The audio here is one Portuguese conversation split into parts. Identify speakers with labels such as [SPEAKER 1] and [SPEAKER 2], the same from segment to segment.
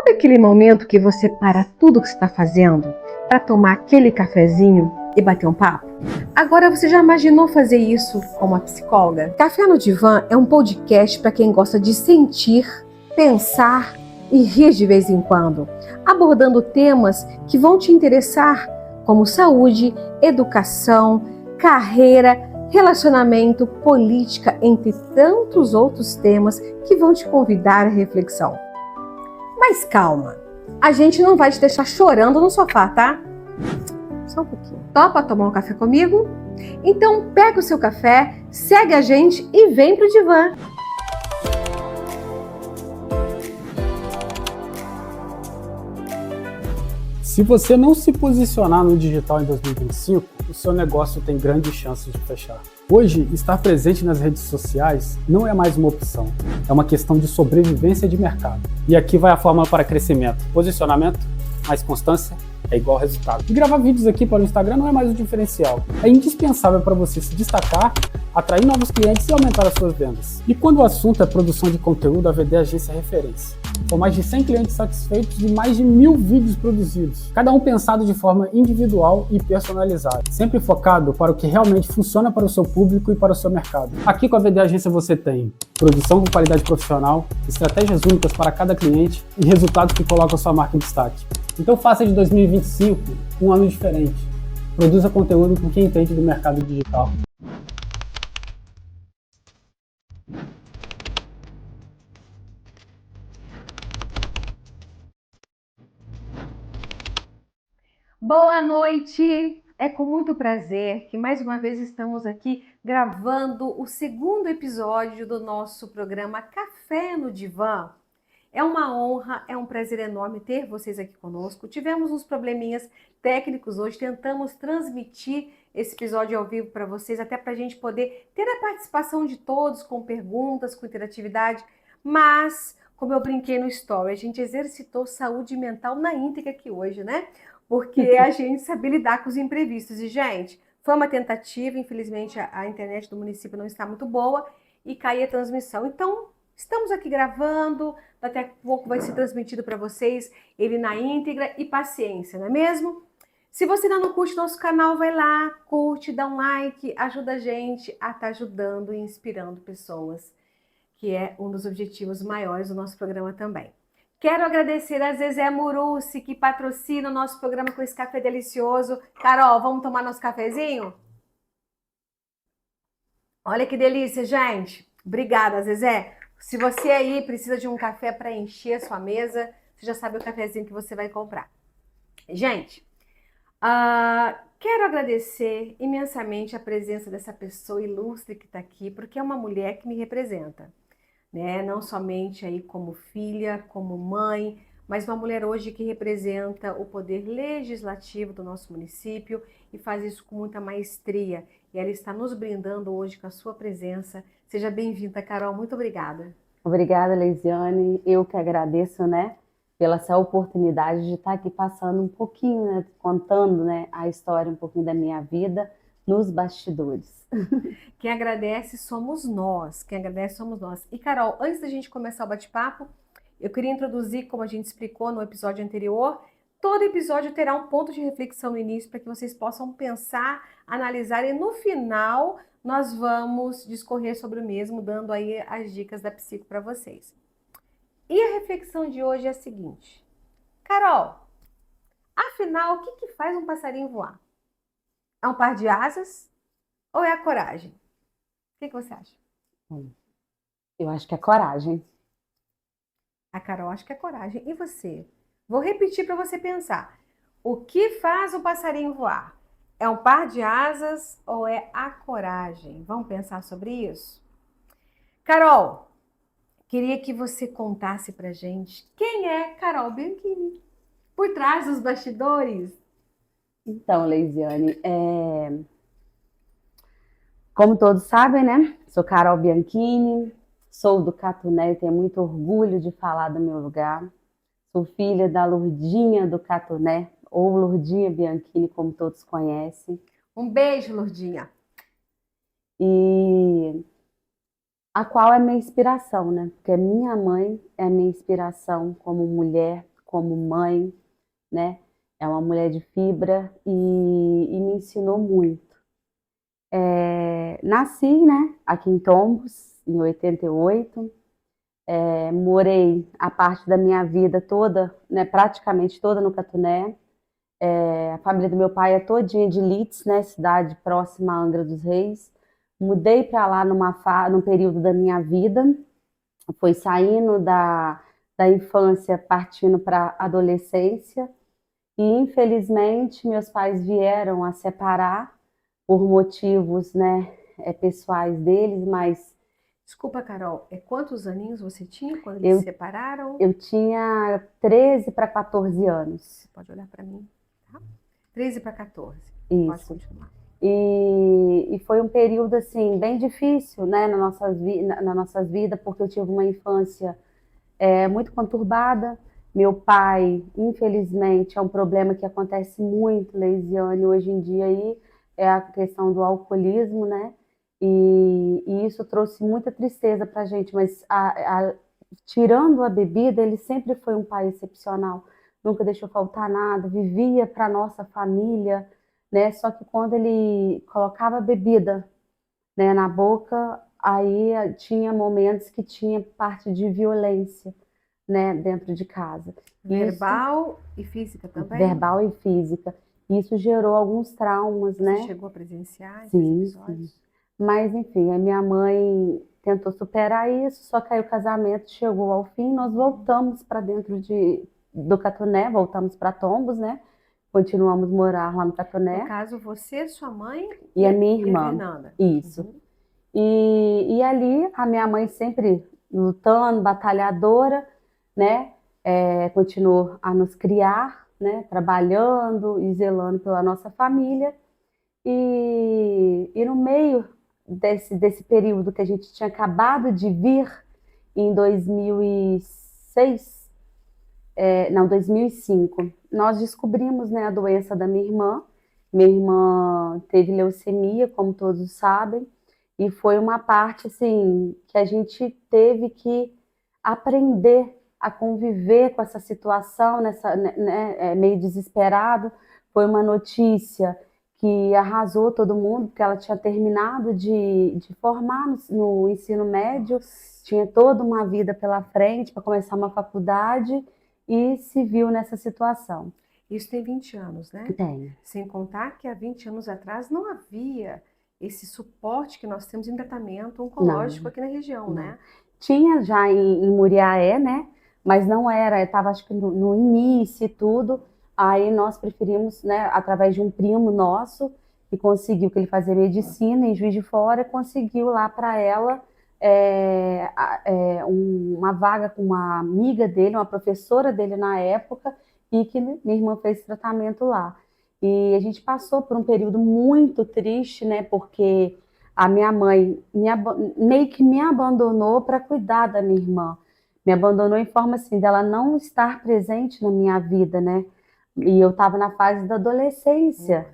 [SPEAKER 1] Sabe aquele momento que você para tudo que você está fazendo para tomar aquele cafezinho e bater um papo? Agora você já imaginou fazer isso com uma psicóloga? Café no Divã é um podcast para quem gosta de sentir, pensar e rir de vez em quando, abordando temas que vão te interessar, como saúde, educação, carreira, relacionamento, política, entre tantos outros temas que vão te convidar à reflexão. Mas calma, a gente não vai te deixar chorando no sofá, tá? Só um pouquinho. Topa tomar um café comigo? Então pega o seu café, segue a gente e vem pro divã.
[SPEAKER 2] Se você não se posicionar no digital em 2025, o seu negócio tem grandes chances de fechar. Hoje, estar presente nas redes sociais não é mais uma opção, é uma questão de sobrevivência de mercado. E aqui vai a fórmula para crescimento. Posicionamento, mais constância, é igual resultado. E gravar vídeos aqui para o Instagram não é mais um diferencial. É indispensável para você se destacar, atrair novos clientes e aumentar as suas vendas. E quando o assunto é produção de conteúdo, a VD Agência é referência. Com mais de 100 clientes satisfeitos e mais de 1000 vídeos produzidos, cada um pensado de forma individual e personalizada, sempre focado para o que realmente funciona para o seu público e para o seu mercado. Aqui com a VD Agência você tem produção com qualidade profissional, estratégias únicas para cada cliente e resultados que colocam a sua marca em destaque. Então faça de 2025 um ano diferente. Produza conteúdo com quem entende do mercado digital.
[SPEAKER 1] Boa noite! É com muito prazer que mais uma vez estamos aqui gravando o segundo episódio do nosso programa Café no Divã. É uma honra, é um prazer enorme ter vocês aqui conosco. Tivemos uns probleminhas técnicos hoje, tentamos transmitir esse episódio ao vivo para vocês, até para a gente poder ter a participação de todos com perguntas, com interatividade, mas, como eu brinquei no story, a gente exercitou saúde mental na íntegra aqui hoje, né? Porque a gente sabe lidar com os imprevistos. E, gente, foi uma tentativa, infelizmente a internet do município não está muito boa e caiu a transmissão. Então, estamos aqui gravando, daqui a pouco vai ser transmitido para vocês ele na íntegra e paciência, não é mesmo? Se você ainda não curte nosso canal, vai lá, curte, dá um like, ajuda a gente a estar ajudando e inspirando pessoas, que é um dos objetivos maiores do nosso programa também. Quero agradecer a Zezé Murussi, que patrocina o nosso programa com esse café delicioso. Carol, vamos tomar nosso cafezinho? Olha que delícia, gente. Obrigada, Zezé. Se você aí precisa de um café para encher a sua mesa, você já sabe o cafezinho que você vai comprar. Gente, quero agradecer imensamente a presença dessa pessoa ilustre que está aqui, porque é uma mulher que me representa, né? Não somente aí como filha, como mãe, mas uma mulher hoje que representa o poder legislativo do nosso município e faz isso com muita maestria. E ela está nos brindando hoje com a sua presença. Seja bem-vinda, Carol. Muito obrigada.
[SPEAKER 3] Obrigada, Leisiane. Eu que agradeço, né, pela essa oportunidade de estar aqui passando um pouquinho, né, contando, né, a história, um pouquinho da minha vida nos bastidores.
[SPEAKER 1] Quem agradece somos nós. Quem agradece somos nós. E, Carol, antes da gente começar o bate-papo, eu queria introduzir, como a gente explicou no episódio anterior, todo episódio terá um ponto de reflexão no início para que vocês possam pensar, analisar e no final nós vamos discorrer sobre o mesmo, dando aí as dicas da psico para vocês. E a reflexão de hoje é a seguinte. Carol, afinal, o que faz um passarinho voar? É um par de asas ou é a coragem? O que você acha?
[SPEAKER 3] Eu acho que é coragem.
[SPEAKER 1] A Carol acha que é coragem. E você? Vou repetir para você pensar. O que faz um passarinho voar? É um par de asas ou é a coragem? Vamos pensar sobre isso? Carol, queria que você contasse pra gente quem é Carol Bianchini, por trás dos bastidores.
[SPEAKER 3] Então, Leisiane, como todos sabem, né, sou Carol Bianchini, sou do Catuné e tenho muito orgulho de falar do meu lugar. Sou filha da Lurdinha do Catuné, ou Lurdinha Bianchini, como todos conhecem.
[SPEAKER 1] Um beijo, Lurdinha.
[SPEAKER 3] E a qual é minha inspiração, né? Porque minha mãe é minha inspiração como mulher, como mãe, né? É uma mulher de fibra e me ensinou muito. Nasci, né, aqui em Tombos, em 88. Morei a parte da minha vida toda, né, praticamente toda no Catuné. A família do meu pai é todinha de Leeds, né, cidade próxima a Angra dos Reis. Mudei para lá num período da minha vida, foi saindo da infância, partindo para a adolescência. E infelizmente meus pais vieram a separar por motivos, né, pessoais deles, mas
[SPEAKER 1] Desculpa, Carol, quantos aninhos você tinha quando eles
[SPEAKER 3] eu,
[SPEAKER 1] se separaram?
[SPEAKER 3] eu tinha 13 para 14 anos.
[SPEAKER 1] Você pode olhar para mim, tá? 13 para 14. Pode
[SPEAKER 3] Isso.
[SPEAKER 1] continuar.
[SPEAKER 3] E foi um período assim bem difícil, né, na nossas vidas, porque eu tive uma infância muito conturbada. Meu pai, infelizmente, é um problema que acontece muito, Leisiane, hoje em dia aí, é a questão do alcoolismo, né? E isso trouxe muita tristeza para a gente, mas tirando a bebida, ele sempre foi um pai excepcional, nunca deixou faltar nada, vivia para nossa família, né? Só que quando ele colocava a bebida, né, na boca, aí tinha momentos que tinha parte de violência, né, dentro de casa.
[SPEAKER 1] Verbal e física também?
[SPEAKER 3] Verbal e física. Isso gerou alguns traumas,
[SPEAKER 1] Você
[SPEAKER 3] né?
[SPEAKER 1] chegou a presenciar esses
[SPEAKER 3] Sim,
[SPEAKER 1] episódios?
[SPEAKER 3] sim. Mas, enfim, a minha mãe tentou superar isso, só que aí o casamento chegou ao fim, nós voltamos para dentro do Catuné, voltamos para Tombos, né? Continuamos a morar lá no
[SPEAKER 1] No
[SPEAKER 3] Catuné.
[SPEAKER 1] caso, você, sua mãe
[SPEAKER 3] E a minha
[SPEAKER 1] e a
[SPEAKER 3] irmã.
[SPEAKER 1] Fernanda.
[SPEAKER 3] Isso.
[SPEAKER 1] Uhum.
[SPEAKER 3] E ali a minha mãe sempre lutando, batalhadora, né? Continuou a nos criar, né? Trabalhando e zelando pela nossa família. E no meio desse período que a gente tinha acabado de vir, em 2006, não, 2005, nós descobrimos, né, a doença da minha irmã. Minha irmã teve leucemia, como todos sabem, e foi uma parte assim que a gente teve que aprender a conviver com essa situação, meio desesperado. Foi uma notícia que arrasou todo mundo, porque ela tinha terminado de formar no ensino médio, tinha toda uma vida pela frente para começar uma faculdade e se viu nessa situação.
[SPEAKER 1] Isso tem 20 anos, né?
[SPEAKER 3] Tem.
[SPEAKER 1] Sem contar que há 20 anos atrás não havia esse suporte que nós temos em tratamento oncológico aqui na região,
[SPEAKER 3] não.
[SPEAKER 1] né?
[SPEAKER 3] Tinha já em Muriaé, né? Mas não era, estava acho que no início e tudo. Aí nós preferimos, né, através de um primo nosso, que conseguiu, que ele fazia medicina em Juiz de Fora, conseguiu lá para ela uma vaga com uma amiga dele, uma professora dele na época, e que minha irmã fez tratamento lá. E a gente passou por um período muito triste, né, porque a minha mãe meio que me abandonou para cuidar da minha irmã. Me abandonou em forma assim, dela não estar presente na minha vida, né? E eu estava na fase da adolescência,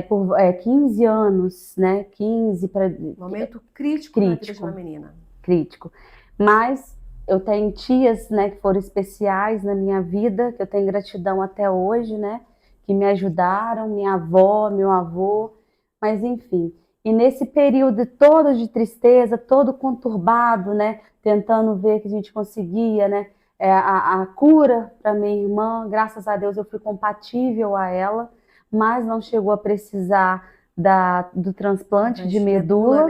[SPEAKER 3] por 15 anos, né? 15 para.
[SPEAKER 1] Momento crítico na vida de uma menina.
[SPEAKER 3] Crítico. Mas eu tenho tias, né, que foram especiais na minha vida, que eu tenho gratidão até hoje, né? Que me ajudaram, minha avó, meu avô, mas enfim. E nesse período todo de tristeza, todo conturbado, né? Tentando ver que a gente conseguia, né? A cura para minha irmã, graças a Deus eu fui compatível a ela, mas não chegou a precisar do transplante de medula,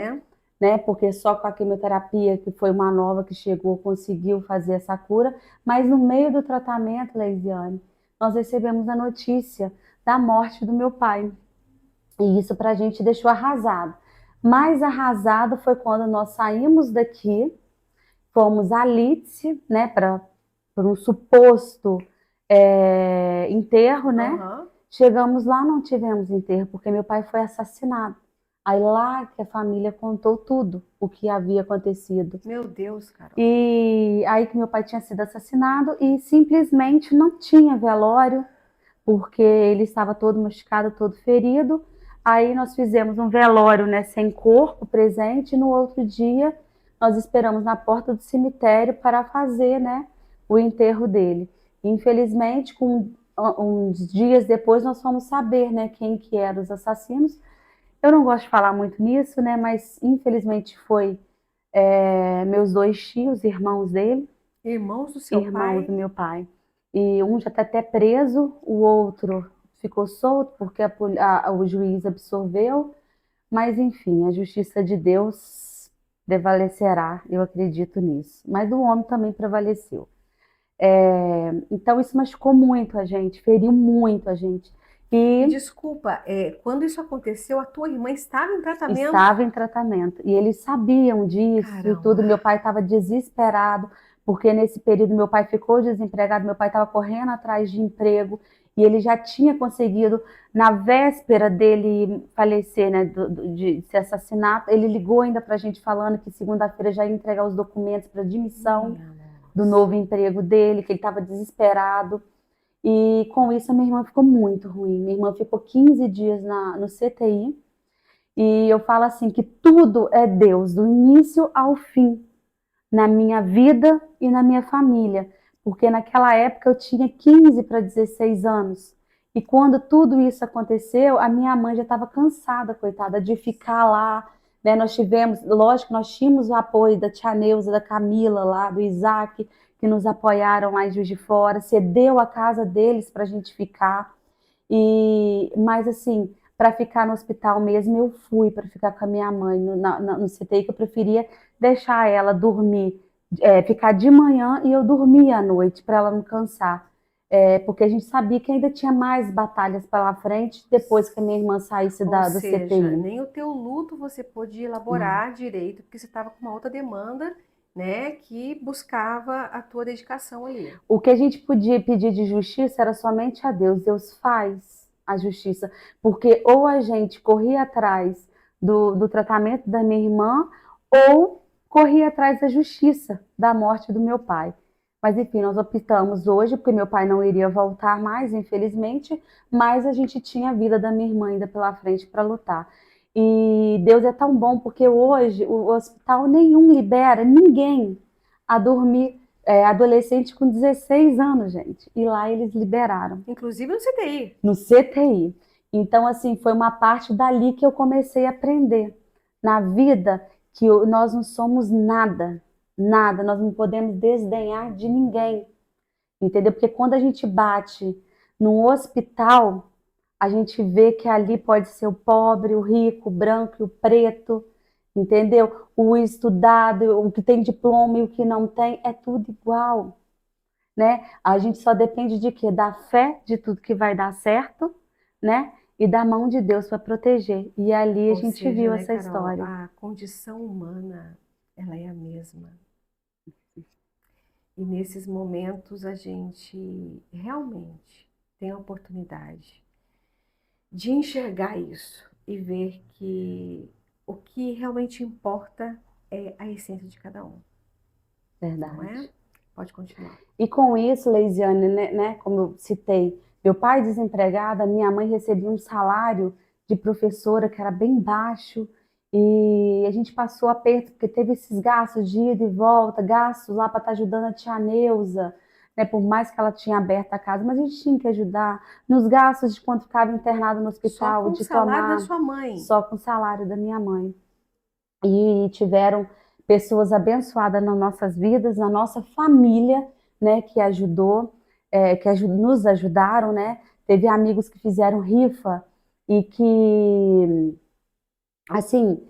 [SPEAKER 3] né? Porque só com a quimioterapia, que foi uma nova que chegou, conseguiu fazer essa cura. Mas no meio do tratamento, Leisiane, nós recebemos a notícia da morte do meu pai. E isso para a gente deixou arrasado. Mais arrasado foi quando nós saímos daqui, fomos a Leeds, né, para um suposto enterro, né?
[SPEAKER 1] Uhum.
[SPEAKER 3] Chegamos lá, não tivemos enterro, porque meu pai foi assassinado. Aí lá que a família contou tudo, o que havia acontecido.
[SPEAKER 1] Meu Deus, Carol.
[SPEAKER 3] E aí que meu pai tinha sido assassinado e simplesmente não tinha velório, porque ele estava todo machucado, todo ferido. Aí nós fizemos um velório, né, sem corpo presente, e no outro dia nós esperamos na porta do cemitério para fazer, né, o enterro dele. Infelizmente, uns dias depois, nós fomos saber, né, quem que eram os assassinos. Eu não gosto de falar muito nisso, né, mas infelizmente foi meus 2 tios, irmãos dele,
[SPEAKER 1] Irmãos do seu
[SPEAKER 3] irmãos
[SPEAKER 1] pai?
[SPEAKER 3] do meu pai. E um já está até preso, o outro ficou solto porque o juiz absorveu. Mas enfim, a justiça de Deus prevalecerá, eu acredito nisso. Mas do homem também prevaleceu. Então isso machucou muito a gente, feriu muito a gente.
[SPEAKER 1] E
[SPEAKER 3] E
[SPEAKER 1] desculpa, quando isso aconteceu, a tua irmã estava em tratamento?
[SPEAKER 3] estava em tratamento. E eles sabiam disso e tudo.
[SPEAKER 1] Caramba.
[SPEAKER 3] Meu pai estava desesperado, porque nesse período meu pai ficou desempregado, meu pai estava correndo atrás de emprego. E ele já tinha conseguido, na véspera dele falecer, né, de ser assassinato, ele ligou ainda para a gente falando que segunda-feira já ia entregar os documentos para admissão
[SPEAKER 1] Minha
[SPEAKER 3] do
[SPEAKER 1] nossa.
[SPEAKER 3] novo emprego dele, que ele estava desesperado. E com isso a minha irmã ficou muito ruim. Minha irmã ficou 15 dias no CTI. E eu falo assim que tudo é Deus, do início ao fim, na minha vida e na minha família. Porque naquela época eu tinha 15 para 16 anos. E quando tudo isso aconteceu, a minha mãe já estava cansada, coitada, de ficar lá. Né? Nós tivemos, lógico, nós tínhamos o apoio da tia Neuza, da Camila lá, do Isaac, que nos apoiaram lá em Juiz de Fora, cedeu a casa deles para a gente ficar. Mas assim, para ficar no hospital mesmo, eu fui para ficar com a minha mãe no CTI, que eu preferia deixar ela dormir, ficar de manhã e eu dormia à noite para ela não cansar. Porque a gente sabia que ainda tinha mais batalhas pela frente depois que a minha irmã saísse
[SPEAKER 1] Ou
[SPEAKER 3] do
[SPEAKER 1] seja,
[SPEAKER 3] CTI.
[SPEAKER 1] nem o teu luto você pôde
[SPEAKER 3] Não.
[SPEAKER 1] elaborar direito, porque você estava com uma outra demanda, né, que buscava a tua dedicação ali.
[SPEAKER 3] O que a gente podia pedir de justiça era somente a Deus. Deus faz a justiça. Porque ou a gente corria atrás do tratamento da minha irmã, ou corria atrás da justiça da morte do meu pai. Mas enfim, nós optamos hoje, porque meu pai não iria voltar mais, infelizmente, mas a gente tinha a vida da minha irmã ainda pela frente para lutar. E Deus é tão bom, porque hoje o hospital nenhum libera ninguém a dormir adolescente com 16 anos, gente. E lá eles liberaram,
[SPEAKER 1] Inclusive no CTI.
[SPEAKER 3] no CTI. Então, assim, foi uma parte dali que eu comecei a aprender na vida que nós não somos nada, nada, nós não podemos desdenhar de ninguém, entendeu? Porque quando a gente bate num hospital, a gente vê que ali pode ser o pobre, o rico, o branco e o preto, entendeu? O estudado, o que tem diploma e o que não tem, é tudo igual, né? A gente só depende de quê? Da fé de tudo que vai dar certo, né? E da mão de Deus para proteger. E ali a
[SPEAKER 1] Ou
[SPEAKER 3] gente
[SPEAKER 1] seja,
[SPEAKER 3] viu
[SPEAKER 1] né,
[SPEAKER 3] essa
[SPEAKER 1] Carol,
[SPEAKER 3] história.
[SPEAKER 1] a condição humana, ela é a mesma. E nesses momentos a gente realmente tem a oportunidade de enxergar isso e ver que o que realmente importa é a essência de cada um, não é?
[SPEAKER 3] Verdade.
[SPEAKER 1] Pode continuar.
[SPEAKER 3] E com isso, Leisiane, né, como eu citei, meu pai desempregado, a minha mãe recebia um salário de professora que era bem baixo, e a gente passou aperto, porque teve esses gastos de ida e volta, gastos lá para estar ajudando a tia Neuza, né, por mais que ela tinha aberto a casa, mas a gente tinha que ajudar nos gastos de quando ficava internado no
[SPEAKER 1] Só
[SPEAKER 3] hospital,
[SPEAKER 1] com o
[SPEAKER 3] de
[SPEAKER 1] salário da
[SPEAKER 3] tomar
[SPEAKER 1] sua mãe.
[SPEAKER 3] só com o salário da minha mãe. E tiveram pessoas abençoadas nas nossas vidas, na nossa família, né, que ajudou, nos ajudaram, né? Teve amigos que fizeram rifa e que, assim,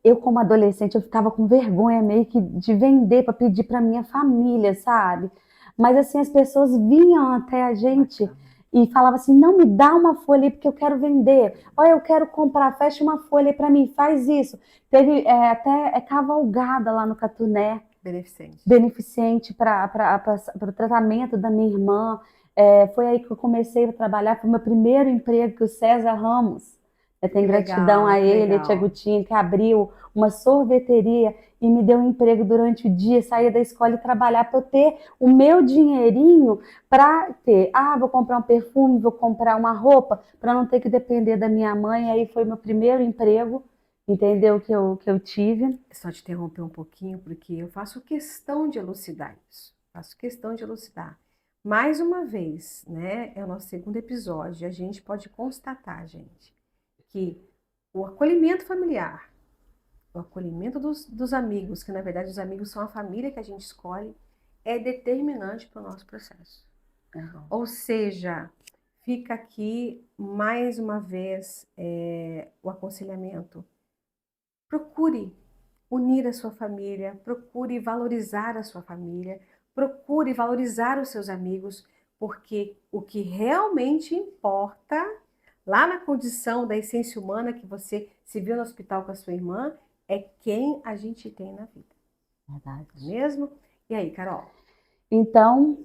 [SPEAKER 3] eu como adolescente eu ficava com vergonha meio que de vender para pedir para minha família, sabe? Mas assim as pessoas vinham até a gente
[SPEAKER 1] Bacana.
[SPEAKER 3] e falavam assim, não me dá uma folha aí porque eu quero vender. Olha, eu quero comprar, fecha uma folha aí para mim, faz isso. Teve até cavalgada lá no Catuné,
[SPEAKER 1] Beneficente.
[SPEAKER 3] beneficente para o tratamento da minha irmã. Foi aí que eu comecei a trabalhar, foi o meu primeiro emprego que o César Ramos, tem
[SPEAKER 1] Que
[SPEAKER 3] gratidão a
[SPEAKER 1] legal, que
[SPEAKER 3] ele, a tia
[SPEAKER 1] legal.
[SPEAKER 3] Gutinha, que abriu uma sorveteria e me deu um emprego durante o dia, saía da escola e trabalhar para eu ter o meu dinheirinho para ter, vou comprar um perfume, vou comprar uma roupa, para não ter que depender da minha mãe. Aí foi meu primeiro emprego, entendeu, que eu tive.
[SPEAKER 1] Só te interromper um pouquinho, porque eu faço questão de elucidar isso. Faço questão de elucidar. Mais uma vez, né? É o nosso segundo episódio. A gente pode constatar, gente, que o acolhimento familiar, o acolhimento dos amigos, que na verdade os amigos são a família que a gente escolhe, é determinante para o nosso processo. Ou seja, fica aqui mais uma vez o aconselhamento. Procure unir a sua família, procure valorizar a sua família, procure valorizar os seus amigos, porque o que realmente importa, lá na condição da essência humana que você se viu no hospital com a sua irmã, é quem a gente tem na vida.
[SPEAKER 3] Verdade.
[SPEAKER 1] Mesmo? E aí, Carol?
[SPEAKER 3] Então,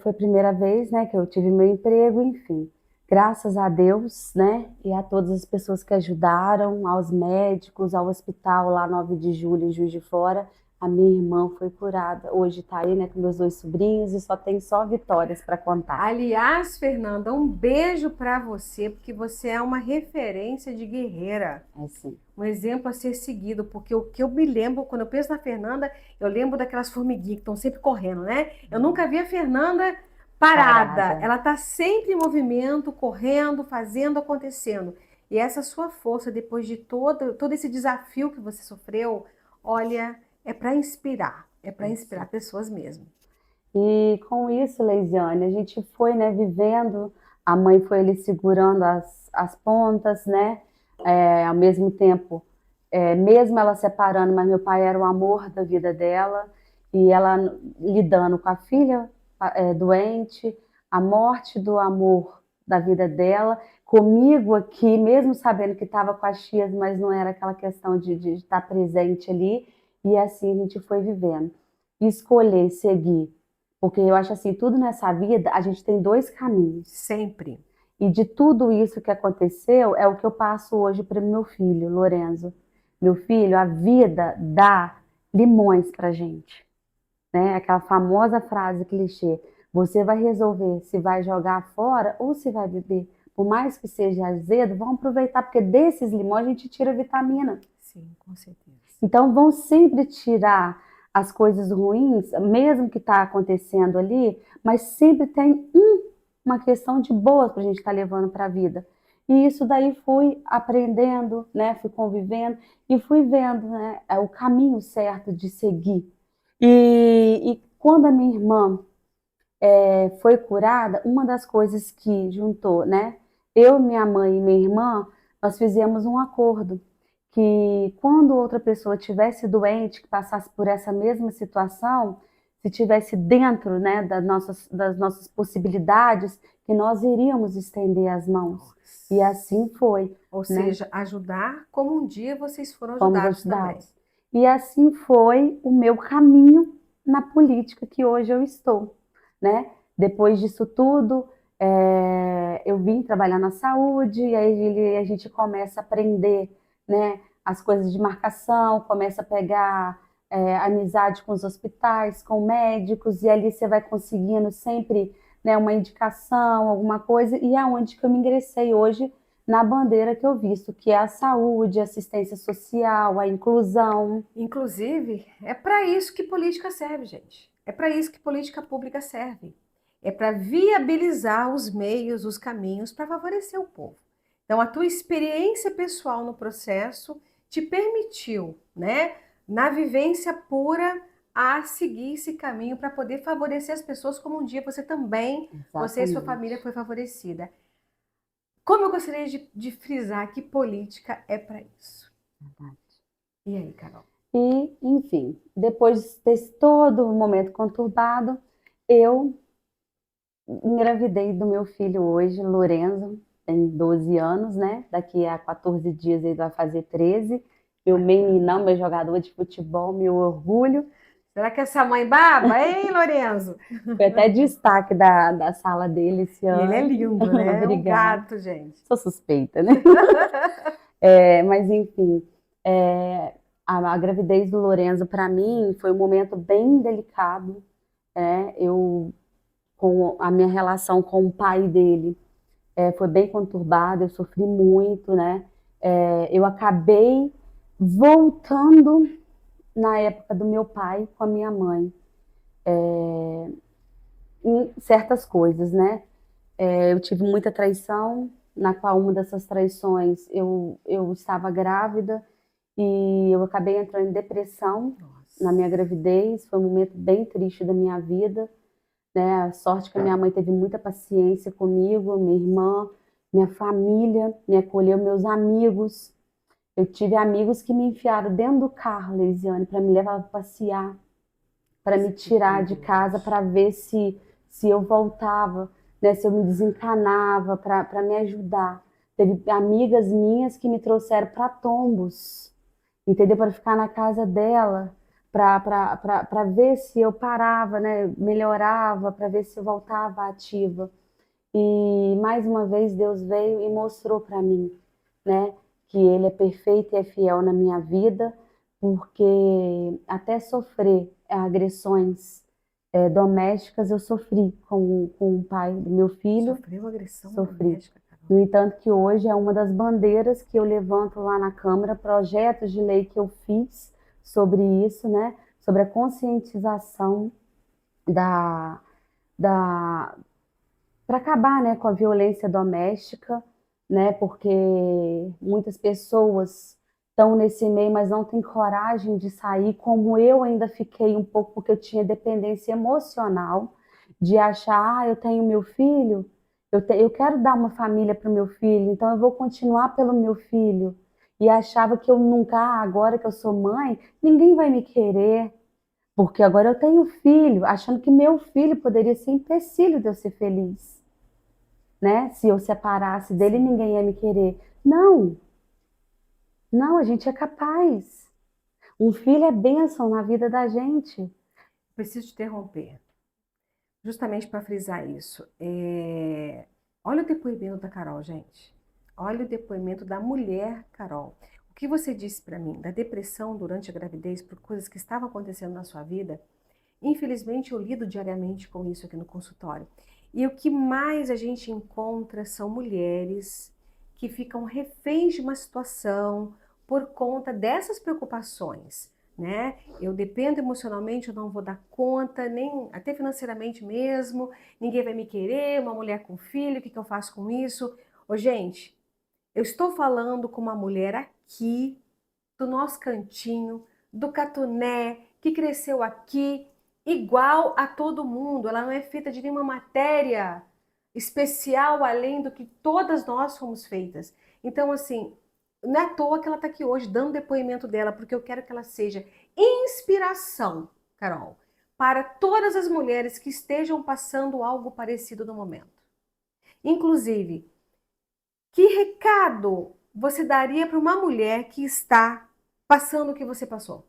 [SPEAKER 3] foi a primeira vez, né, que eu tive meu emprego, enfim. Graças a Deus, né, e a todas as pessoas que ajudaram, aos médicos, ao hospital lá 9 de julho em Juiz de Fora, a minha irmã foi curada. Hoje tá aí, né, com meus 2 sobrinhos e tem só vitórias para contar.
[SPEAKER 1] Aliás, Fernanda, um beijo para você, porque você é uma referência de guerreira.
[SPEAKER 3] É sim.
[SPEAKER 1] Um exemplo a ser seguido, porque o que eu me lembro, quando eu penso na Fernanda, eu lembro daquelas formiguinhas que estão sempre correndo, né? Eu nunca vi a Fernanda parada. Ela está sempre em movimento, correndo, fazendo, acontecendo. E essa sua força, depois de todo esse desafio que você sofreu, olha, é para inspirar pessoas mesmo.
[SPEAKER 3] E com isso, Leisiane, a gente foi, né, vivendo, a mãe foi ali segurando as pontas, né, ao mesmo tempo, mesmo ela separando, mas meu pai era o amor da vida dela, e ela lidando com a filha doente, a morte do amor da vida dela, comigo aqui, mesmo sabendo que estava com as tias, mas não era aquela questão de estar presente ali, e assim a gente foi vivendo. Escolher seguir, porque eu acho assim, tudo nessa vida, a gente tem 2 caminhos.
[SPEAKER 1] Sempre.
[SPEAKER 3] E de tudo isso que aconteceu, é o que eu passo hoje para meu filho, Lorenzo. Meu filho, a vida dá limões pra gente, né? Aquela famosa frase clichê, você vai resolver se vai jogar fora ou se vai beber. Por mais que seja azedo, vamos aproveitar, porque desses limões a gente tira vitamina.
[SPEAKER 1] Sim, com certeza.
[SPEAKER 3] Então vão sempre tirar as coisas ruins, mesmo que está acontecendo ali, mas sempre tem uma questão de boa para a gente estar levando para a vida. E isso daí fui aprendendo, né? Fui convivendo e fui vendo, né, o caminho certo de seguir. E quando a minha irmã foi curada, uma das coisas que juntou, né? Eu, minha mãe e minha irmã, nós fizemos um acordo que quando outra pessoa tivesse doente, que passasse por essa mesma situação, se tivesse dentro, né, das nossas possibilidades, que nós iríamos estender as mãos. E assim foi.
[SPEAKER 1] Ou
[SPEAKER 3] né?
[SPEAKER 1] seja, ajudar como um dia vocês foram
[SPEAKER 3] Fomos
[SPEAKER 1] ajudados também.
[SPEAKER 3] ajudados. E assim foi o meu caminho na política que hoje eu estou, né? Depois disso tudo, eu vim trabalhar na saúde, e aí a gente começa a aprender, né, as coisas de marcação, começa a pegar amizade com os hospitais, com médicos, e ali você vai conseguindo sempre, né, uma indicação, alguma coisa, e é onde que eu me ingressei hoje na bandeira que eu visto, que é a saúde, a assistência social, a inclusão.
[SPEAKER 1] Inclusive, é para isso que política serve, gente. É para isso que política pública serve. É para viabilizar os meios, os caminhos para favorecer o povo. Então, a tua experiência pessoal no processo te permitiu, né, na vivência pura, a seguir esse caminho para poder favorecer as pessoas como um dia você também, você e sua família foi favorecida. Como eu gostaria de frisar que política é para isso.
[SPEAKER 3] Verdade.
[SPEAKER 1] E aí, Carol?
[SPEAKER 3] E, enfim, depois desse todo momento conturbado, eu engravidei do meu filho hoje, Lorenzo, tem 12 anos, né? Daqui a 14 dias ele vai fazer 13. Meu meninão, meu jogador de futebol, meu orgulho.
[SPEAKER 1] Será que essa mãe baba, hein, Lorenzo?
[SPEAKER 3] Foi até destaque da sala dele esse ano.
[SPEAKER 1] E ele é lindo, né? É um
[SPEAKER 3] Obrigada.
[SPEAKER 1] gato, gente.
[SPEAKER 3] Sou suspeita, né? Mas, enfim, a gravidez do Lorenzo, para mim, foi um momento bem delicado. Com a minha relação com o pai dele, foi bem conturbada, eu sofri muito, né? Eu acabei voltando na época do meu pai com a minha mãe. em certas coisas, né? Eu tive muita traição, na qual uma dessas traições eu estava grávida e eu acabei entrando em depressão na minha gravidez. Foi um momento bem triste da minha vida, né? A sorte que a minha mãe teve muita paciência comigo, minha irmã, minha família, me acolheu, meus amigos. Eu tive amigos que me enfiaram dentro do carro, Leisiane, para me levar para passear, para me tirar de casa, para ver se eu voltava, né, se eu me desencanava, para me ajudar. Teve amigas minhas que me trouxeram para Tombos, entendeu? Para ficar na casa dela, para ver se eu parava, né, melhorava, para ver se eu voltava ativa. E mais uma vez Deus veio e mostrou para mim, né, que Ele é perfeito e é fiel na minha vida, porque até sofrer agressões domésticas eu sofri com o pai do meu filho,
[SPEAKER 1] Sofreu agressão
[SPEAKER 3] sofri.
[SPEAKER 1] doméstica, Carol?
[SPEAKER 3] No entanto, que hoje é uma das bandeiras que eu levanto lá na Câmara, projetos de lei que eu fiz sobre isso, né, sobre a conscientização da, da, para acabar, né, com a violência doméstica, né, porque muitas pessoas estão nesse meio, mas não têm coragem de sair, como eu ainda fiquei um pouco, porque eu tinha dependência emocional, de achar, eu tenho meu filho, eu quero dar uma família para o meu filho, então eu vou continuar pelo meu filho, e achava que eu nunca, agora que eu sou mãe, ninguém vai me querer, porque agora eu tenho filho, achando que meu filho poderia ser empecilho de eu ser feliz, né? Se eu separasse dele, ninguém ia me querer. Não, não, a gente é capaz. Um filho é bênção na vida da gente.
[SPEAKER 1] Preciso te interromper, justamente para frisar isso. Olha o depoimento da Carol, gente. Olha o depoimento da mulher Carol. O que você disse para mim da depressão durante a gravidez por coisas que estavam acontecendo na sua vida, infelizmente eu lido diariamente com isso aqui no consultório. E o que mais a gente encontra são mulheres que ficam reféns de uma situação por conta dessas preocupações, né? Eu dependo emocionalmente, eu não vou dar conta, nem até financeiramente mesmo, ninguém vai me querer, uma mulher com filho, o que eu faço com isso? Ô, gente, eu estou falando com uma mulher aqui, do nosso cantinho, do Catuné, que cresceu aqui, igual a todo mundo. Ela não é feita de nenhuma matéria especial além do que todas nós fomos feitas. Então, assim, não é à toa que ela está aqui hoje dando depoimento dela, porque eu quero que ela seja inspiração, Carol, para todas as mulheres que estejam passando algo parecido no momento. Inclusive, que recado você daria para uma mulher que está passando o que você passou?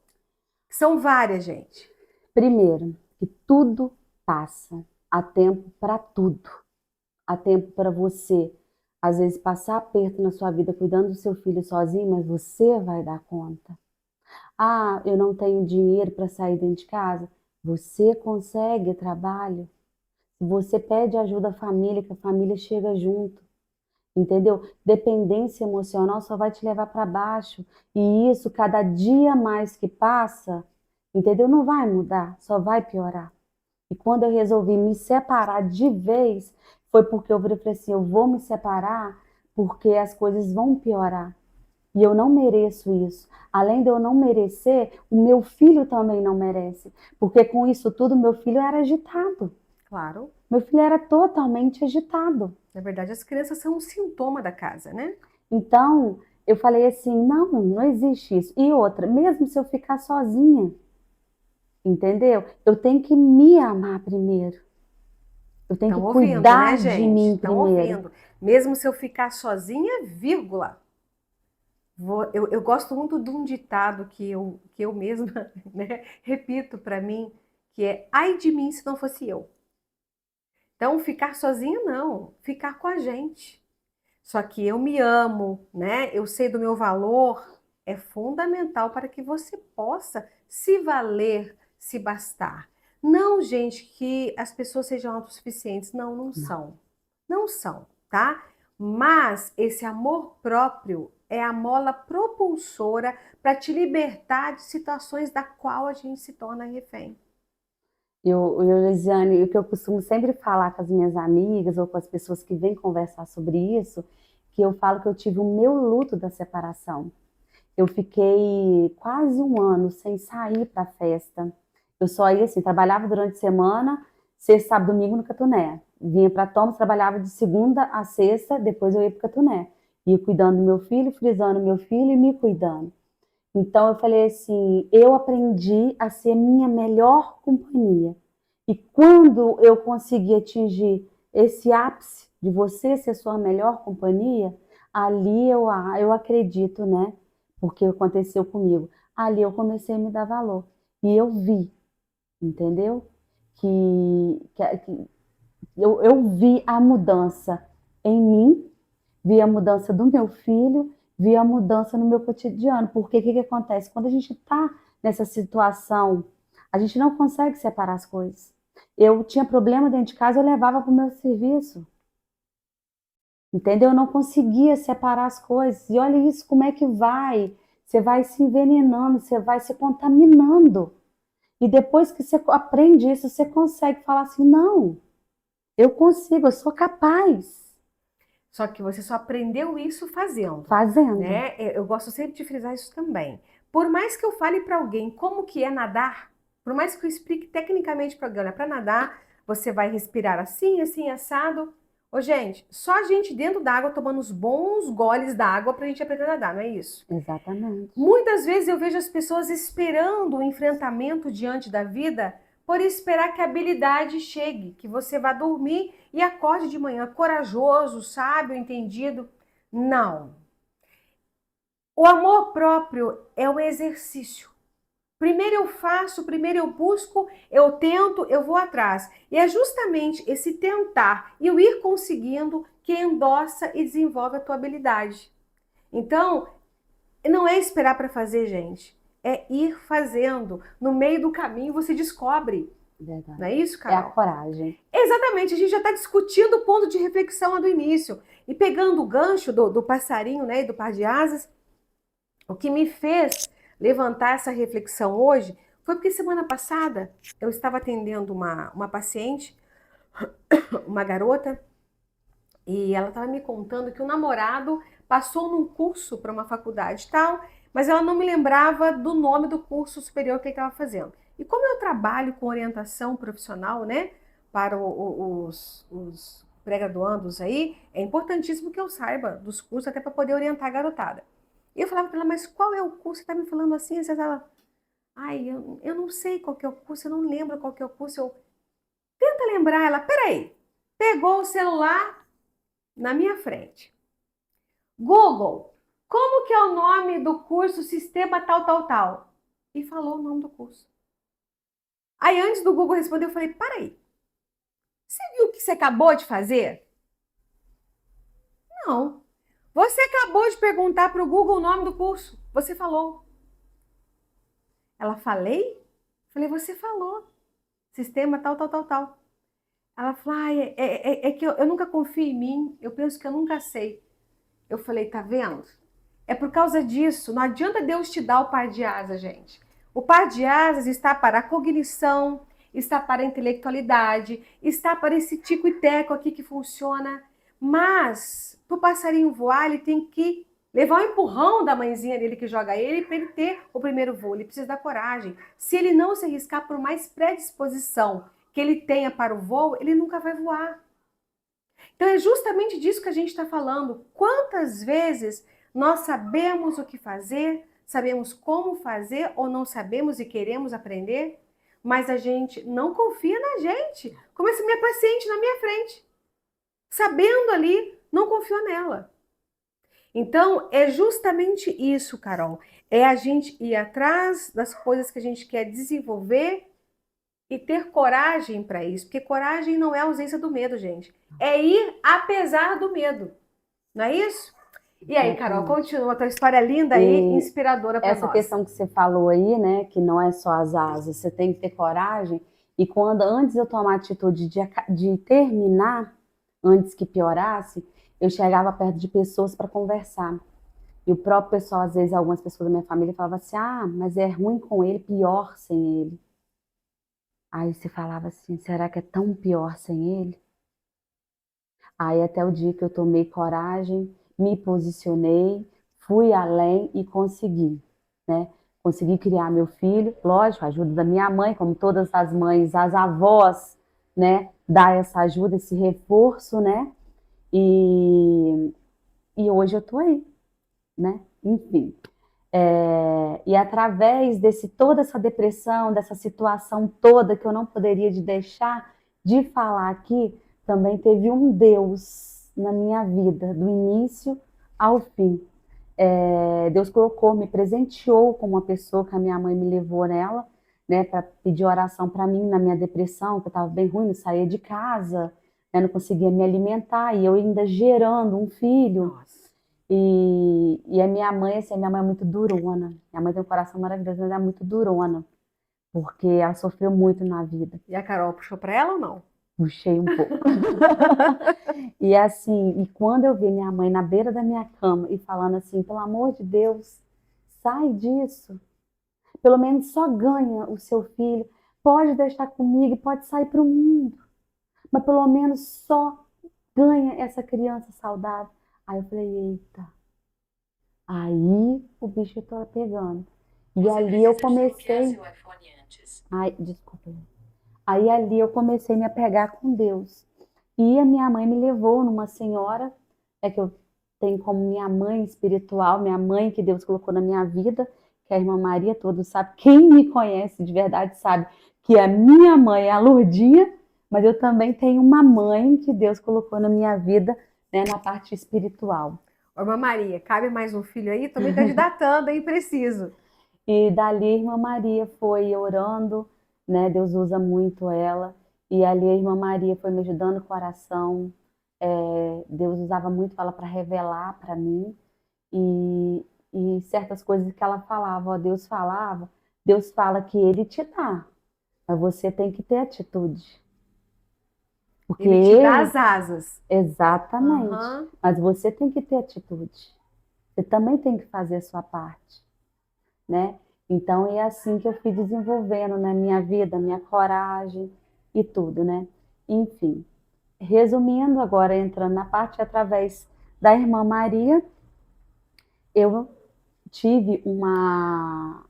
[SPEAKER 1] São várias, gente.
[SPEAKER 3] Primeiro, que tudo passa. Há tempo para tudo. Há tempo para você, às vezes, passar aperto na sua vida cuidando do seu filho sozinho, mas você vai dar conta. Ah, eu não tenho dinheiro para sair dentro de casa. Você consegue trabalho. Se você pede ajuda à família, que a família chega junto. Entendeu? Dependência emocional só vai te levar para baixo. E isso, cada dia mais que passa, entendeu? Não vai mudar, só vai piorar. E quando eu resolvi me separar de vez, foi porque eu falei assim, eu vou me separar porque as coisas vão piorar. E eu não mereço isso. Além de eu não merecer, o meu filho também não merece. Porque com isso tudo, meu filho era agitado.
[SPEAKER 1] Claro.
[SPEAKER 3] Meu filho era totalmente agitado.
[SPEAKER 1] Na verdade, as crianças são um sintoma da casa, né?
[SPEAKER 3] Então, eu falei assim, não, não existe isso. E outra, mesmo se eu ficar sozinha, entendeu? Eu tenho que me amar primeiro. Eu tenho que
[SPEAKER 1] Estão ouvindo, né,
[SPEAKER 3] cuidar de
[SPEAKER 1] gente?
[SPEAKER 3] mim
[SPEAKER 1] Estão
[SPEAKER 3] primeiro.
[SPEAKER 1] ouvindo. Mesmo se eu ficar sozinha, vírgula. Eu gosto muito de um ditado que eu mesma, né, repito para mim, que é ai de mim se não fosse eu. Então, ficar sozinha não, ficar com a gente. Só que eu me amo, né? Eu sei do meu valor, é fundamental para que você possa se valer, se bastar. Não, gente, que as pessoas sejam autossuficientes. Não, não
[SPEAKER 3] Não.
[SPEAKER 1] são. Não são, tá? Mas esse amor próprio é a mola propulsora para te libertar de situações da qual a gente se torna refém.
[SPEAKER 3] Lisiane, o que eu costumo sempre falar com as minhas amigas ou com as pessoas que vêm conversar sobre isso, que eu falo que eu tive o meu luto da separação. Eu fiquei quase um ano sem sair para festa. Eu só ia assim, trabalhava durante a semana, sexta, sábado, domingo no Catuné. Vinha para Thomas, trabalhava de segunda a sexta, depois eu ia para o Catuné. Ia cuidando do meu filho, frisando meu filho e me cuidando. Então eu falei assim, eu aprendi a ser minha melhor companhia. E quando eu consegui atingir esse ápice de você ser sua melhor companhia, ali eu acredito, né? Porque aconteceu comigo. Ali eu comecei a me dar valor. E eu vi, entendeu? Que eu vi a mudança em mim, vi a mudança do meu filho, vi a mudança no meu cotidiano. Porque o que acontece? Quando a gente está nessa situação, a gente não consegue separar as coisas. Eu tinha problema dentro de casa, eu levava para o meu serviço. Entendeu? Eu não conseguia separar as coisas. E olha isso, como é que vai? Você vai se envenenando, você vai se contaminando. E depois que você aprende isso, você consegue falar assim, não, eu consigo, eu sou capaz.
[SPEAKER 1] Só que você só aprendeu isso fazendo,
[SPEAKER 3] Fazendo.
[SPEAKER 1] né? Eu gosto sempre de frisar isso também. Por mais que eu fale para alguém como que é nadar, por mais que eu explique tecnicamente para alguém, olha, para nadar, você vai respirar assim, assim, assado. Ô, gente, só a gente dentro d'água tomando uns bons goles d'água pra gente aprender a nadar, não é isso?
[SPEAKER 3] Exatamente.
[SPEAKER 1] Muitas vezes eu vejo as pessoas esperando o enfrentamento diante da vida por esperar que a habilidade chegue, que você vá dormir e acorde de manhã corajoso, sábio, entendido. Não. O amor próprio é um exercício. Primeiro eu faço, primeiro eu busco, eu tento, eu vou atrás. E é justamente esse tentar e o ir conseguindo que endossa e desenvolve a tua habilidade. Então, não é esperar para fazer, gente. É ir fazendo. No meio do caminho você descobre.
[SPEAKER 3] Verdade.
[SPEAKER 1] Não é isso,
[SPEAKER 3] É
[SPEAKER 1] Carol?
[SPEAKER 3] a coragem.
[SPEAKER 1] Exatamente, a gente já está discutindo o ponto de reflexão lá do início. E pegando o gancho do passarinho, né, e do par de asas, o que me fez levantar essa reflexão hoje foi porque semana passada eu estava atendendo uma paciente, uma garota, e ela estava me contando que o namorado passou num curso para uma faculdade e tal, mas ela não me lembrava do nome do curso superior que ele estava fazendo. E como eu trabalho com orientação profissional, né, para os pré-graduandos aí, é importantíssimo que eu saiba dos cursos até para poder orientar a garotada. E eu falava para ela, mas qual é o curso? Você está me falando assim? Ela, ai, eu não sei qual que é o curso, eu não lembro qual que é o curso. Eu, tenta lembrar. Ela, peraí, pegou o celular na minha frente. Google, como que é o nome do curso Sistema tal, tal, tal? E falou o nome do curso. Aí antes do Google responder, eu falei, peraí, você viu o que você acabou de fazer? Não. Você acabou de perguntar para o Google o nome do curso. Você falou. Ela, falei? Falei, você falou. Sistema tal, tal, tal, tal. Ela falou, é que eu nunca confio em mim, eu penso que eu nunca sei. Eu falei, tá vendo? É por causa disso, não adianta Deus te dar o par de asas, gente. O par de asas está para a cognição, está para a intelectualidade, está para esse tico e teco aqui que funciona. Mas, para o passarinho voar, ele tem que levar um empurrão da mãezinha dele que joga ele para ele ter o primeiro voo. Ele precisa da coragem. Se ele não se arriscar, por mais predisposição que ele tenha para o voo, ele nunca vai voar. Então é justamente disso que a gente está falando. Quantas vezes nós sabemos o que fazer, sabemos como fazer ou não sabemos e queremos aprender, mas a gente não confia na gente, como essa minha paciente na minha frente. Sabendo ali, não confiou nela. Então, é justamente isso, Carol. É a gente ir atrás das coisas que a gente quer desenvolver e ter coragem para isso. Porque coragem não é ausência do medo, gente. É ir apesar do medo. Não é isso? E aí, Carol, continua a tua história linda e inspiradora para nós.
[SPEAKER 3] Essa questão que você falou aí, né, que não é só as asas, você tem que ter coragem. E quando, antes de eu tomar a atitude de terminar, antes que piorasse, eu chegava perto de pessoas para conversar. E o próprio pessoal, às vezes, algumas pessoas da minha família falavam assim, ah, mas é ruim com ele, pior sem ele. Aí você falava assim, será que é tão pior sem ele? Aí até o dia que eu tomei coragem, me posicionei, fui além e consegui, né? Consegui criar meu filho, lógico, a ajuda da minha mãe, como todas as mães, as avós, né? Dar essa ajuda, esse reforço, né? E, e hoje eu tô aí, né? Enfim. E através desse toda essa depressão, dessa situação toda que eu não poderia deixar de falar aqui, também teve um Deus na minha vida, do início ao fim. Deus colocou, me presenteou com uma pessoa que a minha mãe me levou nela, né, para pedir oração para mim na minha depressão, que eu estava bem ruim, não saía de casa, né, não conseguia me alimentar, e eu ainda gerando um filho.
[SPEAKER 1] Nossa.
[SPEAKER 3] E a minha mãe, assim, a minha mãe é muito durona. Minha mãe tem um coração maravilhoso, mas ela é muito durona, porque ela sofreu muito na vida.
[SPEAKER 1] E a Carol puxou pra ela ou não?
[SPEAKER 3] Puxei um pouco. E assim, e quando eu vi minha mãe na beira da minha cama e falando assim, pelo amor de Deus, sai disso. Pelo menos só ganha o seu filho. Pode deixar comigo, pode sair para o mundo. Mas pelo menos só ganha essa criança saudável. Aí eu falei, eita. Aí o bicho tá pegando. E ali eu comecei. Ai, desculpa. Aí ali eu comecei a me apegar com Deus. E a minha mãe me levou numa senhora, que eu tenho como minha mãe espiritual, minha mãe que Deus colocou na minha vida, que é a irmã Maria, todos sabem. Quem me conhece de verdade sabe que a minha mãe é a Lourdinha, mas eu também tenho uma mãe que Deus colocou na minha vida, né, na parte espiritual.
[SPEAKER 1] Ô, irmã Maria, cabe mais um filho aí? Tô me candidatando, hein? Preciso.
[SPEAKER 3] E dali a irmã Maria foi orando, né? Deus usa muito ela. E ali a irmã Maria foi me ajudando o coração. Deus usava muito ela para revelar para mim. E certas coisas que ela falava, ó, Deus falava, Deus fala que Ele te dá, mas você tem que ter atitude. Porque
[SPEAKER 1] Ele te dá as asas.
[SPEAKER 3] Exatamente.
[SPEAKER 1] Uhum.
[SPEAKER 3] Mas você tem que ter atitude. Você também tem que fazer a sua parte, né? Então é assim que eu fui desenvolvendo na minha vida, minha coragem e tudo, né? Enfim, resumindo agora, entrando na parte através da irmã Maria, eu tive uma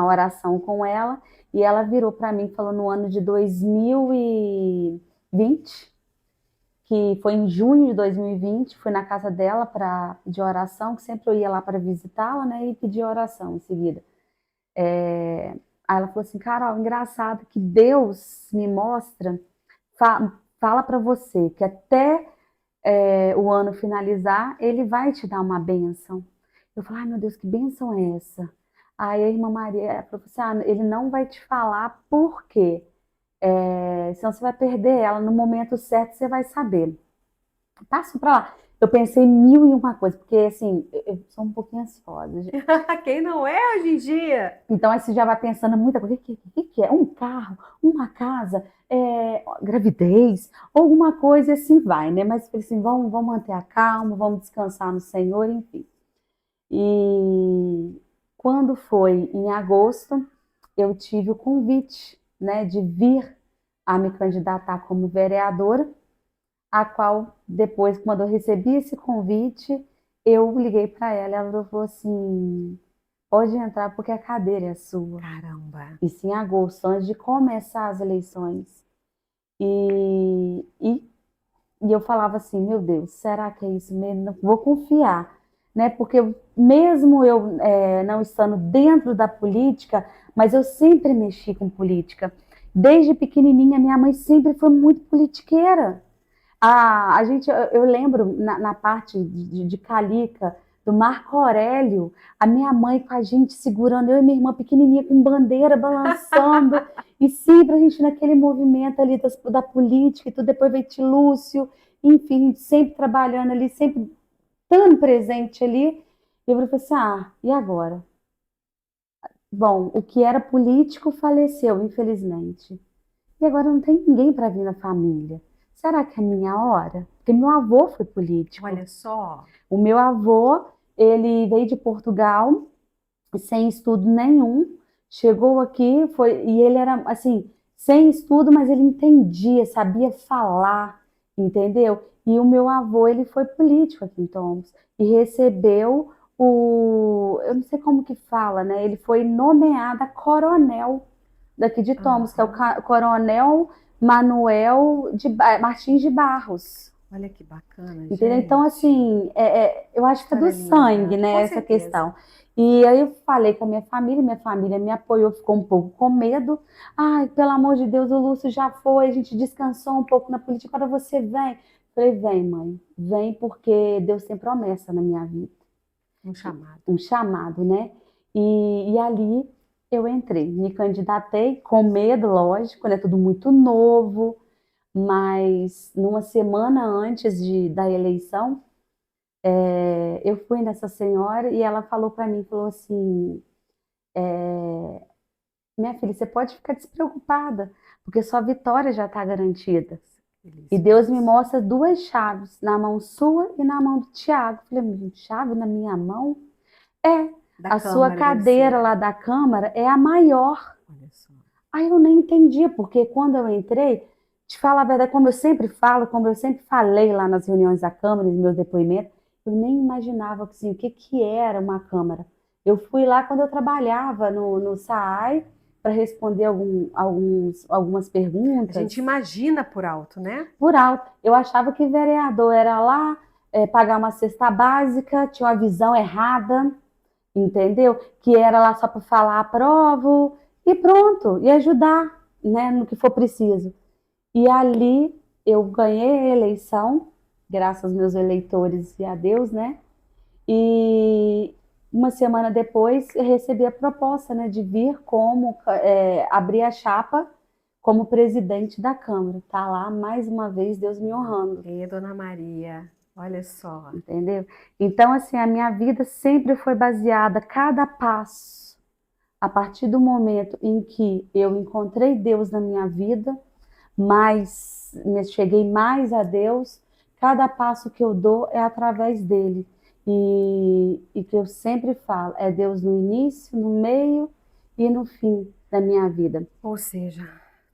[SPEAKER 3] oração com ela e ela virou para mim, falou no ano de 2020, que foi em junho de 2020, fui na casa dela para pedir oração, que sempre eu ia lá para visitá-la, né, e pedir oração em seguida. Aí ela falou assim, Carol, engraçado que Deus me mostra, fala para você que até o ano finalizar, Ele vai te dar uma bênção. Eu falei, ai meu Deus, que bênção é essa? Aí a irmã Maria falou assim, Ele não vai te falar por quê. Senão você vai perder ela, no momento certo você vai saber. Passo para lá. Eu pensei mil e uma coisa, porque assim, eu sou um pouquinho ansiosa.
[SPEAKER 1] Quem não é hoje em dia?
[SPEAKER 3] Então aí você já vai pensando muita coisa. O que é? Um carro? Uma casa? Gravidez? Alguma coisa assim vai, né? Mas assim, vamos manter a calma, vamos descansar no Senhor, enfim. E quando foi em agosto, eu tive o convite, né, de vir a me candidatar como vereadora, a qual depois, quando eu recebi esse convite, eu liguei para ela e ela falou assim, pode entrar porque a cadeira é sua.
[SPEAKER 1] Caramba.
[SPEAKER 3] Isso em agosto, antes de começar as eleições. E eu falava assim, meu Deus, será que é isso mesmo? Não vou confiar, né? Porque mesmo eu não estando dentro da política, mas eu sempre mexi com política. Desde pequenininha, minha mãe sempre foi muito politiqueira. Eu lembro na parte de Calica, do Marco Aurélio, a minha mãe com a gente segurando, eu e minha irmã pequenininha com bandeira balançando, e sempre a gente naquele movimento ali da política e tudo, depois veio Lúcio, enfim, sempre trabalhando ali, sempre tão presente ali. E eu falei assim, e agora? Bom, o que era político faleceu, infelizmente. E agora não tem ninguém para vir na família. Será que é minha hora? Porque meu avô foi político.
[SPEAKER 1] Olha só.
[SPEAKER 3] O meu avô, ele veio de Portugal, sem estudo nenhum, Chegou aqui, e ele era assim, sem estudo, mas ele entendia, sabia falar, entendeu? E o meu avô, ele foi político aqui em Tombos e recebeu eu não sei como que fala, né? Ele foi nomeado a coronel daqui de Tombos, que é o
[SPEAKER 1] Aham.
[SPEAKER 3] Coronel Manuel Martins de Barros.
[SPEAKER 1] Olha que bacana,
[SPEAKER 3] Entendeu? Então,
[SPEAKER 1] gente.
[SPEAKER 3] assim, eu acho que é do
[SPEAKER 1] História
[SPEAKER 3] sangue,
[SPEAKER 1] linda,
[SPEAKER 3] né,
[SPEAKER 1] com
[SPEAKER 3] essa
[SPEAKER 1] certeza.
[SPEAKER 3] questão. E aí eu falei com a minha família me apoiou, ficou um pouco com medo. Ai, pelo amor de Deus, o Lúcio já foi, a gente descansou um pouco na política, agora você vem. Falei, vem, mãe, vem porque Deus tem promessa na minha vida,
[SPEAKER 1] Um chamado.
[SPEAKER 3] um chamado, né? E ali eu entrei, me candidatei com medo, lógico, né? Tudo muito novo, mas numa semana antes da eleição, eu fui nessa senhora e ela falou para mim, falou assim, minha filha, você pode ficar despreocupada, porque sua vitória já está garantida.
[SPEAKER 1] Feliz
[SPEAKER 3] E
[SPEAKER 1] por
[SPEAKER 3] Deus me
[SPEAKER 1] isso.
[SPEAKER 3] mostra duas chaves, na mão sua e na mão do Tiago. Falei, chave na minha mão? É,
[SPEAKER 1] Da
[SPEAKER 3] a sua
[SPEAKER 1] Câmara deve
[SPEAKER 3] cadeira
[SPEAKER 1] ser.
[SPEAKER 3] lá da Câmara é a maior.
[SPEAKER 1] Olha só.
[SPEAKER 3] Aí eu nem entendia, porque quando eu entrei, te falar a verdade, como eu sempre falo, como eu sempre falei lá nas reuniões da Câmara, nos meus depoimentos, eu nem imaginava assim, o que, que era uma Câmara. Eu fui lá quando eu trabalhava no SAAI para responder algumas
[SPEAKER 1] A gente
[SPEAKER 3] perguntas
[SPEAKER 1] imagina por alto, né?
[SPEAKER 3] por alto. Eu achava que vereador era lá pagar uma cesta básica, tinha uma visão errada, entendeu? Que era lá só para falar aprovo e pronto, e ajudar, né, no que for preciso. E ali eu ganhei a eleição, graças aos meus eleitores e a Deus, né? E uma semana depois eu recebi a proposta, né, de vir como abrir a chapa como presidente da Câmara. Tá lá mais uma vez Deus me honrando.
[SPEAKER 1] E Dona Maria, olha só.
[SPEAKER 3] Entendeu? Então, assim, a minha vida sempre foi baseada, cada passo, a partir do momento em que eu encontrei Deus na minha vida, me cheguei mais a Deus, cada passo que eu dou é através dele. E que eu sempre falo, é Deus no início, no meio e no fim da minha vida.
[SPEAKER 1] Ou seja,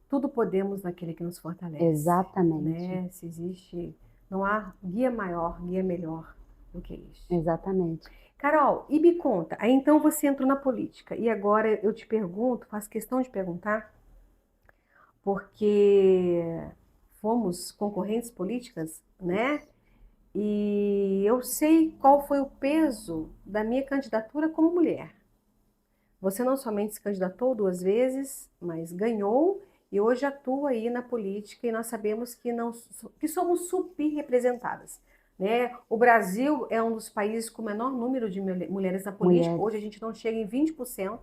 [SPEAKER 1] tudo podemos naquele que nos fortalece,
[SPEAKER 3] Exatamente,
[SPEAKER 1] né? Se existe, não há guia maior, guia melhor do que este.
[SPEAKER 3] exatamente.
[SPEAKER 1] Carol, e me conta, aí então você entrou na política e agora eu te pergunto, faço questão de perguntar, porque fomos concorrentes políticas, né? E eu sei qual foi o peso da minha candidatura como mulher. Você não somente se candidatou duas vezes, mas ganhou e hoje atua aí na política e nós sabemos que, não, que somos subrepresentadas. Né? O Brasil é um dos países com o menor número de mulheres na política.
[SPEAKER 3] Mulheres.
[SPEAKER 1] Hoje a gente não chega em 20%.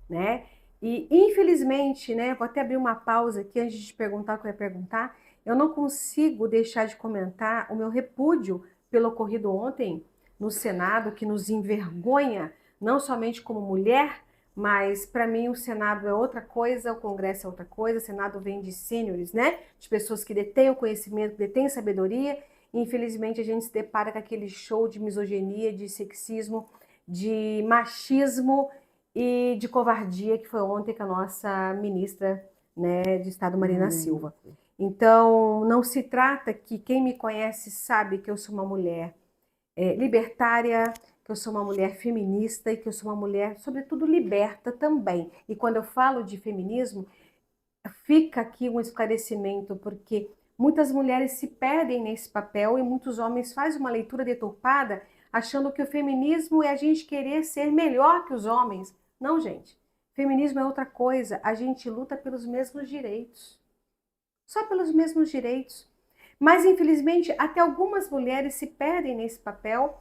[SPEAKER 1] Né? E infelizmente, né, vou até abrir uma pausa aqui antes de te perguntar o que eu ia perguntar, eu não consigo deixar de comentar o meu repúdio pelo ocorrido ontem no Senado, que nos envergonha, não somente como mulher, mas para mim o Senado é outra coisa, o Congresso é outra coisa, o Senado vem de sêniores, né, de pessoas que detêm o conhecimento, que detêm sabedoria, e infelizmente a gente se depara com aquele show de misoginia, de sexismo, de machismo e de covardia que foi ontem com a nossa ministra, né, de Estado, Marina Silva. Então, não se trata que quem me conhece sabe que eu sou uma mulher libertária, que eu sou uma mulher feminista e que eu sou uma mulher, sobretudo, liberta também. E quando eu falo de feminismo, fica aqui um esclarecimento, porque muitas mulheres se perdem nesse papel e muitos homens fazem uma leitura deturpada, achando que o feminismo é a gente querer ser melhor que os homens. Não, gente. Feminismo é outra coisa. A gente luta pelos mesmos direitos. Só pelos mesmos direitos. Mas, infelizmente, até algumas mulheres se perdem nesse papel,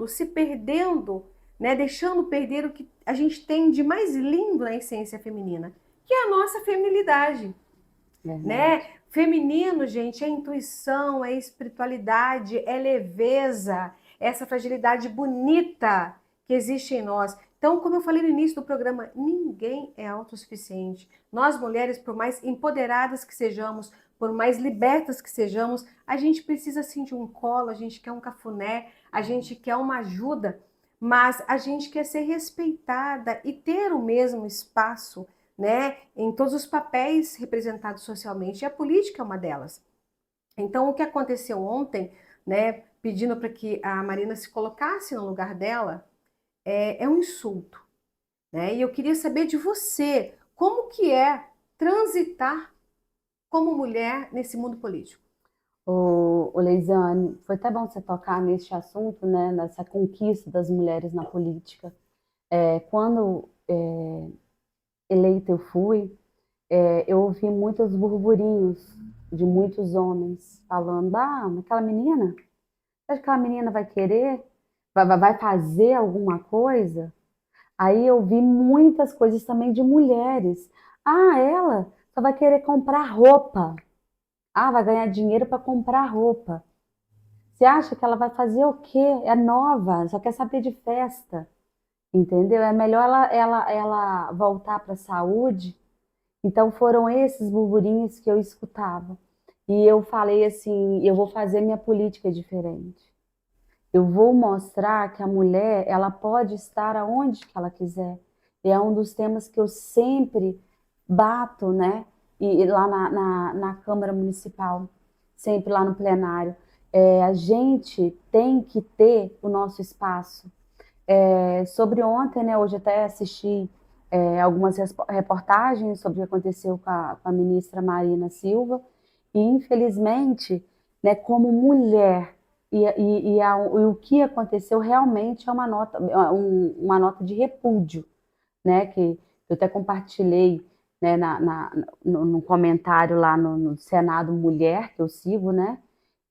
[SPEAKER 1] se perdendo, né? Deixando perder o que a gente tem de mais lindo na essência feminina, que é a nossa feminilidade,
[SPEAKER 3] Verdade.
[SPEAKER 1] né? Feminino, gente, é intuição, é espiritualidade, é leveza, é essa fragilidade bonita que existe em nós. Então, como eu falei no início do programa, ninguém é autossuficiente. Nós, mulheres, por mais empoderadas que sejamos, por mais libertas que sejamos, a gente precisa sim de um colo, a gente quer um cafuné, a gente quer uma ajuda, mas a gente quer ser respeitada e ter o mesmo espaço, né, em todos os papéis representados socialmente, e a política é uma delas. Então, o que aconteceu ontem, né, pedindo para que a Marina se colocasse no lugar dela, é um insulto, né? E eu queria saber de você, como que é transitar como mulher nesse mundo político?
[SPEAKER 3] O Leisiane, foi até bom você tocar neste assunto, né, nessa conquista das mulheres na política. Quando eleita eu fui, eu ouvi muitos burburinhos de muitos homens falando: ah, aquela menina, você acha que aquela menina vai querer? Vai fazer alguma coisa? Aí eu vi muitas coisas também de mulheres. Ah, ela só vai querer comprar roupa. Ah, vai ganhar dinheiro para comprar roupa. Você acha que ela vai fazer o quê? É nova, só quer saber de festa, entendeu? É melhor ela voltar para a saúde. Então foram esses burburinhos que eu escutava. E eu falei assim, eu vou fazer minha política diferente. Eu vou mostrar que a mulher, ela pode estar aonde que ela quiser. E é um dos temas que eu sempre bato, né? E lá na Câmara Municipal, sempre lá no plenário. A gente tem que ter o nosso espaço. Sobre ontem, né? Hoje até assisti algumas reportagens sobre o que aconteceu com a ministra Marina Silva. E, infelizmente, né, como mulher, e o que aconteceu realmente é uma nota de repúdio, né, que eu até compartilhei, né, no comentário lá no Senado Mulher, que eu sigo, né,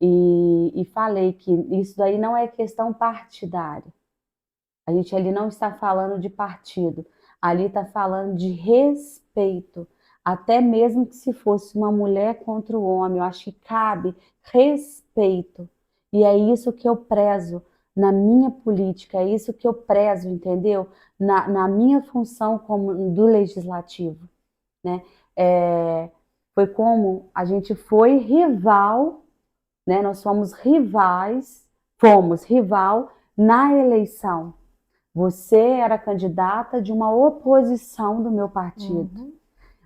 [SPEAKER 3] e falei que isso daí não é questão partidária. A gente ali não está falando de partido, ali está falando de respeito. Até mesmo que se fosse uma mulher contra o homem, eu acho que cabe respeito. E é isso que eu prezo na minha política, é isso que eu prezo, entendeu? Na minha função como do legislativo, né? Foi como a gente foi rival, né? Nós fomos rival na eleição. Você era candidata de uma oposição do meu partido,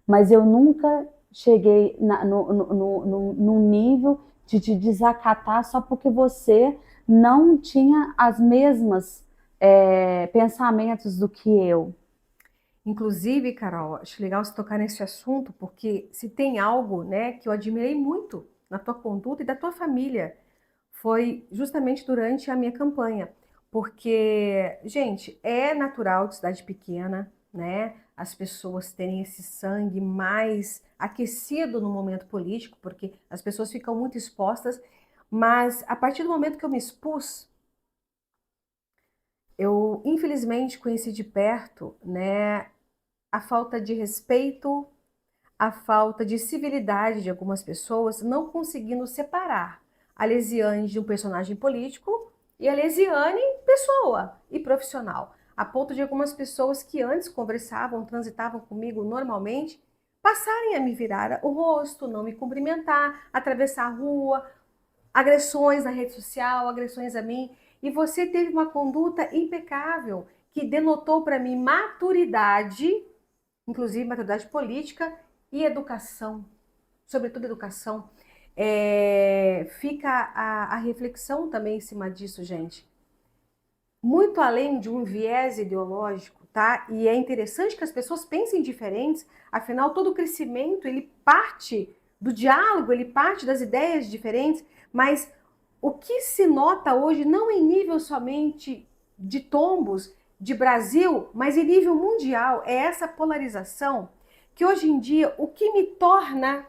[SPEAKER 3] mas eu nunca cheguei no nível de te desacatar só porque você não tinha as mesmas pensamentos do que eu.
[SPEAKER 1] Inclusive, Carol, acho legal você tocar nesse assunto, porque se tem algo, né, que eu admirei muito na tua conduta e da tua família, foi justamente durante a minha campanha. Porque, gente, é natural de cidade pequena, né, as pessoas terem esse sangue mais aquecido no momento político, porque as pessoas ficam muito expostas, mas a partir do momento que eu me expus, eu infelizmente conheci de perto, né, a falta de respeito, a falta de civilidade de algumas pessoas, não conseguindo separar a Lesiane de um personagem político e a Lesiane pessoa e profissional. A ponto de algumas pessoas que antes conversavam, transitavam comigo normalmente, passarem a me virar o rosto, não me cumprimentar, atravessar a rua, agressões na rede social, agressões a mim. E você teve uma conduta impecável que denotou para mim maturidade, inclusive maturidade política e educação, sobretudo educação. Fica a reflexão também em cima disso, gente. Muito além de um viés ideológico, tá? E é interessante que as pessoas pensem diferentes, afinal, todo o crescimento, ele parte do diálogo, ele parte das ideias diferentes, mas o que se nota hoje, não em nível somente de tombos, de Brasil, mas em nível mundial, é essa polarização que hoje em dia o que me torna,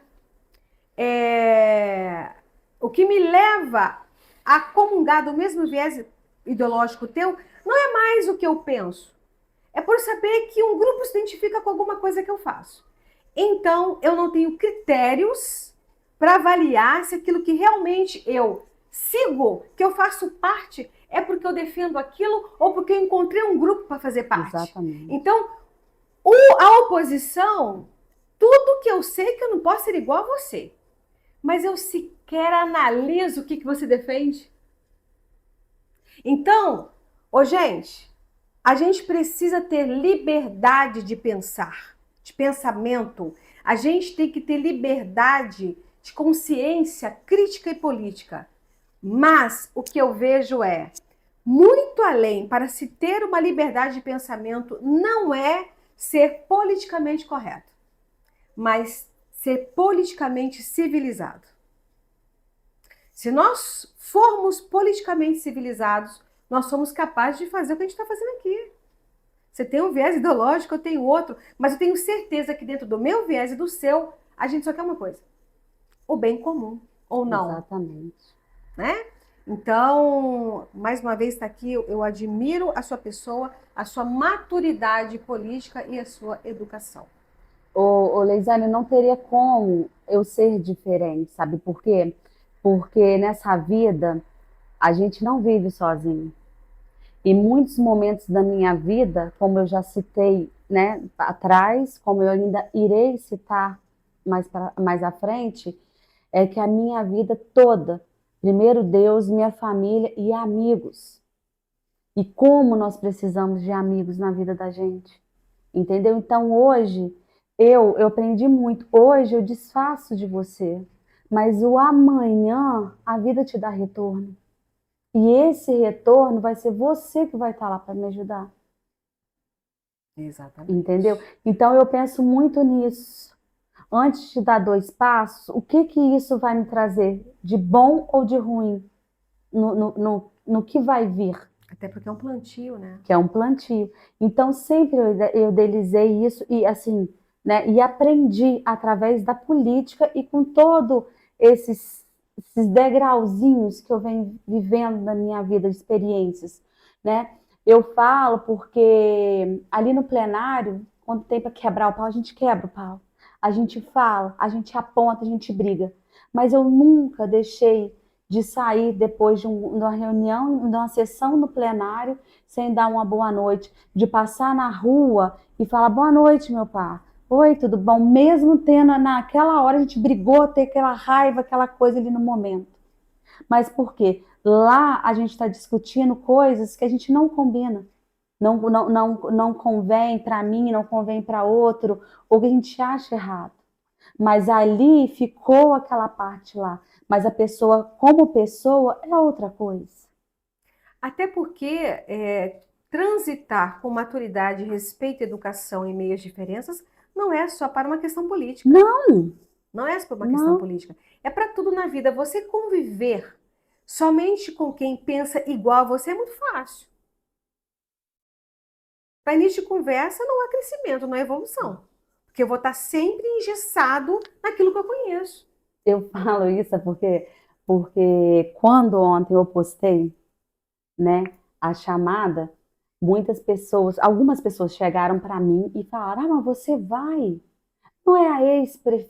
[SPEAKER 1] o que me leva a comungar do mesmo viés ideológico teu, não é mais o que eu penso. É por saber que um grupo se identifica com alguma coisa que eu faço. Então, eu não tenho critérios para avaliar se aquilo que realmente eu sigo, que eu faço parte, é porque eu defendo aquilo ou porque eu encontrei um grupo para fazer parte.
[SPEAKER 3] Exatamente.
[SPEAKER 1] Então, a oposição, tudo que eu sei que eu não posso ser igual a você, mas eu sequer analiso o que você defende. Então, Ô, gente, a gente precisa ter liberdade de pensar, de pensamento. A gente tem que ter liberdade de consciência crítica e política. Mas o que eu vejo é, muito além, para se ter uma liberdade de pensamento, não é ser politicamente correto, mas ser politicamente civilizado. Se nós formos politicamente civilizados, nós somos capazes de fazer o que a gente está fazendo aqui. Você tem um viés ideológico, eu tenho outro, mas eu tenho certeza que dentro do meu viés e do seu, a gente só quer uma coisa: o bem comum, ou não,
[SPEAKER 3] Exatamente.
[SPEAKER 1] né? Então, mais uma vez está aqui, eu admiro a sua pessoa, a sua maturidade política e a sua educação.
[SPEAKER 3] Ô, Leizane, não teria como eu ser diferente, sabe por quê? Porque nessa vida a gente não vive sozinho. E muitos momentos da minha vida, como eu já citei, né, atrás, como eu ainda irei citar mais à frente, é que a minha vida toda, primeiro Deus, minha família e amigos. E como nós precisamos de amigos na vida da gente, entendeu? Então hoje eu aprendi muito. Hoje eu desfaço de você, mas o amanhã a vida te dá retorno. E esse retorno vai ser você que vai estar lá para me ajudar.
[SPEAKER 1] Exatamente.
[SPEAKER 3] Entendeu? Então eu penso muito nisso. Antes de dar 2 passos, o que que isso vai me trazer de bom ou de ruim no que vai vir?
[SPEAKER 1] Até porque é um plantio, né?
[SPEAKER 3] Que é um plantio. Então sempre eu idealizei isso e assim, né? E aprendi através da política e com todo esses degrauzinhos que eu venho vivendo na minha vida, experiências, né? Eu falo porque ali no plenário, quando tem para quebrar o pau, a gente quebra o pau. A gente fala, a gente aponta, a gente briga. Mas eu nunca deixei de sair depois de uma reunião, de uma sessão no plenário, sem dar uma boa noite, de passar na rua e falar boa noite, meu pai. Oi, tudo bom? Mesmo tendo naquela hora a gente brigou, ter aquela raiva, aquela coisa ali no momento. Mas por quê? Lá a gente está discutindo coisas que a gente não combina. Não convém para mim, não convém para outro, ou que a gente acha errado. Mas ali ficou aquela parte lá. Mas a pessoa, como pessoa, é outra coisa.
[SPEAKER 1] Até porque transitar com maturidade, respeito e educação em meio às diferenças não é só para uma questão política.
[SPEAKER 3] Não,
[SPEAKER 1] Não é só para uma questão política. É para tudo na vida. Você conviver somente com quem pensa igual a você é muito fácil. Para início de conversa não há crescimento, não há evolução. Porque eu vou estar sempre engessado naquilo que eu conheço.
[SPEAKER 3] eu falo isso porque quando ontem eu postei, né, a chamada, algumas pessoas chegaram para mim e falaram: "Ah, mas você vai? Não é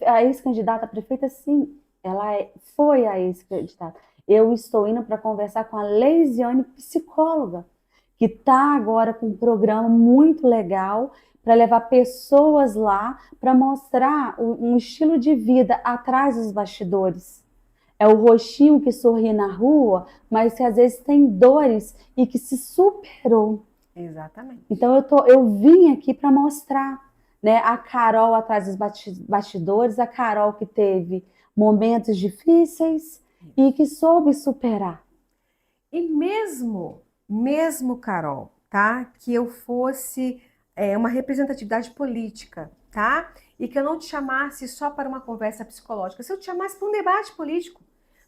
[SPEAKER 3] a ex-candidata a prefeita?" Sim, foi a ex-candidata. Eu estou indo para conversar com a Leisiane, psicóloga, que está agora com um programa muito legal para levar pessoas lá para mostrar um estilo de vida atrás dos bastidores. É o roxinho que sorri na rua, mas que às vezes tem dores e que se superou.
[SPEAKER 1] Exatamente.
[SPEAKER 3] Então eu vim aqui para mostrar, né, a Carol atrás dos bastidores, a Carol que teve momentos difíceis e que soube superar.
[SPEAKER 1] E mesmo, Carol, tá? Que eu fosse uma representatividade política, tá? E que eu não te chamasse só para uma conversa psicológica, se eu te chamasse para um debate político,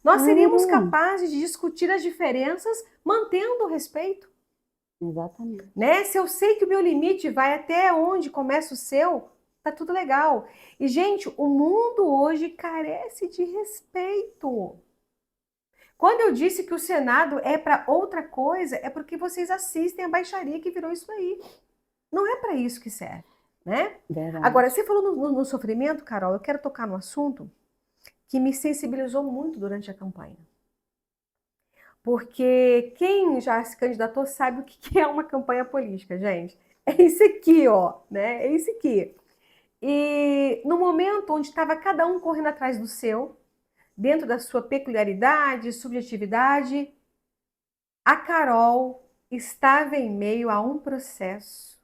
[SPEAKER 1] nós seríamos capazes de discutir as diferenças mantendo o respeito.
[SPEAKER 3] Exatamente.
[SPEAKER 1] Né? Se eu sei que o meu limite vai até onde começa o seu, tá tudo legal. E, gente, o mundo hoje carece de respeito. Quando eu disse que o Senado é para outra coisa, é porque vocês assistem a baixaria que virou isso aí. Não é para isso que serve, né?
[SPEAKER 3] Verdade.
[SPEAKER 1] Agora, você falou no sofrimento, Carol, eu quero tocar no assunto que me sensibilizou muito durante a campanha. Porque quem já se candidatou sabe o que é uma campanha política, gente. É isso aqui, ó, né? É isso aqui. E no momento onde estava cada um correndo atrás do seu, dentro da sua peculiaridade, subjetividade, a Carol estava em meio a um processo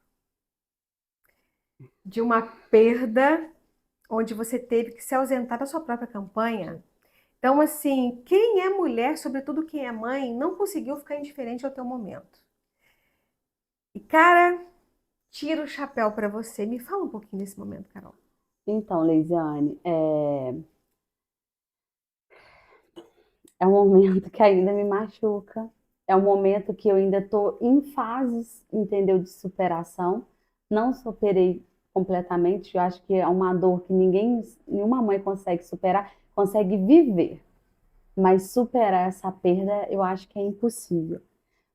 [SPEAKER 1] de uma perda, onde você teve que se ausentar da sua própria campanha. Então, assim, quem é mulher, sobretudo quem é mãe, não conseguiu ficar indiferente ao teu momento. E, cara, tiro o chapéu para você. Me fala um pouquinho desse momento, Carol.
[SPEAKER 3] Então, Leisiane, é um momento que ainda me machuca, é um momento que eu ainda estou em fases, entendeu, de superação. Não superei completamente, eu acho que é uma dor que nenhuma mãe consegue superar, consegue viver, mas superar essa perda eu acho que é impossível.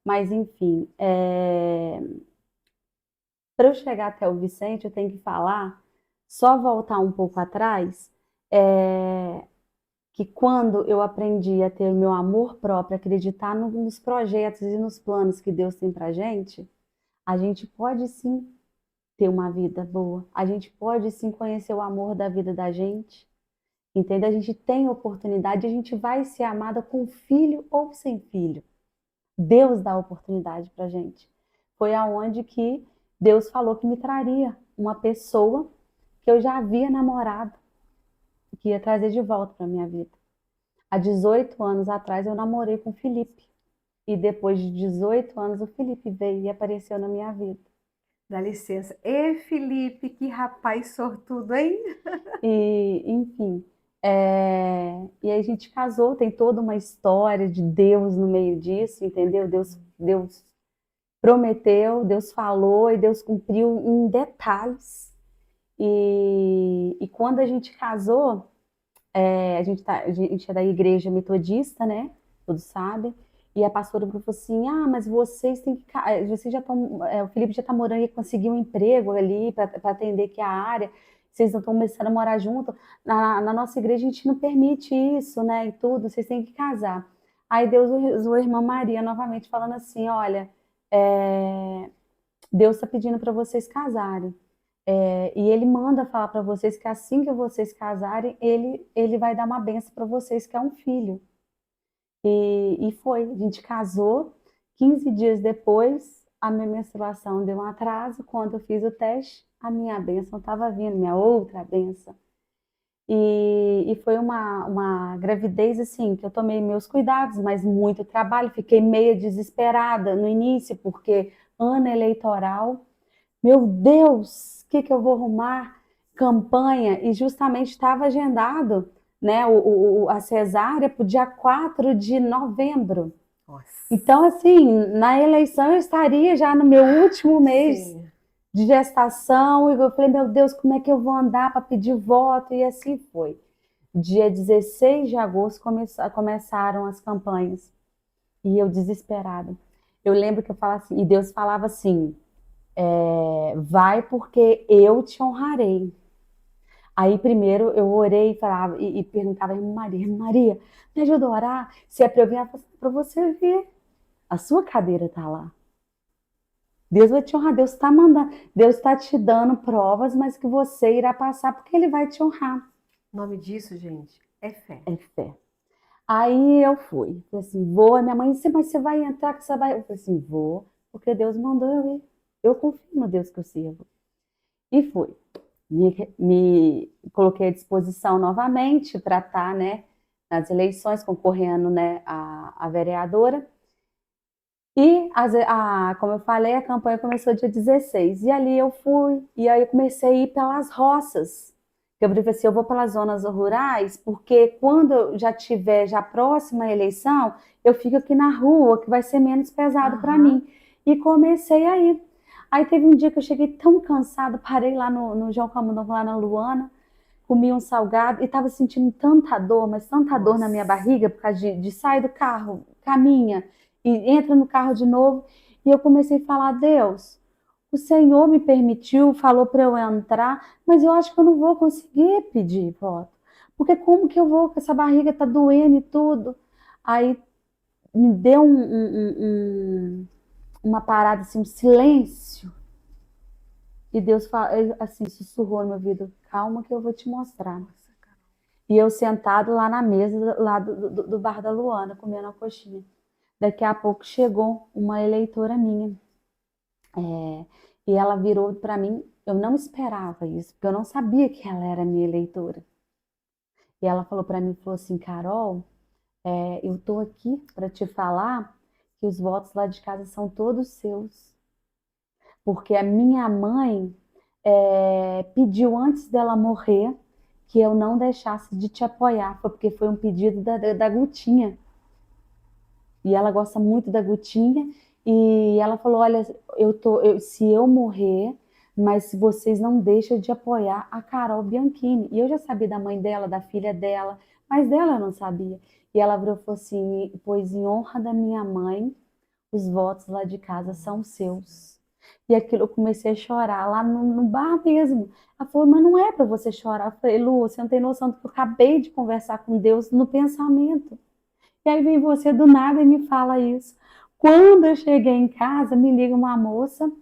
[SPEAKER 3] Mas, enfim, para eu chegar até o Vicente, eu tenho que falar, só voltar um pouco atrás, é, que quando eu aprendi a ter o meu amor próprio, acreditar nos projetos e nos planos que Deus tem para a gente pode sim ter uma vida boa, a gente pode sim conhecer o amor da vida da gente, entende? A gente tem oportunidade, a gente vai ser amada com filho ou sem filho. Deus dá oportunidade para gente. Foi aonde que Deus falou que me traria uma pessoa que eu já havia namorado, que ia trazer de volta para minha vida. Há 18 anos atrás eu namorei com o Felipe. E depois de 18 anos o Felipe veio e apareceu na minha vida.
[SPEAKER 1] Dá licença. Ê, Felipe, que rapaz sortudo, hein?
[SPEAKER 3] E, enfim, e aí a gente casou, tem toda uma história de Deus no meio disso, entendeu? Deus prometeu, Deus falou e Deus cumpriu em detalhes. E quando a gente casou, a gente é da igreja metodista, né? Todos sabem. E a pastora falou assim: ah, mas vocês têm que. Vocês já estão. O Felipe já está morando e conseguiu um emprego ali para atender aqui a área. Vocês estão começando a morar junto. Na nossa igreja a gente não permite isso, né? E tudo, vocês têm que casar. Aí Deus usou a irmã Maria novamente, falando assim: olha, Deus está pedindo para vocês casarem. E ele manda falar para vocês que assim que vocês casarem, ele vai dar uma benção para vocês, que é um filho. E foi, a gente casou, 15 dias depois, a minha menstruação deu um atraso, quando eu fiz o teste, a minha benção estava vindo, minha outra benção. E foi uma gravidez, assim, que eu tomei meus cuidados, mas muito trabalho, fiquei meio desesperada no início, porque ano eleitoral, meu Deus, o que eu vou arrumar? Campanha, e justamente estava agendado, né, a cesárea para o dia 4 de novembro.
[SPEAKER 1] Nossa.
[SPEAKER 3] Então, assim, na eleição eu estaria já no meu último mês
[SPEAKER 1] Sim.
[SPEAKER 3] de gestação, e eu falei, meu Deus, como é que eu vou andar para pedir voto? E assim foi. Dia 16 de agosto começaram as campanhas, e eu desesperada. Eu lembro que eu falava assim, e Deus falava assim, vai porque eu te honrarei. Aí primeiro eu orei e falava e perguntava a irmã Maria, me ajuda a orar? Se é para eu vir, para você ver, a sua cadeira está lá. Deus vai te honrar, Deus está mandando, Deus está te dando provas, mas que você irá passar porque Ele vai te honrar.
[SPEAKER 1] O nome disso, gente, é fé.
[SPEAKER 3] É fé. Aí eu fui, falei assim, vou, minha mãe disse, mas você vai entrar, que você vai... Eu falei assim, vou, porque Deus mandou eu ir. Eu confio no Deus que eu sirvo. E fui. Me coloquei à disposição novamente para estar, né, nas eleições, concorrendo, né, a vereadora. E, como eu falei, a campanha começou dia 16. E ali eu fui, e aí eu comecei a ir pelas roças. Eu falei assim, eu vou pelas zonas rurais, porque quando eu já tiver já próxima à eleição, eu fico aqui na rua, que vai ser menos pesado para mim. E comecei a ir. Aí teve um dia que eu cheguei tão cansada, parei lá no João Camundongo, lá na Luana, comi um salgado e estava sentindo tanta dor, mas tanta dor na minha barriga, por causa de sair do carro, caminha e entra no carro de novo. E eu comecei a falar, Deus, o Senhor me permitiu, falou para eu entrar, mas eu acho que eu não vou conseguir pedir voto. Porque como que eu vou, com essa barriga tá doendo e tudo? Aí me deu uma parada, assim, um silêncio. E Deus assim, sussurrou no meu ouvido, calma que eu vou te mostrar. E eu sentado lá na mesa, lá do bar da Luana, comendo a coxinha. Daqui a pouco chegou uma eleitora minha. E ela virou para mim, eu não esperava isso, porque eu não sabia que ela era minha eleitora. E ela falou para mim, falou assim, Carol, eu tô aqui para te falar que os votos lá de casa são todos seus. Porque a minha mãe pediu antes dela morrer que eu não deixasse de te apoiar. Foi porque foi um pedido da Gutinha. E ela gosta muito da Gutinha. E ela falou, olha, se eu morrer, mas se vocês não deixam de apoiar a Carol Bianchini. E eu já sabia da mãe dela, da filha dela, mas dela eu não sabia. E ela virou e falou assim, pois em honra da minha mãe, os votos lá de casa são seus. E aquilo eu comecei a chorar lá no bar mesmo. Ela falou, mas não é para você chorar. Eu falei, Lu, você não tem noção do que eu acabei de conversar com Deus no pensamento. E aí vem você do nada e me fala isso. Quando eu cheguei em casa, me liga uma moça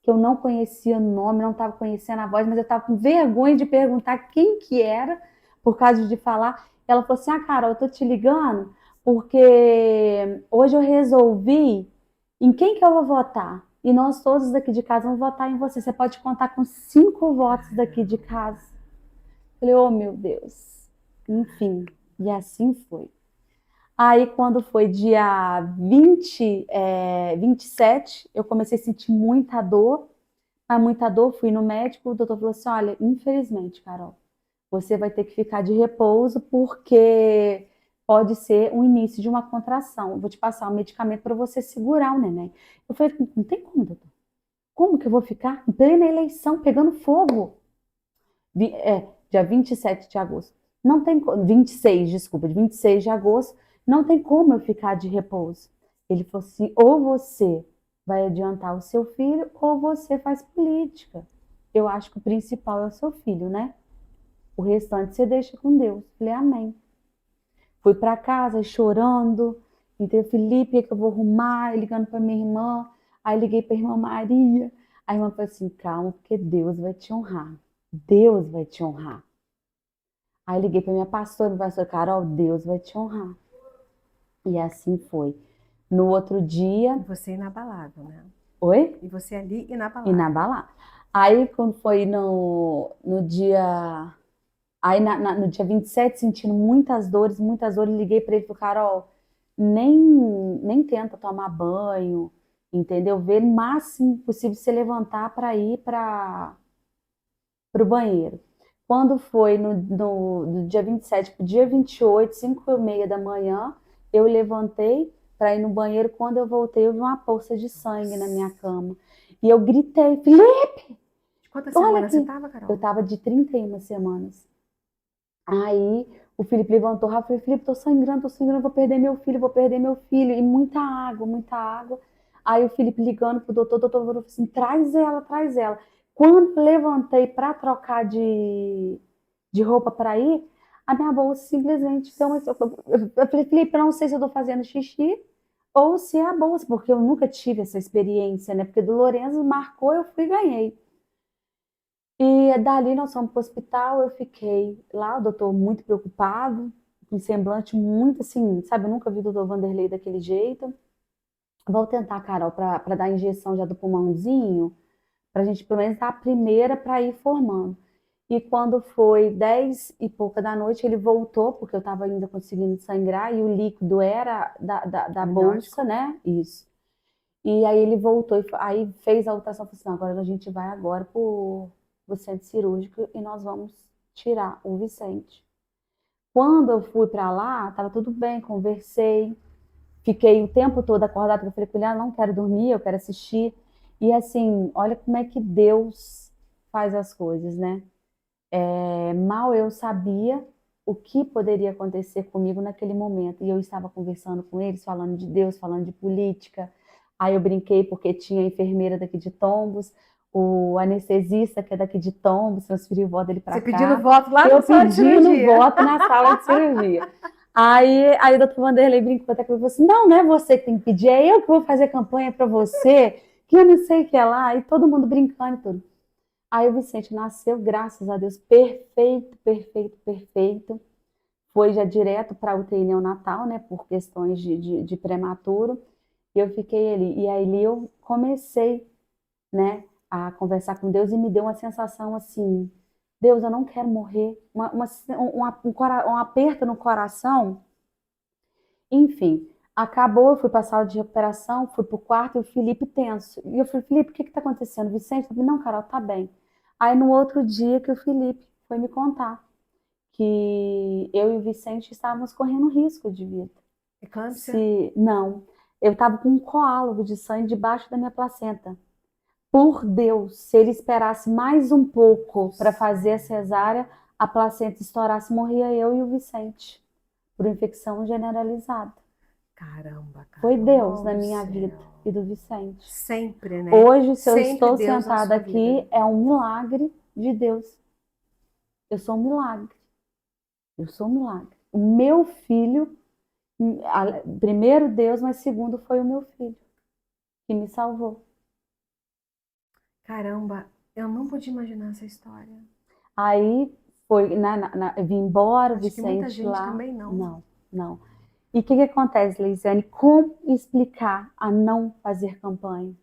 [SPEAKER 3] que eu não conhecia o nome, não estava conhecendo a voz, mas eu estava com vergonha de perguntar quem que era, por causa de falar. Ela falou assim, Carol, eu tô te ligando porque hoje eu resolvi em quem que eu vou votar. E nós todos daqui de casa vamos votar em você. Você pode contar com 5 votos daqui de casa. Eu falei, oh meu Deus. Enfim, e assim foi. Aí, quando foi dia 27, eu comecei a sentir muita dor. Muita dor, fui no médico, o doutor falou assim, olha, infelizmente, Carol, você vai ter que ficar de repouso porque pode ser o início de uma contração. Eu vou te passar um medicamento para você segurar o neném. Eu falei, não tem como, doutor. Como que eu vou ficar em plena eleição, pegando fogo? Dia 27 de agosto. Não tem 26, desculpa, de 26 de agosto, não tem como eu ficar de repouso. Ele falou assim, ou você vai adiantar o seu filho, ou você faz política. Eu acho que o principal é o seu filho, né? O restante você deixa com Deus. Falei, amém. Fui para casa chorando, então Felipe, o que eu vou arrumar? Ligando para minha irmã, aí liguei para a irmã Maria. A irmã falou assim, calma, porque Deus vai te honrar. Deus vai te honrar. Aí liguei para minha pastora, pastor Carol, Deus vai te honrar. E assim foi. No outro dia...
[SPEAKER 1] E você inabalável, né?
[SPEAKER 3] Oi?
[SPEAKER 1] E você ali inabalável.
[SPEAKER 3] Inabalável. Aí quando foi no dia... Aí no dia 27, sentindo muitas dores, liguei para ele e falei, Carol, nem tenta tomar banho, entendeu? Vê o máximo possível se levantar para ir para o banheiro. Quando foi do dia 27 para o dia 28, 5h30 da manhã, eu levantei para ir no banheiro. Quando eu voltei, eu vi uma poça de sangue na minha cama. E eu gritei, Felipe!
[SPEAKER 1] De quantas semanas você estava, Carol?
[SPEAKER 3] Eu estava de 31 semanas. Aí o Felipe levantou, Rafa, falei, Felipe, tô sangrando, vou perder meu filho. E muita água, muita água. Aí o Felipe ligando pro doutor falou assim, traz ela. Quando eu levantei para trocar de roupa para ir, a minha bolsa simplesmente... Então, eu falei, Felipe, eu não sei se eu tô fazendo xixi ou se é a bolsa, porque eu nunca tive essa experiência, né? Porque do Lorenzo marcou, eu fui e ganhei. E dali nós fomos para o hospital, eu fiquei lá, o doutor muito preocupado, com semblante muito assim, sabe, eu nunca vi o doutor Vanderlei daquele jeito. Vou tentar, Carol, para dar injeção já do pulmãozinho, para a gente pelo menos dar a primeira para ir formando. E quando foi 10 e pouca da noite, ele voltou, porque eu estava ainda conseguindo sangrar, e o líquido era da bolsa, né? Isso. E aí ele voltou, aí fez a ultrassom, falou assim, agora a gente vai agora pro centro cirúrgico e nós vamos tirar o Vicente. Quando eu fui para lá, estava tudo bem, conversei, fiquei o tempo todo acordada, eu falei com ele, não quero dormir, eu quero assistir. E assim, olha como é que Deus faz as coisas, né? Mal eu sabia o que poderia acontecer comigo naquele momento. E eu estava conversando com eles, falando de Deus, falando de política. Aí eu brinquei porque tinha a enfermeira daqui de Tombos, o anestesista que é daqui de Tombos, transferiu o voto dele para cá.
[SPEAKER 1] Você pedindo voto lá
[SPEAKER 3] na sala de cirurgia? Eu pedindo voto na sala de cirurgia. Aí o doutor Vanderlei brincou até comigo e falou assim, não é você que tem que pedir, é eu que vou fazer campanha para você, que eu não sei o que é lá. E todo mundo brincando e tudo. Aí o Vicente nasceu, graças a Deus, perfeito. foi já direto para UTI neonatal, né, por questões de prematuro, e eu fiquei ali. E aí eu comecei, né, a conversar com Deus e me deu uma sensação assim, Deus, eu não quero morrer, um aperto no coração. Enfim, acabou, eu fui para a sala de recuperação, fui para o quarto e o Felipe tenso. E eu falei, Felipe, o que está acontecendo? Vicente? Eu falei, não, Carol, tá bem. Aí no outro dia que o Felipe foi me contar que eu e o Vicente estávamos correndo risco de vida.
[SPEAKER 1] Eclâmpsia?
[SPEAKER 3] Não, eu estava com um coágulo de sangue debaixo da minha placenta. Por Deus, se ele esperasse mais um pouco para fazer a cesárea, a placenta estourasse, morria eu e o Vicente, por infecção generalizada.
[SPEAKER 1] Caramba,
[SPEAKER 3] Foi Deus
[SPEAKER 1] Carol
[SPEAKER 3] na
[SPEAKER 1] do
[SPEAKER 3] minha
[SPEAKER 1] céu.
[SPEAKER 3] vida e do Vicente.
[SPEAKER 1] Sempre, né?
[SPEAKER 3] Hoje, se eu
[SPEAKER 1] Sempre
[SPEAKER 3] estou
[SPEAKER 1] Deus na
[SPEAKER 3] sentada
[SPEAKER 1] sua
[SPEAKER 3] aqui,
[SPEAKER 1] vida.
[SPEAKER 3] é um milagre de Deus. Eu sou um milagre. Eu sou um milagre. O meu filho, primeiro Deus, mas segundo foi o meu filho que me salvou.
[SPEAKER 1] Caramba, eu não podia imaginar essa história.
[SPEAKER 3] Aí foi, eu vim embora, o
[SPEAKER 1] Acho que muita
[SPEAKER 3] Vicente
[SPEAKER 1] gente
[SPEAKER 3] lá.
[SPEAKER 1] também não.
[SPEAKER 3] Não. E o que acontece, Leisiane? Como explicar a não fazer campanha?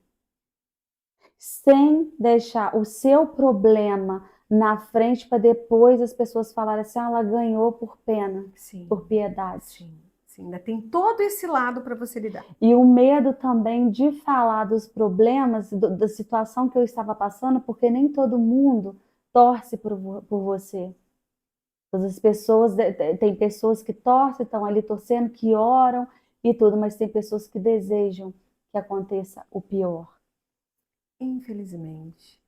[SPEAKER 3] Sem deixar o seu problema na frente para depois as pessoas falarem assim, ela ganhou por pena,
[SPEAKER 1] Sim,
[SPEAKER 3] por piedade.
[SPEAKER 1] sim. Ainda tem todo esse lado para você lidar.
[SPEAKER 3] E o medo também de falar dos problemas, da situação que eu estava passando, porque nem todo mundo torce por você. As pessoas, tem pessoas que torcem, estão ali torcendo, que oram e tudo, mas tem pessoas que desejam que aconteça o pior.
[SPEAKER 1] Infelizmente.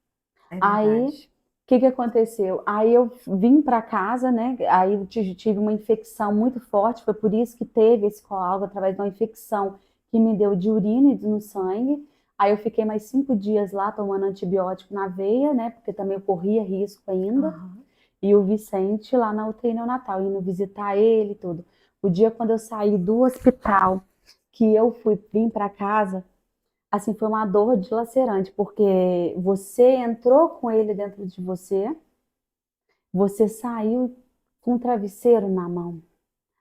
[SPEAKER 1] É
[SPEAKER 3] Aí, o
[SPEAKER 1] verdade.
[SPEAKER 3] que aconteceu? Aí eu vim para casa, né? Aí eu tive uma infecção muito forte, foi por isso que teve esse coágulo, através de uma infecção que me deu de urina e no sangue. Aí eu fiquei mais 5 dias lá tomando antibiótico na veia, né? Porque também eu corria risco ainda.
[SPEAKER 1] Uhum.
[SPEAKER 3] E o Vicente lá na UTI neonatal, indo visitar ele e tudo. O dia quando eu saí do hospital, que eu vim para casa, assim, foi uma dor dilacerante, porque você entrou com ele dentro de você, você saiu com um travesseiro na mão,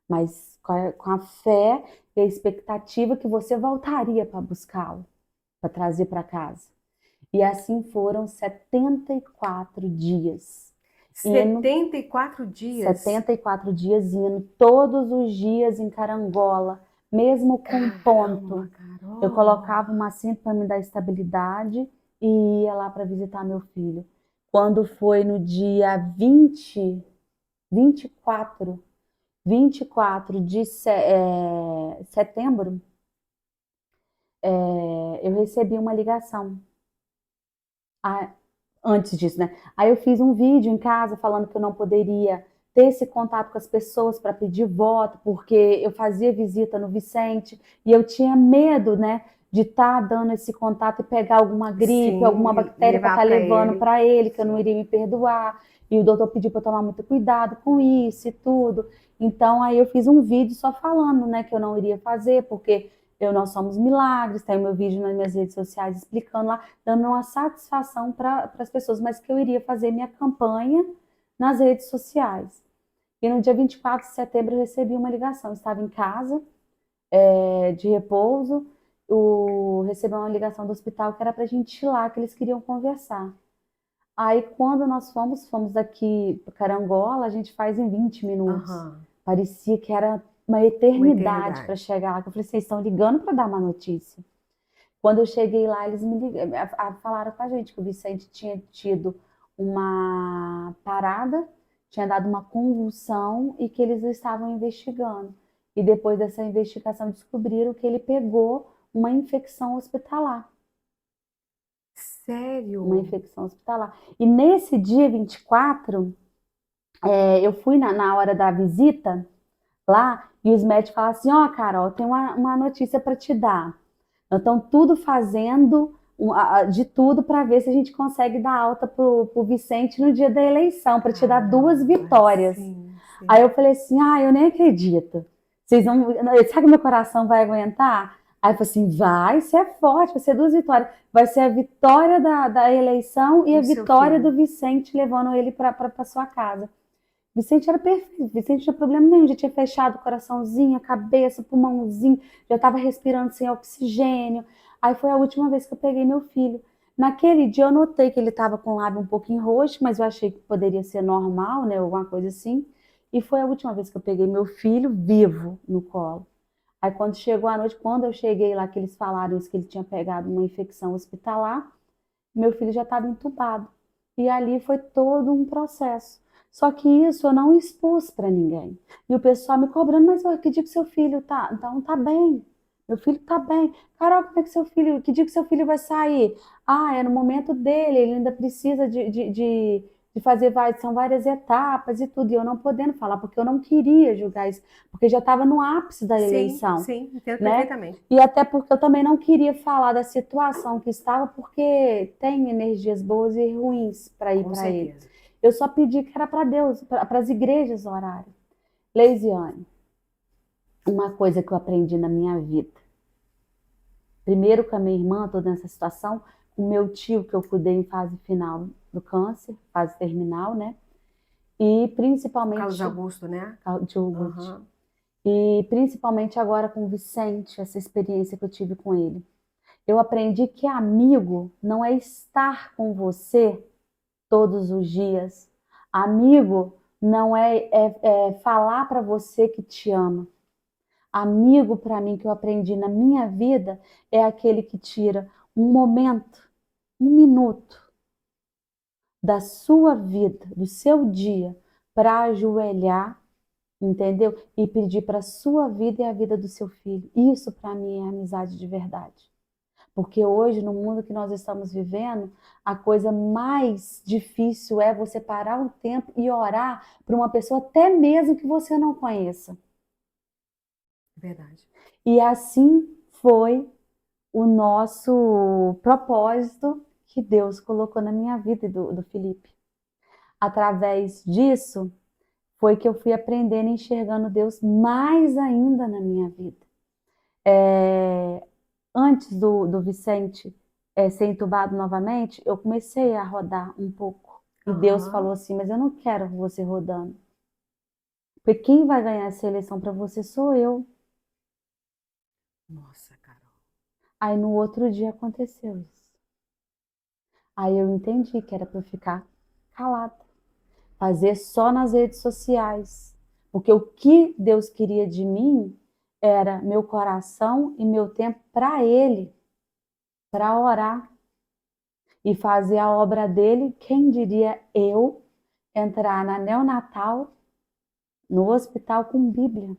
[SPEAKER 3] mas com a fé e a expectativa que você voltaria para buscá-lo, para trazer para casa. E assim foram 74 dias.
[SPEAKER 1] 74 dias?
[SPEAKER 3] 74 dias indo, todos os dias em Carangola, mesmo com ponto.
[SPEAKER 1] Caramba,
[SPEAKER 3] Eu colocava uma cinta para me dar estabilidade e ia lá para visitar meu filho. Quando foi no dia 24 de setembro, eu recebi uma ligação. Antes disso, né? Aí eu fiz um vídeo em casa falando que eu não poderia ter esse contato com as pessoas para pedir voto, porque eu fazia visita no Vicente e eu tinha medo, né, de estar dando esse contato e pegar alguma gripe,
[SPEAKER 1] sim,
[SPEAKER 3] alguma bactéria para estar levando
[SPEAKER 1] ele.
[SPEAKER 3] para ele, que eu
[SPEAKER 1] Sim.
[SPEAKER 3] não iria me perdoar. E o doutor pediu para eu tomar muito cuidado com isso e tudo. Então aí eu fiz um vídeo só falando, né, que eu não iria fazer, porque nós somos milagres, tem o meu vídeo nas minhas redes sociais explicando lá, dando uma satisfação para as pessoas, mas que eu iria fazer minha campanha nas redes sociais. E no dia 24 de setembro eu recebi uma ligação, eu estava em casa, de repouso, recebi uma ligação do hospital que era para a gente ir lá, que eles queriam conversar. Aí quando nós fomos daqui para Carangola, a gente faz em 20 minutos.
[SPEAKER 1] Uhum.
[SPEAKER 3] Parecia que era uma eternidade para chegar lá. Eu falei, vocês estão ligando para dar uma notícia. Quando eu cheguei lá, eles me falaram com a gente que o Vicente tinha tido uma parada, tinha dado uma convulsão e que eles estavam investigando. E depois dessa investigação descobriram que ele pegou uma infecção hospitalar.
[SPEAKER 1] Sério?
[SPEAKER 3] Uma infecção hospitalar. E nesse dia 24, eu fui na hora da visita lá e os médicos falaram assim, ó, Carol, tem uma notícia para te dar. Nós estamos tudo fazendo de tudo para ver se a gente consegue dar alta pro Vicente no dia da eleição, para te dar 2 vitórias.
[SPEAKER 1] Sim.
[SPEAKER 3] Aí eu falei assim, eu nem acredito. Vocês vão, sabe que meu coração vai aguentar? Aí eu falei assim, vai ser forte, vai ser 2 vitórias. Vai ser a vitória da eleição e a vitória do Vicente levando ele para sua casa. Vicente era perfeito, Vicente não tinha problema nenhum, já tinha fechado o coraçãozinho, a cabeça, o pulmãozinho, já estava respirando sem oxigênio. Aí foi a última vez que eu peguei meu filho. Naquele dia eu notei que ele estava com o lábio um pouquinho roxo, mas eu achei que poderia ser normal, né, alguma coisa assim. E foi a última vez que eu peguei meu filho vivo no colo. Aí quando chegou a noite, quando eu cheguei lá, que eles falaram isso, que ele tinha pegado uma infecção hospitalar, meu filho já estava entubado. E ali foi todo um processo. Só que isso eu não expus para ninguém. E o pessoal me cobrando, mas eu acredito que seu filho tá, então tá bem. Meu filho tá bem. Carol, como é que seu filho, que dia que seu filho vai sair? Ah, é no momento dele, ele ainda precisa de fazer várias, são várias etapas e tudo. E eu não podendo falar, porque eu não queria julgar isso, porque já estava no ápice da
[SPEAKER 1] Sim,
[SPEAKER 3] eleição,
[SPEAKER 1] sim, entendo
[SPEAKER 3] né?
[SPEAKER 1] perfeitamente.
[SPEAKER 3] E até porque eu também não queria falar da situação que estava, porque tem energias boas e ruins para ir
[SPEAKER 1] Com
[SPEAKER 3] para ele.
[SPEAKER 1] certeza.
[SPEAKER 3] Eu só pedi que era para Deus, para as igrejas orarem. Leisiane, uma coisa que eu aprendi na minha vida. Primeiro com a minha irmã, toda nessa situação, com o meu tio, que eu cuidei em fase final do câncer, fase terminal, né? E
[SPEAKER 1] Carlos
[SPEAKER 3] principalmente,
[SPEAKER 1] Augusto, né?
[SPEAKER 3] tio Augusto.
[SPEAKER 1] Aham.
[SPEAKER 3] E principalmente agora com o Vicente, essa experiência que eu tive com ele. Eu aprendi que amigo não é estar com você todos os dias. Amigo não é falar para você que te ama. Amigo, para mim, que eu aprendi na minha vida, é aquele que tira um momento, um minuto da sua vida, do seu dia, para ajoelhar, entendeu? E pedir para a sua vida e a vida do seu filho. Isso, para mim, é amizade de verdade. Porque hoje, no mundo que nós estamos vivendo, a coisa mais difícil é você parar um tempo e orar para uma pessoa, até mesmo que você não conheça.
[SPEAKER 1] Verdade.
[SPEAKER 3] E assim foi o nosso propósito que Deus colocou na minha vida e do Felipe. Através disso, foi que eu fui aprendendo e enxergando Deus mais ainda na minha vida. Antes do Vicente ser entubado novamente, eu comecei a rodar um pouco. E Deus
[SPEAKER 1] Aham.
[SPEAKER 3] falou assim, mas eu não quero você rodando. Porque quem vai ganhar essa eleição para você sou eu.
[SPEAKER 1] Nossa, Carol.
[SPEAKER 3] Aí no outro dia aconteceu isso. Aí eu entendi que era para eu ficar calada. Fazer só nas redes sociais. Porque o que Deus queria de mim era meu coração e meu tempo para Ele, para orar e fazer a obra dele. Quem diria eu entrar na neonatal, no hospital com Bíblia?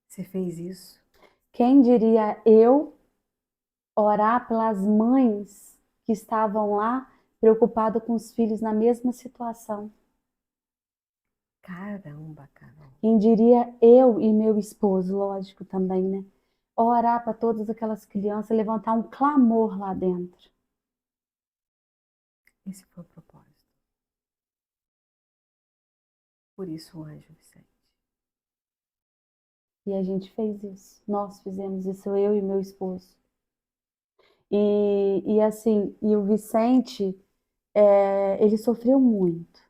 [SPEAKER 1] Você fez isso?
[SPEAKER 3] Quem diria eu orar pelas mães que estavam lá preocupadas com os filhos na mesma situação?
[SPEAKER 1] Caramba, Carol.
[SPEAKER 3] Quem diria eu e meu esposo, lógico também, né? Orar para todas aquelas crianças, levantar um clamor lá dentro.
[SPEAKER 1] Esse foi o propósito. Por isso o anjo, Vicente.
[SPEAKER 3] E a gente fez isso. Nós fizemos isso, eu e meu esposo. E assim, e o Vicente, ele sofreu muito.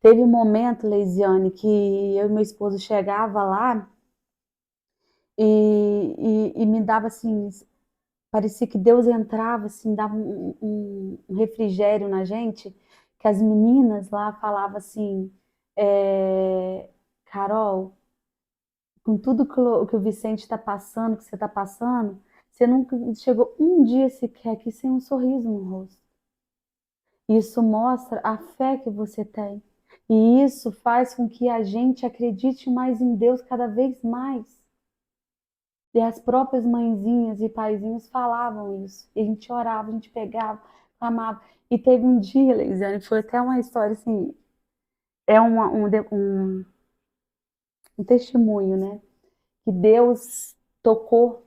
[SPEAKER 3] Teve um momento, Leisiane, que eu e meu esposo chegava lá e me dava assim, parecia que Deus entrava assim, dava um refrigério na gente, que as meninas lá falavam assim, Carol, com tudo que o Vicente está passando, que você está passando, você nunca chegou um dia sequer aqui sem um sorriso no rosto. Isso mostra a fé que você tem. E isso faz com que a gente acredite mais em Deus cada vez mais. E as próprias mãezinhas e paizinhos falavam isso. E a gente orava, a gente pegava, clamava. E teve um dia, Leisiane, foi até uma história assim, é um testemunho, né? Que Deus tocou,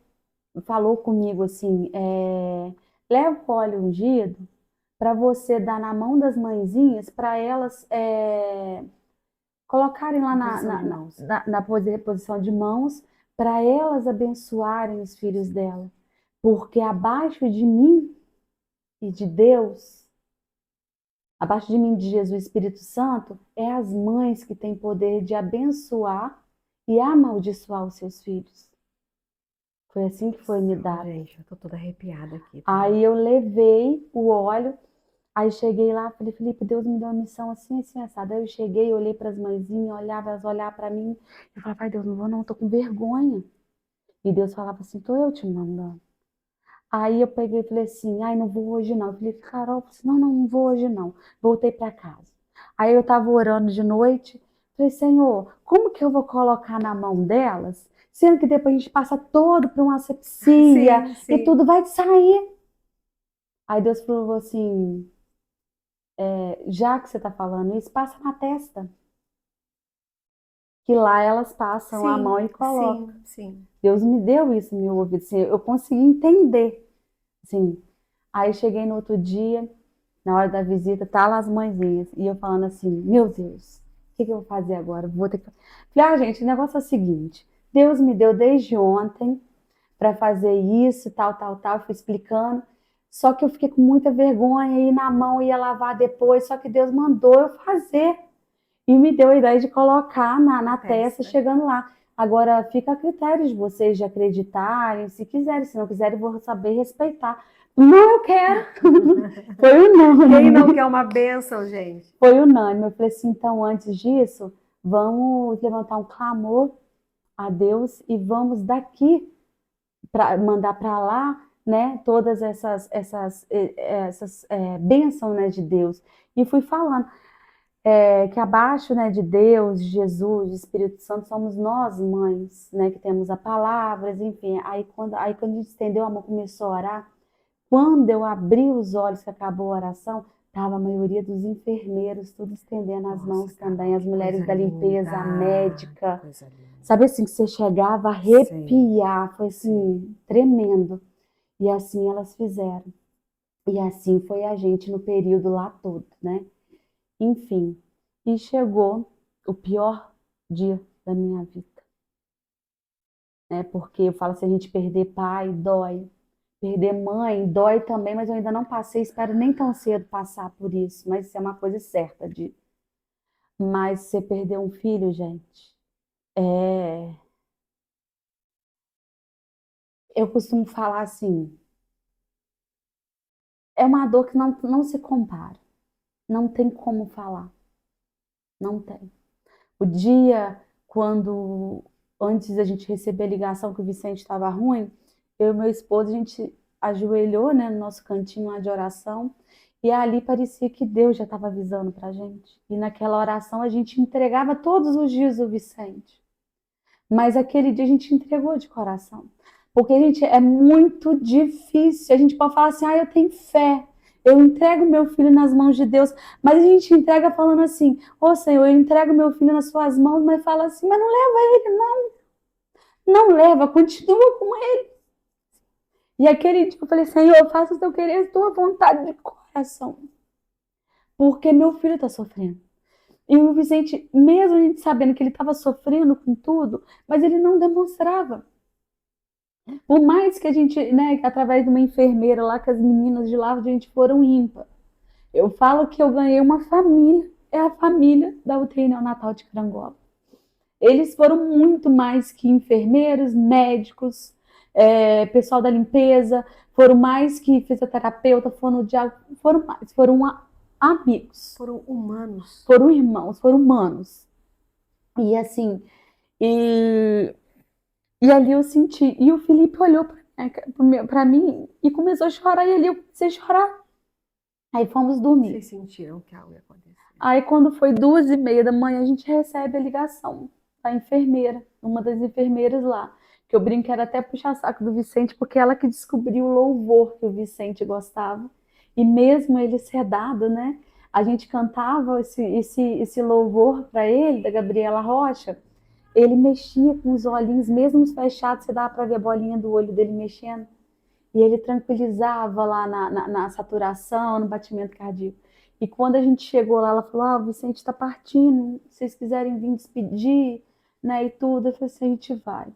[SPEAKER 3] falou comigo assim, leva o óleo ungido para você dar na mão das mãezinhas, para elas colocarem lá
[SPEAKER 1] Posição de mãos.
[SPEAKER 3] na posição de mãos, para elas abençoarem os filhos dela. Porque abaixo de mim e de Deus Abaixo de mim, de Jesus, Espírito Santo, é as mães que têm poder de abençoar e amaldiçoar os seus filhos. Foi assim que foi me dado.
[SPEAKER 1] Gente, eu tô toda arrepiada aqui.
[SPEAKER 3] Aí eu levei o óleo, aí cheguei lá, falei, Felipe, Deus me deu uma missão assim, assim, assada. Aí eu cheguei, olhei para as mãezinhas, olhava, elas olhavam para mim, eu falava, pai, Deus, não vou não, tô com vergonha. E Deus falava assim, tô eu te mandando. Aí eu peguei e falei assim, ai, não vou hoje não. Eu falei, Carol, não vou hoje não. Voltei para casa. Aí eu tava orando de noite, falei, Senhor, como que eu vou colocar na mão delas, sendo que depois a gente passa todo por uma asepsia e tudo vai sair. Aí Deus falou assim, já que você tá falando isso, passa na testa. Que lá elas passam a mão e colocam.
[SPEAKER 1] Sim.
[SPEAKER 3] Deus me deu isso no meu ouvido, assim, eu consegui entender. Assim. Aí cheguei no outro dia, na hora da visita, tá lá as mãezinhas. E eu falando assim, meu Deus, o que eu vou fazer agora? Vou ter que... Falei, gente, o negócio é o seguinte, Deus me deu desde ontem para fazer isso, tal. Fui explicando. Só que eu fiquei com muita vergonha, ir na mão, ia lavar depois, só que Deus mandou eu fazer. E me deu a ideia de colocar na testa, chegando lá. Agora, fica a critério de vocês de acreditarem, se quiserem. Se não quiserem, vou saber respeitar. Não, eu quero. Foi unânime.
[SPEAKER 1] Quem não quer uma bênção, gente?
[SPEAKER 3] Foi unânime. Eu falei assim, então, antes disso, vamos levantar um clamor a Deus e vamos daqui mandar para lá, né, todas essas bênçãos, né, de Deus. E fui falando. Que abaixo, né, de Deus, de Jesus, de Espírito Santo, somos nós, mães, né, que temos a palavras, enfim. Aí quando a gente estendeu a mão, começou a orar, quando eu abri os olhos, que acabou a oração, estava a maioria dos enfermeiros, tudo estendendo as mãos também, as mulheres da limpeza, a médica. Sabe assim, que você chegava a arrepiar, foi assim, tremendo. E assim elas fizeram. E assim foi a gente no período lá todo, né? Enfim, e chegou o pior dia da minha vida, né? Porque eu falo, se a gente perder pai, dói. Perder mãe, dói também, mas eu ainda não passei, espero nem tão cedo passar por isso, mas isso é uma coisa certa de... Mas você perder um filho, gente, eu costumo falar assim, é uma dor que não se compara, não tem como falar, não tem. O dia quando, antes da gente receber a ligação que o Vicente estava ruim, eu e meu esposo, a gente ajoelhou, né, no nosso cantinho lá de oração, e ali parecia que Deus já estava avisando para a gente. E naquela oração a gente entregava todos os dias o Vicente. Mas aquele dia a gente entregou de coração. Porque, gente, é muito difícil. A gente pode falar assim, eu tenho fé. Eu entrego meu filho nas mãos de Deus. Mas a gente entrega falando assim, Senhor, eu entrego meu filho nas suas mãos, mas fala assim, mas não leva ele, não. Não leva, continua com ele. E aquele dia eu falei, Senhor, faça o teu querer, a tua vontade de coração. Porque meu filho está sofrendo. E o Vicente, mesmo a gente sabendo que ele estava sofrendo com tudo, mas ele não demonstrava. Por mais que a gente, né, através de uma enfermeira lá, que as meninas de lá, a gente foram ímpar. Eu falo que eu ganhei uma família, é a família da UTI Neonatal de Carangola. Eles foram muito mais que enfermeiros, médicos, pessoal da limpeza, foram mais que fisioterapeuta, foram mais, foram amigos.
[SPEAKER 1] Foram humanos.
[SPEAKER 3] Foram irmãos, foram humanos. E assim, e ali eu senti, e o Felipe olhou para mim e começou a chorar, e ali eu comecei a chorar. Aí fomos dormir.
[SPEAKER 1] Vocês sentiram que algo ia acontecer?
[SPEAKER 3] Aí quando foi 2h30 da manhã, a gente recebe a ligação da enfermeira, uma das enfermeiras lá, que eu brinco, era até puxar saco do Vicente, porque ela que descobriu o louvor que o Vicente gostava. E mesmo ele sedado, né? A gente cantava esse louvor para ele, da Gabriela Rocha. Ele mexia com os olhinhos, mesmo fechados, você dava para ver a bolinha do olho dele mexendo. E ele tranquilizava lá na saturação, no batimento cardíaco. E quando a gente chegou lá, ela falou, o Vicente está partindo, se vocês quiserem vir despedir, né, e tudo. Eu falei assim, a gente vai.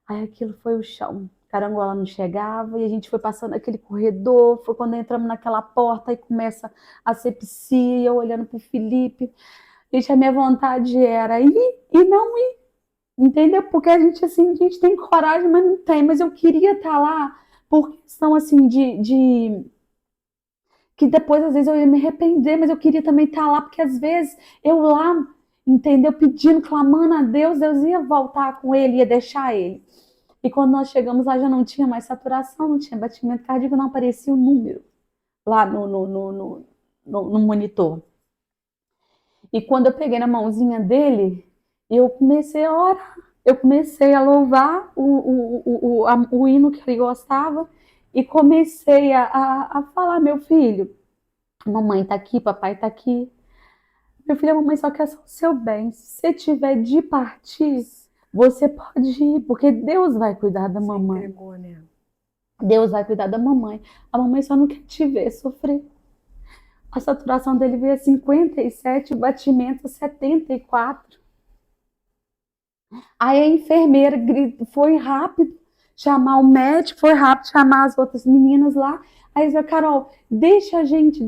[SPEAKER 3] Aí aquilo foi o chão. carangola não chegava, e a gente foi passando aquele corredor, foi quando entramos naquela porta e começa a sepsia, e eu olhando pro Felipe. Gente, a minha vontade era ir e não ir, entendeu? Porque a gente, assim, a gente tem coragem, mas não tem. Mas eu queria estar lá por questão, assim, que depois, às vezes, eu ia me arrepender, mas eu queria também estar lá, porque às vezes eu lá, entendeu? Pedindo, clamando a Deus, Deus ia voltar com ele, ia deixar ele. E quando nós chegamos lá, já não tinha mais saturação, não tinha batimento cardíaco, não aparecia o número lá no monitor. E quando eu peguei na mãozinha dele, eu comecei a orar, eu comecei a louvar o hino que ele gostava e comecei a falar, meu filho, mamãe tá aqui, papai tá aqui. Meu filho, a mamãe só quer só o seu bem. Se você tiver de partir, você pode ir, porque Deus vai cuidar da mamãe.
[SPEAKER 1] Você entregou, né?
[SPEAKER 3] Deus vai cuidar da mamãe. A mamãe só não quer te ver sofrer. A saturação dele veio a 57, o batimento a 74. Aí a enfermeira foi rápido chamar o médico, foi rápido chamar as outras meninas lá. Aí eles falaram, Carol, deixa a gente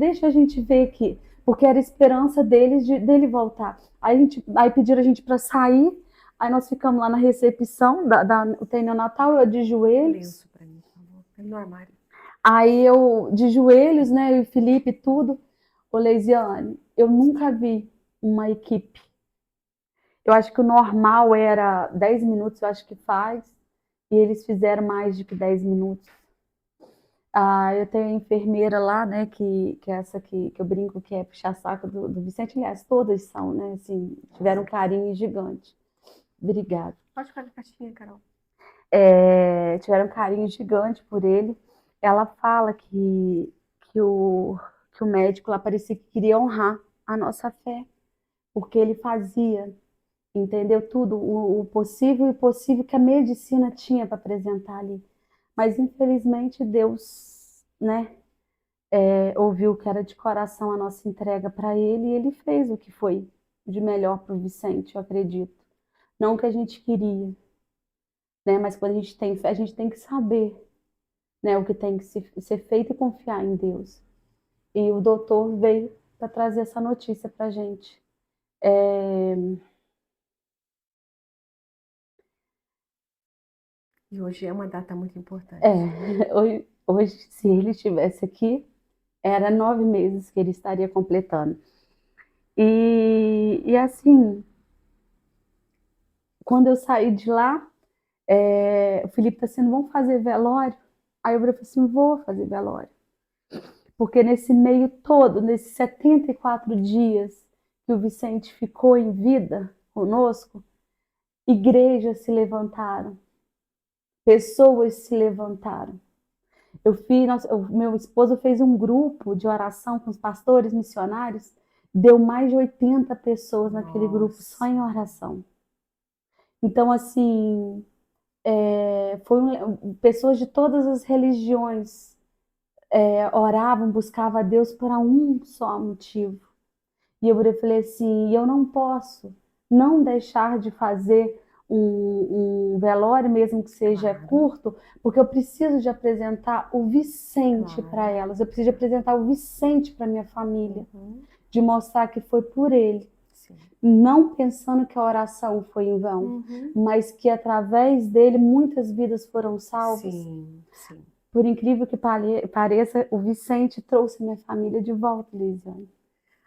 [SPEAKER 3] ver aqui, porque era a esperança deles dele voltar. Aí pediram a gente para sair, aí nós ficamos lá na recepção da UTI neonatal, eu de joelhos.
[SPEAKER 1] Lenço pra mim, por favor. No armário.
[SPEAKER 3] Aí eu de joelhos, né, e o Felipe tudo. Ô, Leisiane, eu nunca vi uma equipe. Eu acho que o normal era 10 minutos, eu acho que faz, e eles fizeram mais de que 10 minutos. Eu tenho a enfermeira lá, né, que é essa que eu brinco que é puxa-saco do Vicente, aliás, todas são, né, assim, tiveram um carinho gigante. Obrigada.
[SPEAKER 1] Pode ficar na caixinha, Carol.
[SPEAKER 3] Tiveram um carinho gigante por ele. Ela fala que o médico lá parecia que queria honrar a nossa fé, porque ele fazia, entendeu? Tudo, o possível e o impossível que a medicina tinha para apresentar ali. Mas, infelizmente, Deus, né, ouviu que era de coração a nossa entrega para ele e ele fez o que foi de melhor para o Vicente, eu acredito. Não o que a gente queria, né? Mas quando a gente tem fé, a gente tem que saber, né, o que tem que ser feito e confiar em Deus. E o doutor veio para trazer essa notícia para a gente.
[SPEAKER 1] E hoje é uma data muito importante.
[SPEAKER 3] Hoje, se ele estivesse aqui, era 9 meses que ele estaria completando. E assim, quando eu saí de lá, o Felipe tá assim, vamos fazer velório? Aí eu falei assim, vou fazer velório. Porque nesse meio todo, nesses 74 dias que o Vicente ficou em vida conosco, igrejas se levantaram, pessoas se levantaram. Meu esposo fez um grupo de oração com os pastores missionários, deu mais de 80 pessoas naquele grupo só em oração. Então, assim, pessoas de todas as religiões oravam, buscavam a Deus por um só motivo. E eu falei assim, eu não posso não deixar de fazer um velório, mesmo que seja curto, porque eu preciso de apresentar o Vicente para elas, eu preciso de apresentar o Vicente para minha família, de mostrar que foi por ele.
[SPEAKER 1] Sim.
[SPEAKER 3] Não pensando que a oração foi em vão, mas que através dele muitas vidas foram salvas.
[SPEAKER 1] Sim, sim.
[SPEAKER 3] Por incrível que pareça, o Vicente trouxe minha família de volta, Lisiane.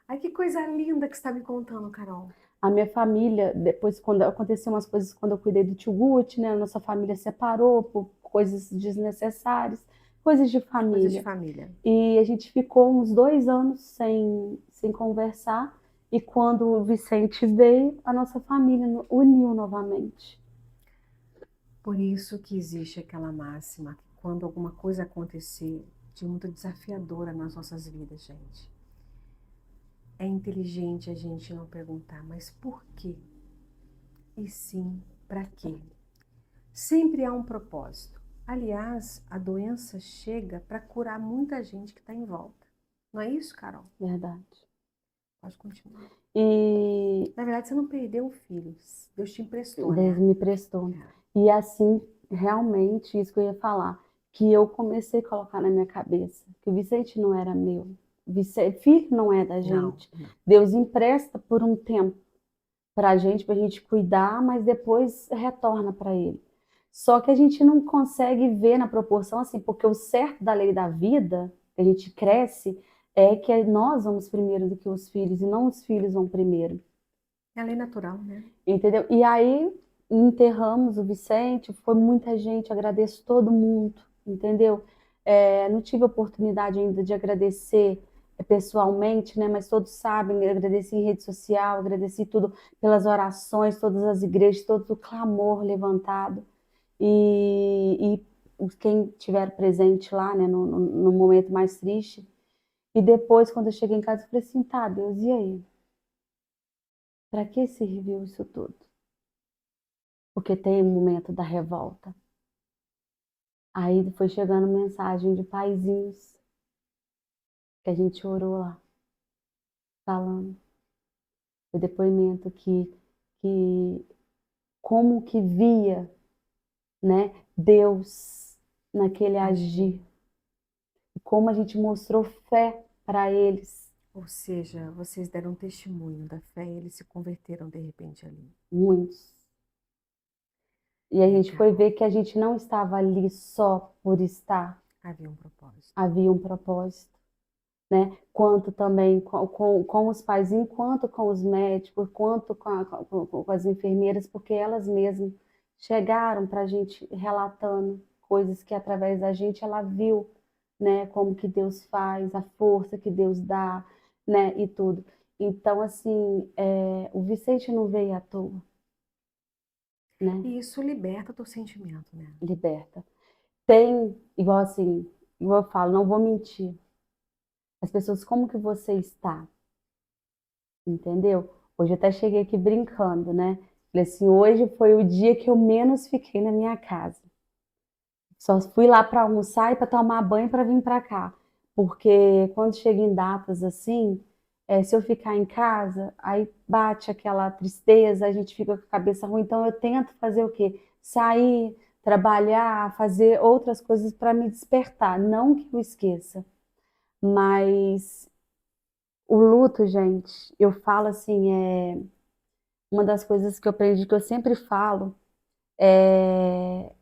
[SPEAKER 1] Ai, que coisa linda que você está me contando, Carol.
[SPEAKER 3] A minha família, depois, quando aconteceu umas coisas, quando eu cuidei do tio Guti, né, a nossa família separou por coisas desnecessárias, coisas de família.
[SPEAKER 1] Coisas de família.
[SPEAKER 3] E a gente ficou uns 2 anos sem conversar, e quando o Vicente veio, a nossa família uniu novamente.
[SPEAKER 1] Por isso que existe aquela máxima, que quando alguma coisa acontecer de muito desafiadora nas nossas vidas, gente, é inteligente a gente não perguntar, mas por quê? E sim, para quê? Sempre há um propósito. Aliás, a doença chega para curar muita gente que está em volta. Não é isso, Carol?
[SPEAKER 3] Verdade.
[SPEAKER 1] Pode continuar.
[SPEAKER 3] E
[SPEAKER 1] Na verdade, você não perdeu o filho. Deus te emprestou,
[SPEAKER 3] Deus
[SPEAKER 1] né?
[SPEAKER 3] me prestou. E assim realmente isso que eu ia falar, que eu comecei a colocar na minha cabeça, que o Vicente não era meu, filho não é da
[SPEAKER 1] Não,
[SPEAKER 3] gente.
[SPEAKER 1] não.
[SPEAKER 3] Deus empresta por um tempo para a gente cuidar, mas depois retorna para ele. Só que a gente não consegue ver na proporção assim, porque o certo da lei da vida, que a gente cresce, é que nós vamos primeiro do que os filhos, e não os filhos vão primeiro.
[SPEAKER 1] É a lei natural, né?
[SPEAKER 3] Entendeu? E aí enterramos o Vicente, foi muita gente, agradeço todo mundo, entendeu? Não tive oportunidade ainda de agradecer pessoalmente, né? Mas todos sabem, agradeci em rede social, agradeci tudo pelas orações, todas as igrejas, todo o clamor levantado. E quem tiver presente lá, né, no momento mais triste. E depois, quando eu cheguei em casa, eu falei assim, tá, Deus, e aí? Para que serviu isso tudo? Porque tem um momento da revolta. Aí foi chegando mensagem de paizinhos que a gente orou lá, falando. Foi depoimento que como que via, né, Deus naquele agir. E como a gente mostrou fé para eles.
[SPEAKER 1] Ou seja, vocês deram testemunho da fé e eles se converteram de repente ali.
[SPEAKER 3] Muitos. E a gente foi
[SPEAKER 1] Legal.
[SPEAKER 3] ver que a gente não estava ali só por estar.
[SPEAKER 1] Havia um propósito.
[SPEAKER 3] Havia um propósito. Né? Quanto também com os pais, quanto com os médicos, quanto com as enfermeiras, porque elas mesmas chegaram para a gente relatando coisas que através da gente ela viu, né? Como que Deus faz, a força que Deus dá, né? E tudo. Então, assim, o Vicente não veio à toa, né?
[SPEAKER 1] E isso liberta do sentimento, né?
[SPEAKER 3] Liberta. Tem, igual assim, igual eu falo, não vou mentir. As pessoas, como que você está? Entendeu? Hoje eu até cheguei aqui brincando, né? Falei assim, hoje foi o dia que eu menos fiquei na minha casa. Só fui lá para almoçar e para tomar banho para vir para cá. Porque quando chega em datas assim, se eu ficar em casa, aí bate aquela tristeza, a gente fica com a cabeça ruim. Então eu tento fazer o quê? Sair, trabalhar, fazer outras coisas para me despertar. Não que eu esqueça, mas o luto, gente, eu falo assim, uma das coisas que eu aprendi, que eu sempre falo, é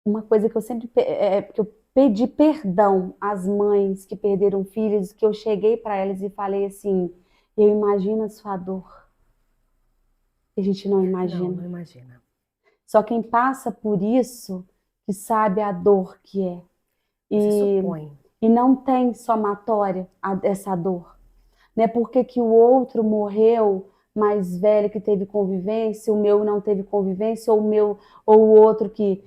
[SPEAKER 3] uma coisa que eu sempre que eu pedi perdão às mães que perderam filhos, que eu cheguei para elas e falei assim, eu imagino a sua dor, que a gente não
[SPEAKER 1] Não, não
[SPEAKER 3] imagina.
[SPEAKER 1] imagina.
[SPEAKER 3] Só quem passa por isso que sabe a dor que é.
[SPEAKER 1] Você
[SPEAKER 3] E,
[SPEAKER 1] supõe.
[SPEAKER 3] e não tem somatória essa dor. Não é porque que o outro morreu mais velho que teve convivência, o meu não teve convivência, ou o outro que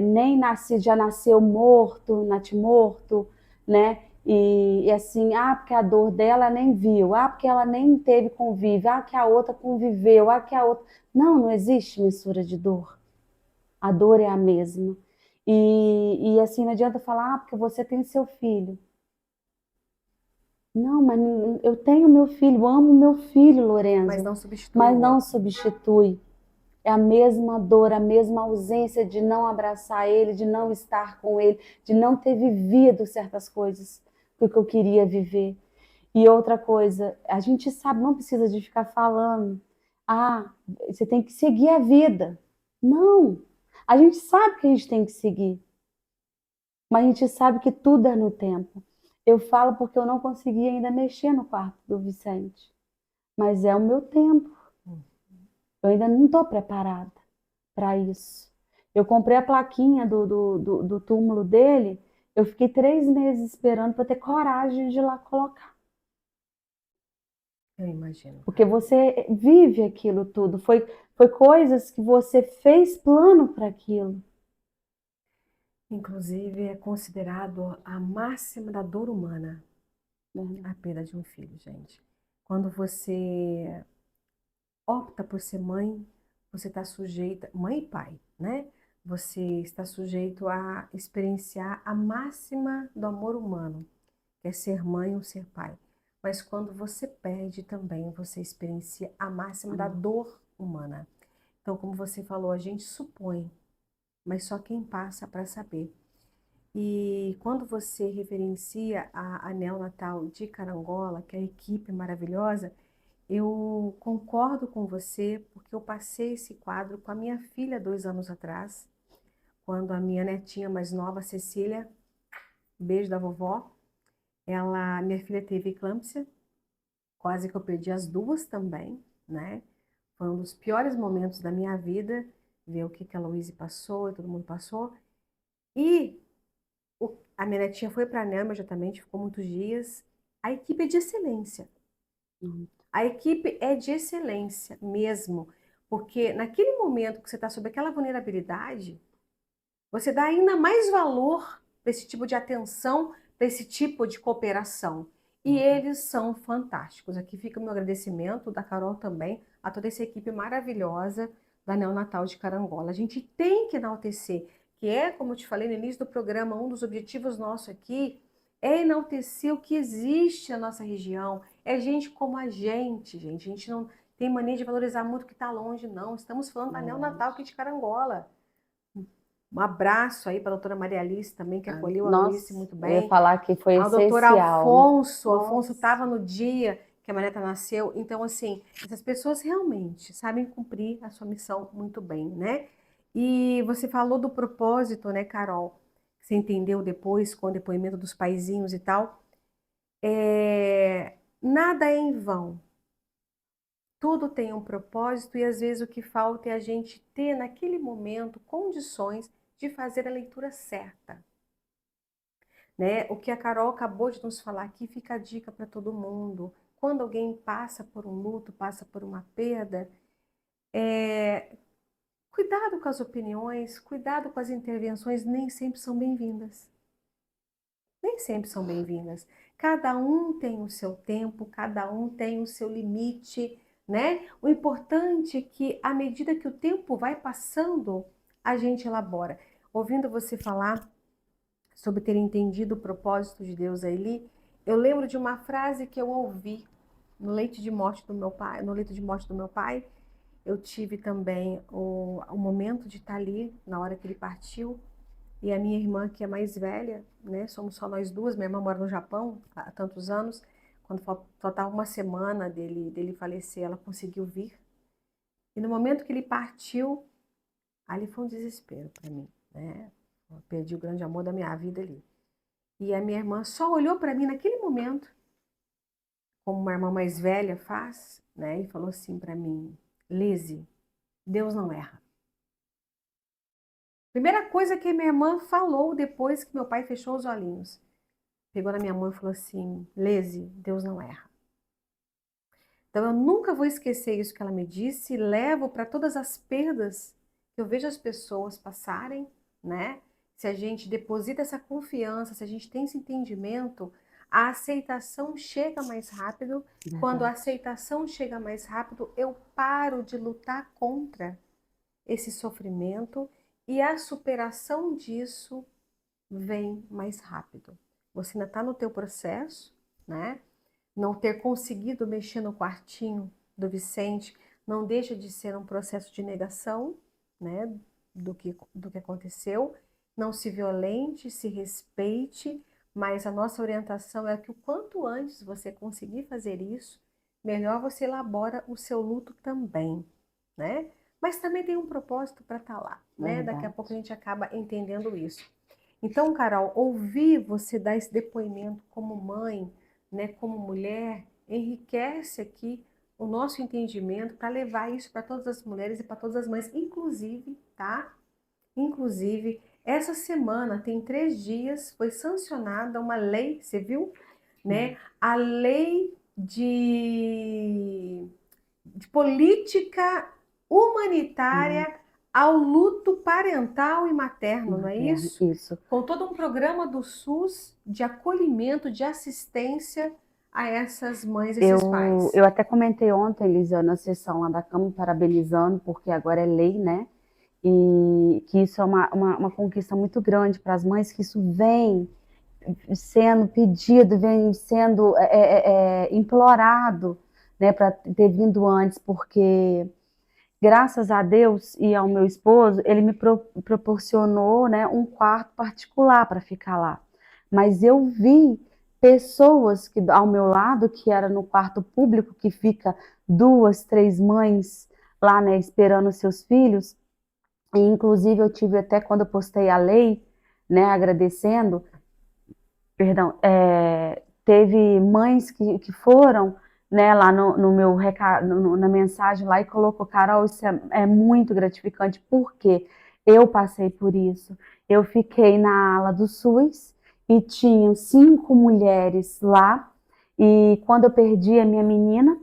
[SPEAKER 3] nem nasce, já nasceu morto, natimorto, né? E assim, porque a dor dela nem viu, porque ela nem teve convívio, que a outra conviveu, que a outra. Não, não existe mistura de dor. A dor é a mesma. E assim, não adianta falar, porque você tem seu filho. Não, mas eu tenho meu filho, amo meu filho,
[SPEAKER 1] Mas
[SPEAKER 3] Lorenzo,
[SPEAKER 1] não substitui
[SPEAKER 3] mas
[SPEAKER 1] o
[SPEAKER 3] não
[SPEAKER 1] outro.
[SPEAKER 3] substitui. É a mesma dor, a mesma ausência de não abraçar ele, de não estar com ele, de não ter vivido certas coisas que eu queria viver. E outra coisa, a gente sabe, não precisa de ficar falando, você tem que seguir a vida. Não, a gente sabe que a gente tem que seguir, mas a gente sabe que tudo é no tempo. Eu falo porque eu não consegui ainda mexer no quarto do Vicente. Mas é o meu tempo. Eu ainda não estou preparada para isso. Eu comprei a plaquinha do túmulo dele. Eu fiquei 3 meses esperando para ter coragem de ir lá colocar.
[SPEAKER 1] Eu imagino.
[SPEAKER 3] Porque você vive aquilo tudo. Foi coisas que você fez plano para aquilo.
[SPEAKER 1] Inclusive, é considerado a máxima da dor humana,
[SPEAKER 3] Né?
[SPEAKER 1] a perda de um filho, gente. Quando você opta por ser mãe, você está sujeita, mãe e pai, né? Você está sujeito a experienciar a máxima do amor humano, que é ser mãe ou ser pai. Mas quando você perde também, você experiencia a máxima da dor humana. Então, como você falou, a gente supõe, mas só quem passa para saber. E quando você referencia a neonatal de Carangola, que é a equipe maravilhosa, eu concordo com você, porque eu passei esse quadro com a minha filha 2 anos atrás, quando a minha netinha mais nova, Cecília, beijo da vovó, minha filha teve eclâmpsia, quase que eu perdi as duas também, né? Foi um dos piores momentos da minha vida, ver o que a Louise passou e todo mundo passou. E a minha netinha foi para a ANEL imediatamente, ficou muitos dias. A equipe é de excelência. A equipe é de excelência mesmo, porque naquele momento que você está sob aquela vulnerabilidade, você dá ainda mais valor para esse tipo de atenção, para esse tipo de cooperação. E eles são fantásticos. Aqui fica o meu agradecimento, da Carol também, a toda essa equipe maravilhosa da Neonatal de Carangola. A gente tem que enaltecer, que é, como eu te falei no início do programa, um dos objetivos nossos aqui é enaltecer o que existe na nossa região. É gente como a gente, gente. A gente não tem mania de valorizar muito o que está longe, não. Estamos falando da Neonatal aqui de Carangola. Um abraço aí para a doutora Maria Alice também, que acolheu a Louise muito
[SPEAKER 3] Eu ia
[SPEAKER 1] bem.
[SPEAKER 3] falar que foi
[SPEAKER 1] Ao doutor
[SPEAKER 3] essencial.
[SPEAKER 1] Alfonso estava no dia que a Marieta nasceu. Então, assim, essas pessoas realmente sabem cumprir a sua missão muito bem, né? E você falou do propósito, né, Carol? Você entendeu depois com o depoimento dos paizinhos e tal. Nada é em vão. Tudo tem um propósito e às vezes o que falta é a gente ter naquele momento condições de fazer a leitura certa, né? O que a Carol acabou de nos falar aqui fica a dica para todo mundo. Quando alguém passa por um luto, passa por uma perda, cuidado com as opiniões, cuidado com as intervenções, nem sempre são bem-vindas. Nem sempre são bem-vindas. Cada um tem o seu tempo, cada um tem o seu limite, né? O importante é que, à medida que o tempo vai passando, a gente elabora. Ouvindo você falar sobre ter entendido o propósito de Deus ali, eu lembro de uma frase que eu ouvi no leito de morte do meu pai, no leito de morte do meu pai. Eu tive também o momento de estar ali na hora que ele partiu. E a minha irmã, que é mais velha, né? Somos só nós duas. Minha irmã mora no Japão há tantos anos. Quando faltava uma semana dele falecer, ela conseguiu vir. E no momento que ele partiu, ali foi um desespero para mim, né? Eu perdi o grande amor da minha vida ali. E a minha irmã só olhou para mim naquele momento, como uma irmã mais velha faz, né? E falou assim para mim: Lise, Deus não erra. Primeira coisa que minha irmã falou depois que meu pai fechou os olhinhos. Pegou na minha mão e falou assim: Lise, Deus não erra. Então eu nunca vou esquecer isso que ela me disse e levo para todas as perdas que eu vejo as pessoas passarem, né? Se a gente deposita essa confiança, se a gente tem esse entendimento, a aceitação chega mais rápido. Quando a aceitação chega mais rápido, eu paro de lutar contra esse sofrimento e a superação disso vem mais rápido. Você ainda está no teu processo, né? Não ter conseguido mexer no quartinho do Vicente não deixa de ser um processo de negação, né? Do que aconteceu. Não se violente, se respeite, mas a nossa orientação é que o quanto antes você conseguir fazer isso, melhor você elabora o seu luto também, né? Mas também tem um propósito para estar lá, né? Daqui a pouco a gente acaba entendendo isso. Então, Carol, ouvir você dar esse depoimento como mãe, né, como mulher, enriquece aqui o nosso entendimento para levar isso para todas as mulheres e para todas as mães, inclusive, tá? Inclusive, essa semana, tem 3 dias, foi sancionada uma lei, você viu? Né? A lei de política humanitária ao luto parental e materno, não é isso?
[SPEAKER 3] Isso.
[SPEAKER 1] Com todo um programa do SUS de acolhimento, de assistência a essas mães e esses pais.
[SPEAKER 3] Eu até comentei ontem, Elisa, na sessão lá da Câmara, parabenizando, porque agora é lei, né? E que isso é uma conquista muito grande para as mães, que isso vem sendo pedido, vem sendo implorado, né, para ter vindo antes, porque Graças a Deus e ao meu esposo, ele me proporcionou, né, um quarto particular para ficar lá. Mas eu vi pessoas que ao meu lado, que era no quarto público, que fica 2, 3 mães lá, né, esperando seus filhos. E, inclusive, eu tive até quando eu postei a lei, né, agradecendo, perdão, teve mães que foram, né, lá no meu recado, na mensagem lá e colocou, Carol, isso é muito gratificante, porque eu passei por isso. Eu fiquei na ala do SUS e tinham 5 mulheres lá, e quando eu perdi a minha menina,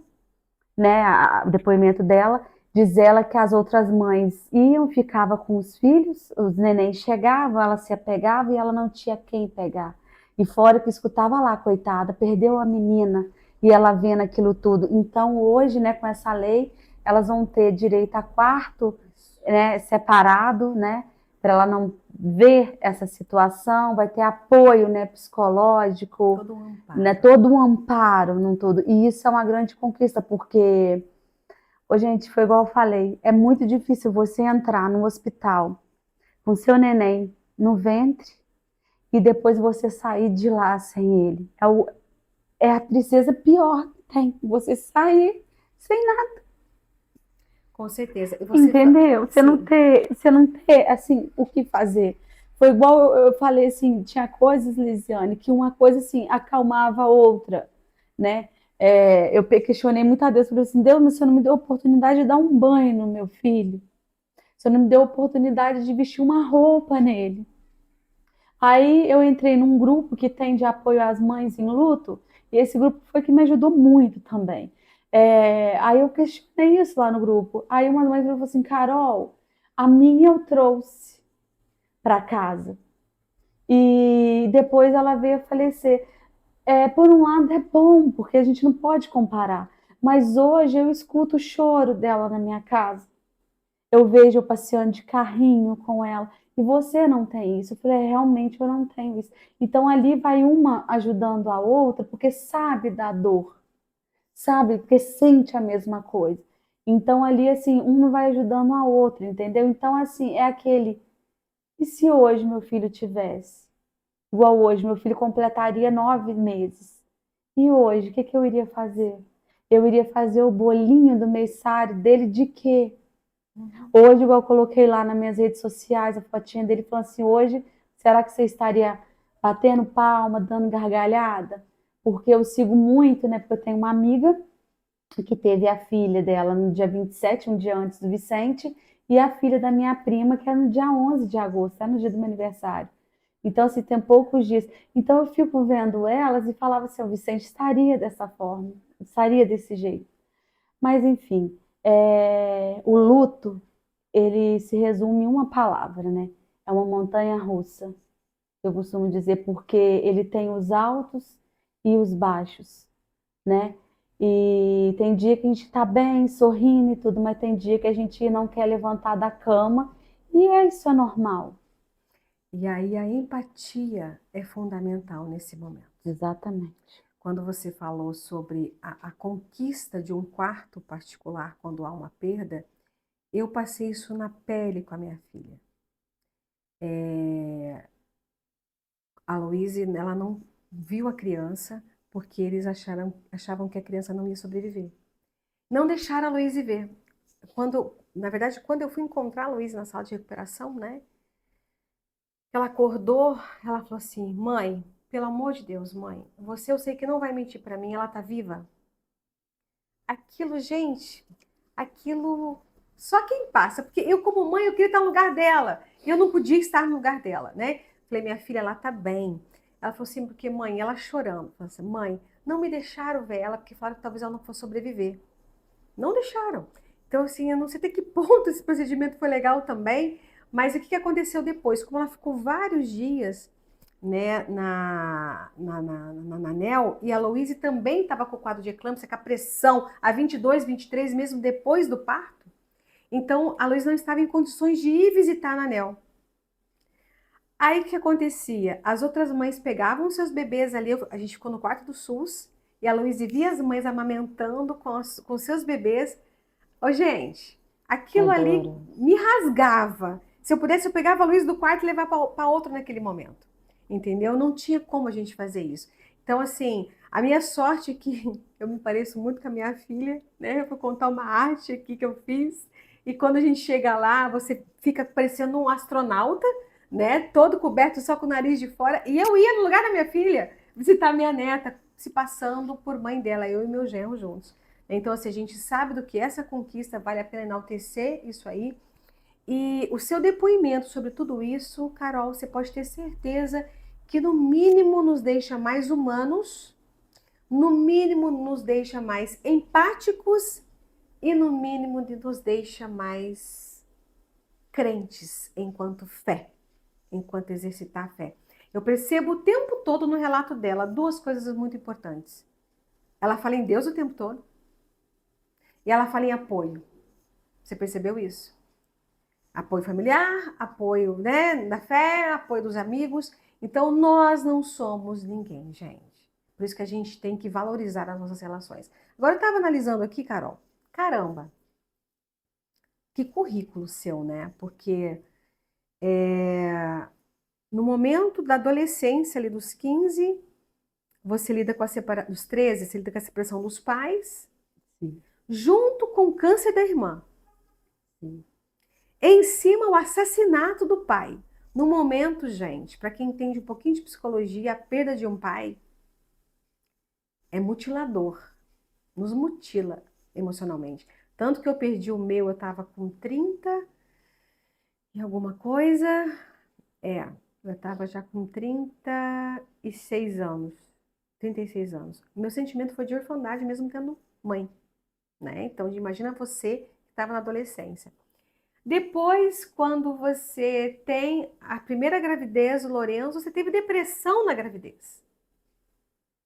[SPEAKER 3] né, o depoimento dela, diz ela que as outras mães iam, ficava com os filhos, os nenéns chegavam, ela se apegava e ela não tinha quem pegar. E fora que escutava lá, coitada, perdeu a menina e ela vendo aquilo tudo. Então hoje, né, com essa lei, elas vão ter direito a quarto, né, separado, né, para ela não ver essa situação, vai ter apoio, né, psicológico,
[SPEAKER 1] Todo um amparo.
[SPEAKER 3] né, todo um amparo, num todo. E isso é uma grande conquista, porque, ô, gente, foi igual eu falei, é muito difícil você entrar no hospital com seu neném no ventre e depois você sair de lá sem ele. É a tristeza pior que tem, você sair sem nada.
[SPEAKER 1] Com certeza. E
[SPEAKER 3] Entendeu?
[SPEAKER 1] Sim.
[SPEAKER 3] Você não ter, assim, o que fazer. Foi igual eu falei, assim, tinha coisas, Lisiane, que uma coisa, assim, acalmava a outra, né? Eu questionei muito a Deus, falei assim, Deus, mas você não me deu a oportunidade de dar um banho no meu filho. Você não me deu a oportunidade de vestir uma roupa nele. Aí eu entrei num grupo que tem de apoio às mães em luto, e esse grupo foi que me ajudou muito também. Aí eu questionei isso lá no grupo. Aí uma mãe falou assim, Carol, a minha eu trouxe para casa. E depois ela veio a falecer. Por um lado é bom, porque a gente não pode comparar. Mas hoje eu escuto o choro dela na minha casa. Eu vejo eu passeando de carrinho com ela. E você não tem isso. Eu falei, realmente eu não tenho isso. Então ali vai uma ajudando a outra, porque sabe da dor, sabe? Porque sente a mesma coisa. Então ali, assim, uma vai ajudando a outra, entendeu? Então, assim, é aquele. E se hoje meu filho tivesse? Igual hoje, meu filho completaria 9 meses. E hoje, o que eu iria fazer? Eu iria fazer o bolinho do mêssário dele de quê? Hoje, igual eu coloquei lá nas minhas redes sociais, a fotinha dele falando assim, hoje, será que você estaria batendo palma, dando gargalhada? Porque eu sigo muito, né? Porque eu tenho uma amiga que teve a filha dela no dia 27, um dia antes do Vicente, e a filha da minha prima, que é no dia 11 de agosto, é no dia do meu aniversário. Então, assim, tem poucos dias. Então, eu fico vendo elas e falava assim, o Vicente estaria dessa forma, estaria desse jeito. Mas, enfim, o luto, ele se resume em uma palavra, né? É uma montanha russa. Eu costumo dizer porque ele tem os altos e os baixos, né? E tem dia que a gente tá bem, sorrindo e tudo, mas tem dia que a gente não quer levantar da cama e isso é normal.
[SPEAKER 1] E aí a empatia é fundamental nesse momento.
[SPEAKER 3] Exatamente.
[SPEAKER 1] Quando você falou sobre a conquista de um quarto particular quando há uma perda, eu passei isso na pele com a minha filha. A Louise, ela não viu a criança porque eles achavam que a criança não ia sobreviver. Não deixaram a Louise ver. Na verdade, quando eu fui encontrar a Louise na sala de recuperação, né? Ela acordou, ela falou assim, mãe, pelo amor de Deus, mãe, você eu sei que não vai mentir para mim, ela tá viva. Aquilo, gente, aquilo só quem passa, porque eu como mãe eu queria estar no lugar dela, e eu não podia estar no lugar dela, né? Falei, minha filha, ela tá bem. Ela falou assim, porque mãe, ela chorando, falou assim, mãe, não me deixaram ver ela, porque falaram que talvez ela não fosse sobreviver. Não deixaram. Então, assim, eu não sei até que ponto esse procedimento foi legal também, mas o que aconteceu depois? Como ela ficou vários dias, né, na ANEL, e a Louise também estava com o quadro de eclâmpsia, com a pressão a 22, 23, mesmo depois do parto. Então, a Louise não estava em condições de ir visitar a ANEL. Aí, o que acontecia? As outras mães pegavam seus bebês ali, a gente ficou no quarto do SUS, e a Louise via as mães amamentando com seus bebês. Ô, gente, Aquilo ali
[SPEAKER 3] Adoro.
[SPEAKER 1] me rasgava. Se eu pudesse, eu pegava a luz do quarto e levava para outro naquele momento. Entendeu? Não tinha como a gente fazer isso. Então, assim, a minha sorte é que eu me pareço muito com a minha filha, né? Eu vou contar uma arte aqui que eu fiz. E quando a gente chega lá, você fica parecendo um astronauta, né? Todo coberto só com o nariz de fora. E eu ia no lugar da minha filha visitar minha neta, se passando por mãe dela, eu e meu genro juntos. Então, assim, a gente sabe do que essa conquista vale a pena enaltecer isso aí. E o seu depoimento sobre tudo isso, Carol, você pode ter certeza que no mínimo nos deixa mais humanos, no mínimo nos deixa mais empáticos e no mínimo nos deixa mais crentes enquanto fé, enquanto exercitar a fé. Eu percebo o tempo todo no relato dela duas coisas muito importantes. Ela fala em Deus o tempo todo e ela fala em apoio. Você percebeu isso? Apoio familiar, apoio, né, da fé, apoio dos amigos. Então, nós não somos ninguém, gente. Por isso que a gente tem que valorizar as nossas relações. Agora, eu estava analisando aqui, Carol. Caramba, que currículo seu, né? Porque no momento da adolescência, ali dos 15, você lida com a separação, dos 13, você lida com a separação dos pais,
[SPEAKER 3] Sim,
[SPEAKER 1] junto com o câncer da irmã.
[SPEAKER 3] sim.
[SPEAKER 1] Em cima, o assassinato do pai. No momento, gente, para quem entende um pouquinho de psicologia, a perda de um pai é mutilador, nos mutila emocionalmente. Tanto que eu perdi o meu, eu estava com 30 e alguma coisa. Eu estava já com 36 anos. 36 anos. Meu sentimento foi de orfandade, mesmo tendo mãe, né? Então, imagina você que estava na adolescência. Depois, quando você tem a primeira gravidez, o Lorenzo, você teve depressão na gravidez.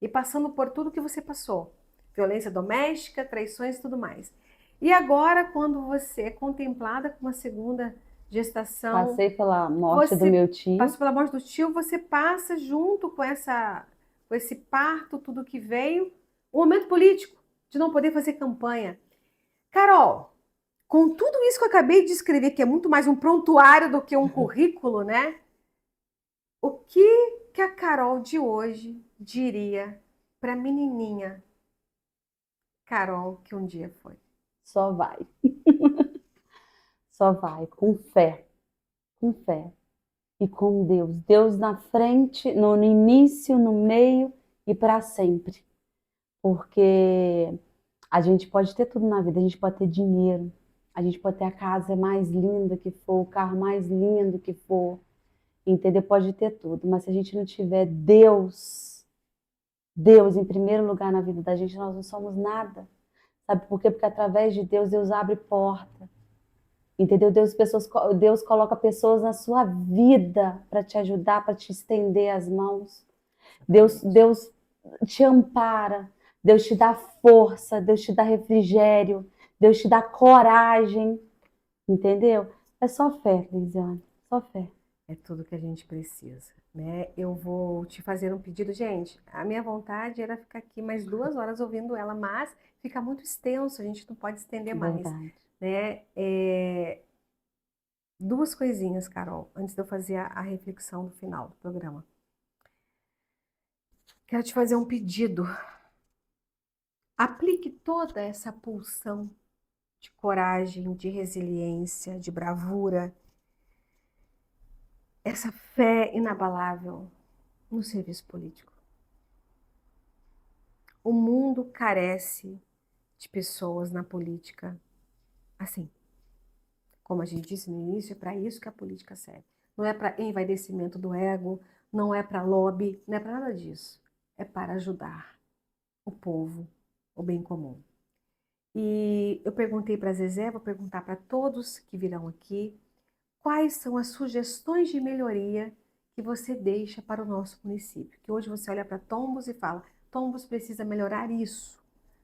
[SPEAKER 1] E passando por tudo que você passou. Violência doméstica, traições e tudo mais. E agora, quando você é contemplada com uma segunda gestação,
[SPEAKER 3] Passei pela morte do
[SPEAKER 1] você
[SPEAKER 3] meu tio.
[SPEAKER 1] passou pela morte do tio, você passa junto com esse parto, tudo que veio, o momento político, de não poder fazer campanha. Carol, com tudo isso que eu acabei de escrever, que é muito mais um prontuário do que um currículo, né? O que a Carol de hoje diria para a menininha Carol que um dia foi?
[SPEAKER 3] Só vai. Só vai. Com fé. Com fé. E com Deus. Deus na frente, no início, no meio e para sempre. Porque a gente pode ter tudo na vida, a gente pode ter dinheiro, a gente pode ter a casa mais linda que for, o carro mais lindo que for, entendeu? Pode ter tudo, mas se a gente não tiver Deus, Deus em primeiro lugar na vida da gente, nós não somos nada. Sabe por quê? Porque através de Deus, Deus abre porta. Entendeu? Deus coloca pessoas na sua vida para te ajudar, para te estender as mãos. Deus te ampara, Deus te dá força, Deus te dá refrigério, Deus te dá coragem, entendeu? É só fé, Lisiane, só fé.
[SPEAKER 1] É tudo que a gente precisa, né? Eu vou te fazer um pedido, gente. A minha vontade era ficar aqui mais 2 horas ouvindo ela, mas fica muito extenso, a gente não pode estender mais,
[SPEAKER 3] Verdade.
[SPEAKER 1] né? Duas coisinhas, Carol, antes de eu fazer a reflexão do final do programa. Quero te fazer um pedido. Aplique toda essa pulsão de coragem, de resiliência, de bravura, essa fé inabalável no serviço político. O mundo carece de pessoas na política assim. Como a gente disse no início, é para isso que a política serve. Não é para envaidecimento do ego, não é para lobby, não é para nada disso. É para ajudar o povo, o bem comum. E eu perguntei para a Zezé, vou perguntar para todos que virão aqui, quais são as sugestões de melhoria que você deixa para o nosso município? Que hoje você olha para Tombos e fala, Tombos precisa melhorar isso,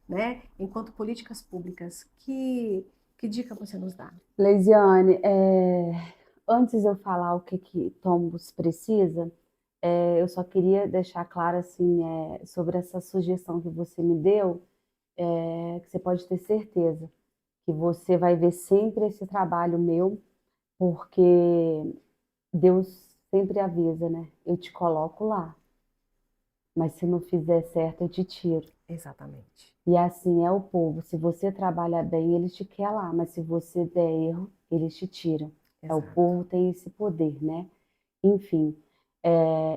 [SPEAKER 1] né? Enquanto políticas públicas, que dica você nos dá?
[SPEAKER 3] Leisiane, antes de eu falar o que Tombos precisa, eu só queria deixar claro assim, sobre essa sugestão que você me deu, que você pode ter certeza que você vai ver sempre esse trabalho meu, porque Deus sempre avisa, né? Eu te coloco lá, mas se não fizer certo, eu te tiro.
[SPEAKER 1] Exatamente.
[SPEAKER 3] E assim é o povo. Se você trabalha bem, ele te quer lá, mas se você der erro, eles te tiram. É, o
[SPEAKER 1] Exato.
[SPEAKER 3] povo tem esse poder, né? Enfim,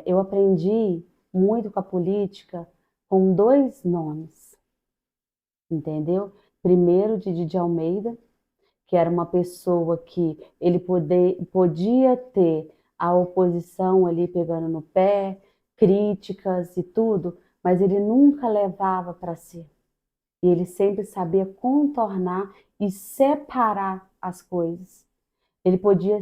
[SPEAKER 3] eu aprendi muito com a política com dois nomes, entendeu? Primeiro, de Didi Almeida, que era uma pessoa que ele podia ter a oposição ali pegando no pé, críticas e tudo, mas ele nunca levava para si. E ele sempre sabia contornar e separar as coisas. Ele podia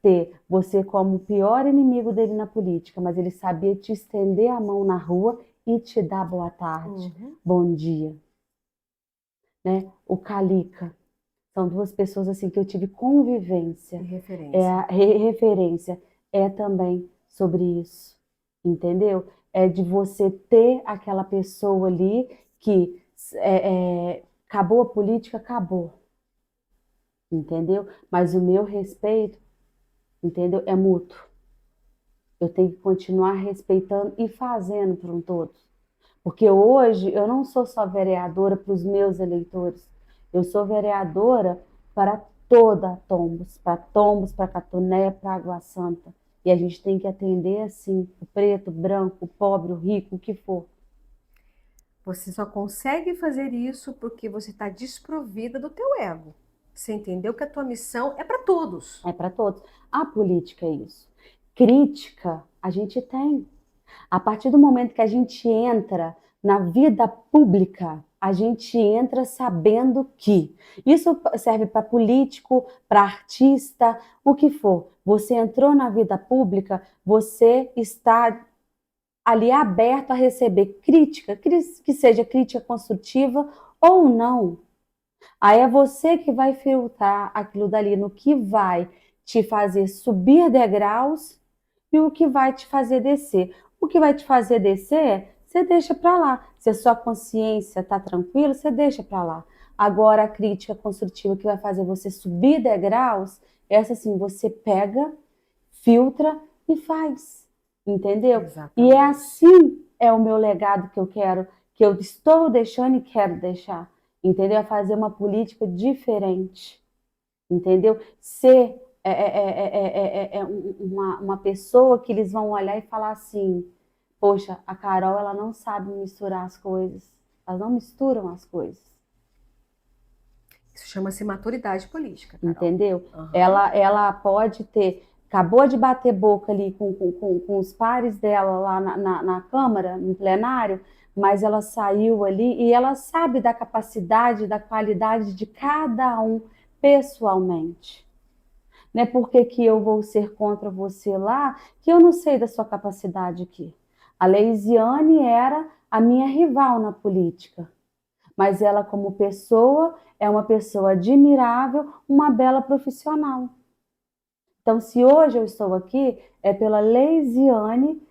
[SPEAKER 3] ter você como o pior inimigo dele na política, mas ele sabia te estender a mão na rua e te dar boa tarde, bom dia, né? O Calica. São duas pessoas assim que eu tive convivência.
[SPEAKER 1] Referência.
[SPEAKER 3] Referência é também sobre isso, entendeu? É de você ter aquela pessoa ali que acabou a política, acabou, entendeu? Mas o meu respeito, entendeu? É mútuo. Eu tenho que continuar respeitando e fazendo por um todo. Porque hoje eu não sou só vereadora para os meus eleitores, eu sou vereadora para Tombos, para Catuné, para Água Santa. E a gente tem que atender assim, o preto, o branco, o pobre, o rico, o que for.
[SPEAKER 1] Você só consegue fazer isso porque você está desprovida do teu ego. Você entendeu que a tua missão é para todos.
[SPEAKER 3] É para todos. A política é isso. Crítica a gente tem. A partir do momento que a gente entra na vida pública, a gente entra sabendo que isso serve para político, para artista, o que for. Você entrou na vida pública, você está ali aberto a receber crítica, que seja crítica construtiva ou não. Aí é você que vai filtrar aquilo dali no que vai te fazer subir degraus e o que vai te fazer descer. O que vai te fazer descer, você deixa para lá. Se a sua consciência está tranquila, você deixa para lá. Agora, a crítica construtiva que vai fazer você subir degraus, essa sim, você pega, filtra e faz. Entendeu?
[SPEAKER 1] Exatamente.
[SPEAKER 3] E é assim é o meu legado que eu quero, que eu estou deixando e quero deixar. Entendeu? É fazer uma política diferente. Entendeu? Ser uma pessoa que eles vão olhar e falar assim: poxa, a Carol ela não sabe misturar as coisas. Elas não misturam as coisas.
[SPEAKER 1] Isso chama-se maturidade política, Carol.
[SPEAKER 3] Entendeu?
[SPEAKER 1] Uhum.
[SPEAKER 3] Ela pode ter. Acabou de bater boca ali com os pares dela lá na Câmara, no plenário, mas ela saiu ali e ela sabe da capacidade, da qualidade de cada um pessoalmente. Não é porque que eu vou ser contra você lá que eu não sei da sua capacidade aqui. A Leisiane era a minha rival na política, mas ela como pessoa é uma pessoa admirável, uma bela profissional. Então, se hoje eu estou aqui, é pela Leisiane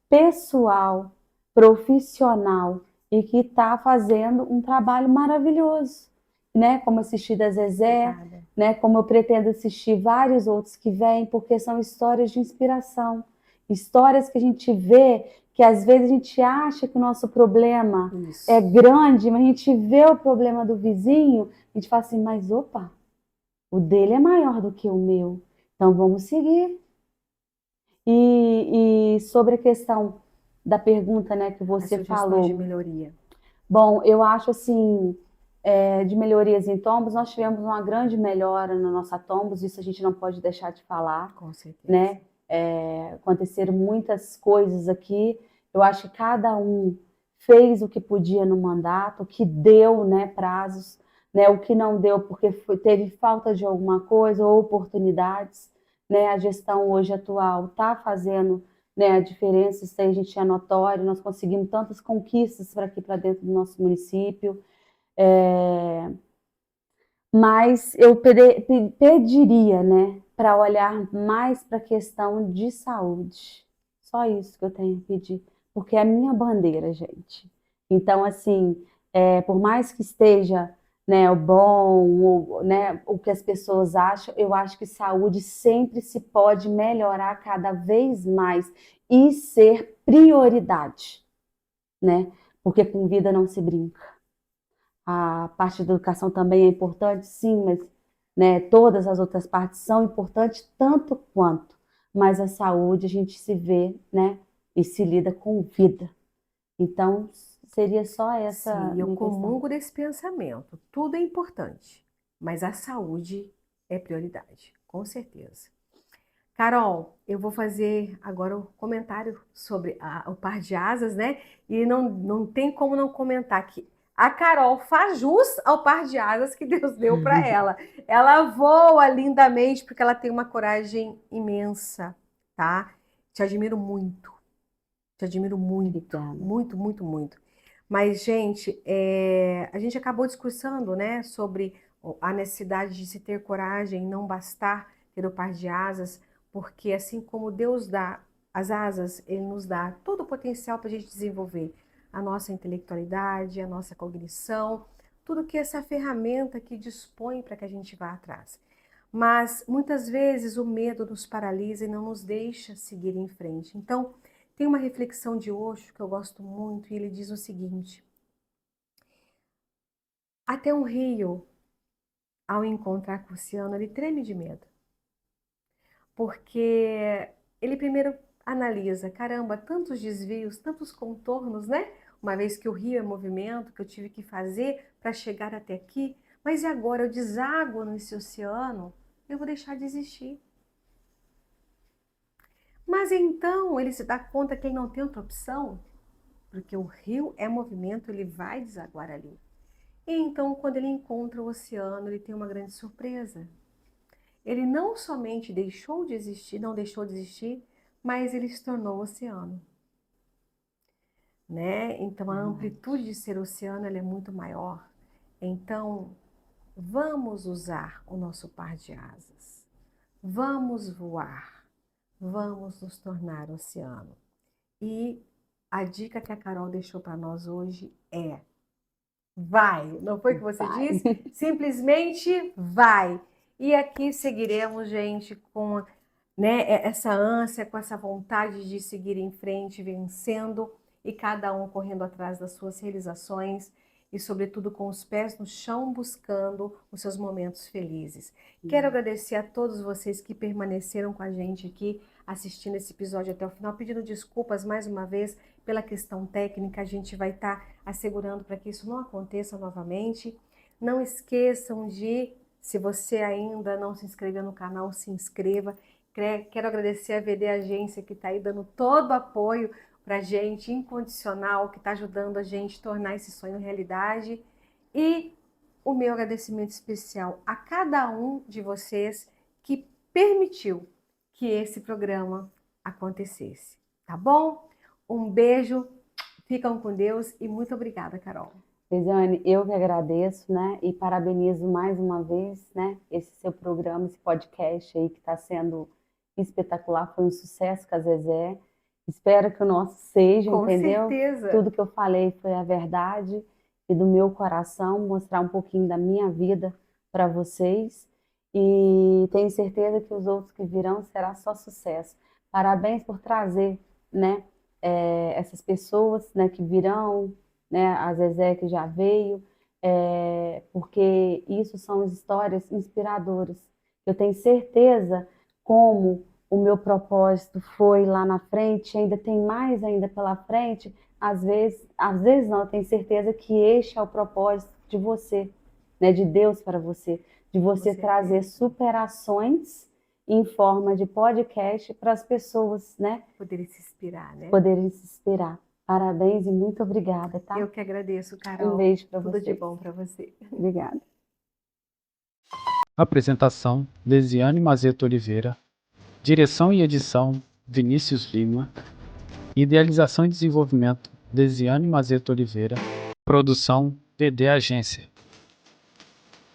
[SPEAKER 3] pessoal, profissional e que está fazendo um trabalho maravilhoso, né? Como assistir da Zezé, né? Como eu pretendo assistir vários outros que vêm, porque são histórias de inspiração, histórias que a gente vê que às vezes a gente acha que o nosso problema é grande, mas a gente vê o problema do vizinho, a gente fala assim, mas opa, o dele é maior do que o meu, então vamos seguir. E sobre a questão da pergunta, né, que você falou.
[SPEAKER 1] De melhoria.
[SPEAKER 3] Bom, eu acho assim, de melhorias em Tombos, nós tivemos uma grande melhora na nossa Tombos, isso a gente não pode deixar de falar.
[SPEAKER 1] Com certeza.
[SPEAKER 3] Né? Aconteceram muitas coisas aqui, eu acho que cada um fez o que podia no mandato, o que deu, né, prazos, né, o que não deu porque teve falta de alguma coisa ou oportunidades. Né, a gestão hoje atual está fazendo, né, a diferença, isso aí a gente é notório, nós conseguimos tantas conquistas para aqui para dentro do nosso município, mas eu pediria, né, para olhar mais para a questão de saúde, só isso que eu tenho a pedir, porque é a minha bandeira, gente. Então, assim, por mais que esteja né, o bom, né, o que as pessoas acham. Eu acho que saúde sempre se pode melhorar cada vez mais e ser prioridade, né? Porque com vida não se brinca. A parte da educação também é importante, sim, mas, né, todas as outras partes são importantes tanto quanto. Mas a saúde a gente se vê, né, e se lida com vida. Então, seria só essa
[SPEAKER 1] Sim, eu
[SPEAKER 3] minha questão.
[SPEAKER 1] comungo desse pensamento. Tudo é importante, mas a saúde é prioridade, com certeza. Carol, eu vou fazer agora o comentário sobre o par de asas, né? E não tem como não comentar que a Carol faz jus ao par de asas que Deus deu para ela. Ela voa lindamente porque ela tem uma coragem imensa, tá? Te admiro muito. Te admiro muito,
[SPEAKER 3] Obrigada.
[SPEAKER 1] muito, muito, muito. Mas, gente, a gente acabou discursando, né, sobre a necessidade de se ter coragem, não bastar ter o par de asas, porque assim como Deus dá as asas, Ele nos dá todo o potencial para a gente desenvolver a nossa intelectualidade, a nossa cognição, tudo que essa ferramenta que dispõe para que a gente vá atrás. Mas muitas vezes o medo nos paralisa e não nos deixa seguir em frente. Então, tem uma reflexão de Osho que eu gosto muito e ele diz o seguinte: até um rio, ao encontrar com o oceano, ele treme de medo, porque ele primeiro analisa, caramba, tantos desvios, tantos contornos, né? Uma vez que o rio é movimento, que eu tive que fazer para chegar até aqui, mas e agora eu deságuo nesse oceano, eu vou deixar de existir. Mas então ele se dá conta que ele não tem outra opção, porque o rio é movimento, ele vai desaguar ali. E então, quando ele encontra o oceano, ele tem uma grande surpresa. Ele não somente deixou de existir, não deixou de existir, mas ele se tornou oceano, né? Então, a amplitude de ser oceano ela é muito maior. Então, vamos usar o nosso par de asas. Vamos voar. Vamos nos tornar oceano. E a dica que a Carol deixou para nós hoje é: vai, não foi o que você
[SPEAKER 3] Vai.
[SPEAKER 1] disse? Simplesmente vai. E aqui seguiremos, gente, com, né, essa ânsia, com essa vontade de seguir em frente, vencendo e cada um correndo atrás das suas realizações e, sobretudo, com os pés no chão, buscando os seus momentos felizes. Quero agradecer a todos vocês que permaneceram com a gente aqui assistindo esse episódio até o final, pedindo desculpas mais uma vez pela questão técnica. A gente vai estar assegurando para que isso não aconteça novamente. Não esqueçam de, se você ainda não se inscreveu no canal, se inscreva. Quero agradecer a VD Agência que está aí dando todo o apoio para a gente, incondicional, que está ajudando a gente a tornar esse sonho realidade. E o meu agradecimento especial a cada um de vocês que permitiu que esse programa acontecesse, tá bom? Um beijo, ficam com Deus e muito obrigada, Carol.
[SPEAKER 3] Regiane, eu que agradeço, né? E parabenizo mais uma vez, né? Esse seu programa, esse podcast aí que está sendo espetacular, foi um sucesso com a Zezé. Espero que o nosso seja,
[SPEAKER 1] Com
[SPEAKER 3] entendeu?
[SPEAKER 1] certeza.
[SPEAKER 3] Tudo que eu falei foi a verdade e do meu coração, mostrar um pouquinho da minha vida para vocês. E tenho certeza que os outros que virão será só sucesso. Parabéns por trazer, né? Essas pessoas, né, que virão, né, a Zezé que já veio, porque isso são histórias inspiradoras. Eu tenho certeza como o meu propósito foi lá na frente, ainda tem mais ainda pela frente, às vezes não, eu tenho certeza que este é o propósito de você, né, de Deus para você, de você trazer superações em forma de podcast para as pessoas, né,
[SPEAKER 1] Poderem se inspirar, né?
[SPEAKER 3] poderem se inspirar. Parabéns e muito obrigada, tá?
[SPEAKER 1] Eu que agradeço, Carol.
[SPEAKER 3] Um beijo para
[SPEAKER 1] Tudo de
[SPEAKER 3] vocês.
[SPEAKER 1] bom para você.
[SPEAKER 3] Obrigada.
[SPEAKER 2] Apresentação: Lesiane Mazeto Oliveira. Direção e edição: Vinícius Lima. Idealização e desenvolvimento: Lesiane Mazeto Oliveira. Produção: VD Agência.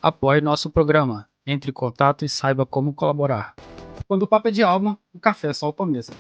[SPEAKER 2] Apoie nosso programa. Entre em contato e saiba como colaborar. Quando o papo é de alma, o café é só o começo.